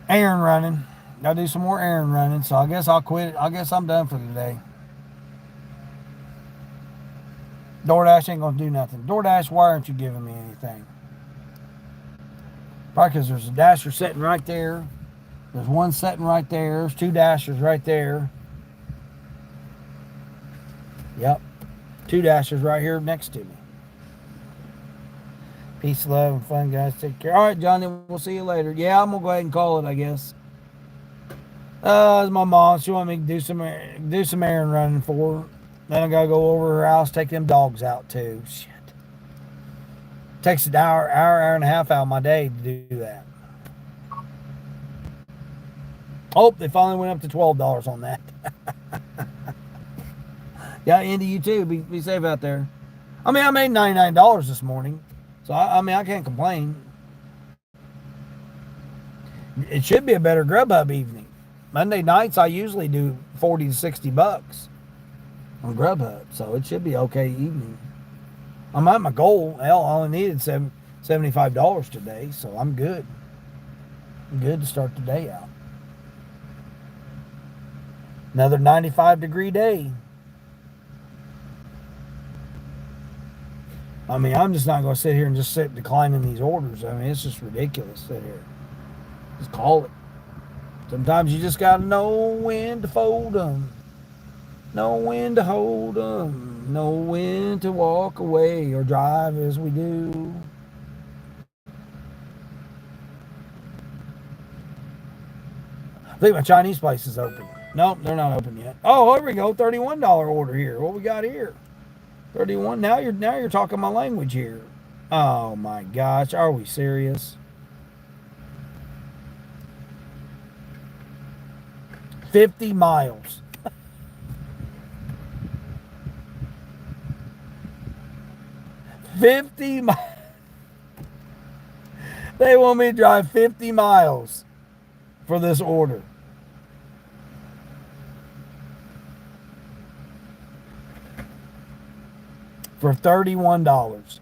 Errand running. Gotta do some more errand running, so I guess I'll quit. I guess I'm done for today. DoorDash ain't going to do nothing. DoorDash, why aren't you giving me anything? Probably because there's a dasher sitting right there. There's one sitting right there. There's two dashers right there. Yep. Two dashers right here next to me. Peace, love, and fun, guys. Take care. All right, Johnny, we'll see you later. Yeah, I'm going to go ahead and call it, I guess. It's my mom. She wanted me to do some errand running for her. Then I got to go over her house, take them dogs out, too. Shit. Takes an hour and a half out of my day to do that. Oh, they finally went up to $12 on that. Yeah, Indy, you too. Be safe out there. I mean, I made $99 this morning. So, I mean, I can't complain. It should be a better Grubhub evening. Monday nights, I usually do $40 to $60 on Grubhub. So, it should be okay evening. I'm at my goal. Hell, I only needed $75 today. So, I'm good. I'm good to start the day out. Another 95-degree day. I mean, I'm just not going to sit here and just sit declining these orders. I mean, it's just ridiculous. Sit here. Just call it. Sometimes you just got to know when to fold them. Know when to hold them. Know when to walk away or drive as we do. I think my Chinese place is open. Nope, they're not open yet. Oh, here we go. $31 order here. What we got here? 31. Now you're talking my language here. Oh my gosh, are we serious? 50 miles. 50 miles. They want me to drive 50 miles for this order. For $31.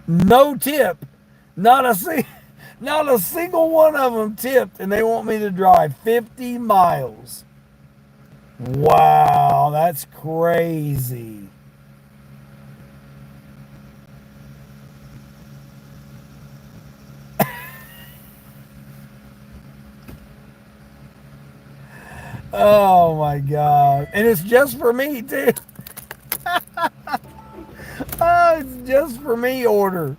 No tip. Not a single one of them tipped, and they want me to drive 50 miles. Wow, that's crazy. Oh my God. And it's just for me, too. Oh, it's just for me order.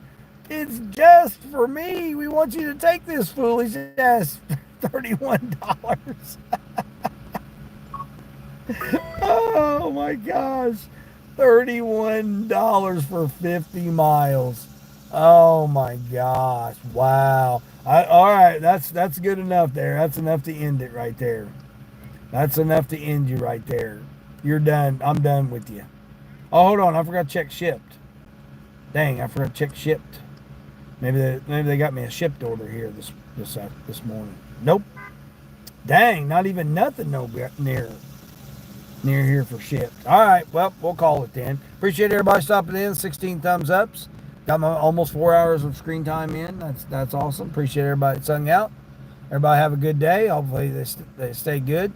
It's just for me. We want you to take this foolish ass $31. Oh my gosh. $31 for 50 miles. Oh my gosh. Wow. All right, that's good enough there. That's enough to end it right there. That's enough to end you right there. You're done. I'm done with you. Oh, hold on. I forgot to check shipped. Dang, I forgot to check shipped. Maybe they got me a shipped order here this morning. Nope. Dang, not even nothing near here for shipped. All right, well, we'll call it then. Appreciate everybody stopping in. 16 thumbs ups. Got my almost 4 hours of screen time in. That's awesome. Appreciate everybody that's hung out. Everybody have a good day. Hopefully they stay good.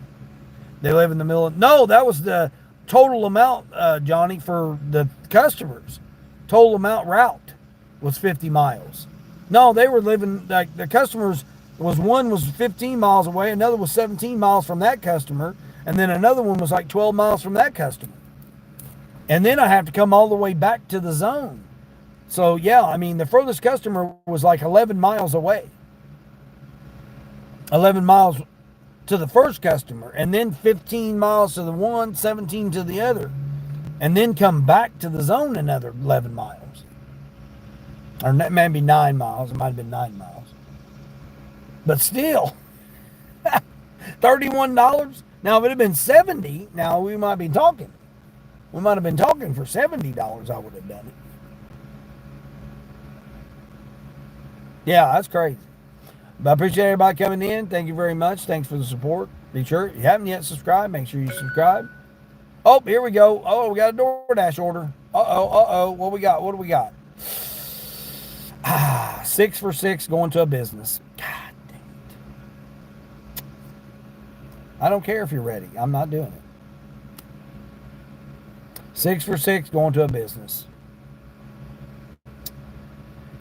They live in the middle of... No, that was the total amount, Johnny, for the customers. Total amount route was 50 miles. No, they were living... Like, the customers... One was 15 miles away. Another was 17 miles from that customer. And then another one was like 12 miles from that customer. And then I have to come all the way back to the zone. So, yeah, I mean, the furthest customer was like 11 miles away. 11 miles to the first customer, and then 15 miles to the one, 17 to the other, and then come back to the zone another 11 miles. Or maybe 9 miles. It might have been 9 miles. But still, $31. Now, if it had been 70, now we might be talking. We might have been talking for $70, I would have done it. Yeah, that's crazy. But I appreciate everybody coming in. Thank you very much. Thanks for the support. Be sure, if you haven't yet subscribed, make sure you subscribe. Oh, here we go. Oh, we got a DoorDash order. Uh-oh. What do we got? 6 for 6 going to a business. God dang it. I don't care if you're ready. I'm not doing it. 6 for 6 going to a business.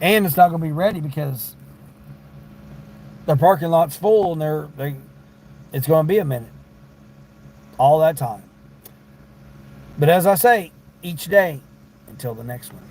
And it's not going to be ready because the parking lot's full and it's going to be a minute. All that time. But as I say, each day until the next one.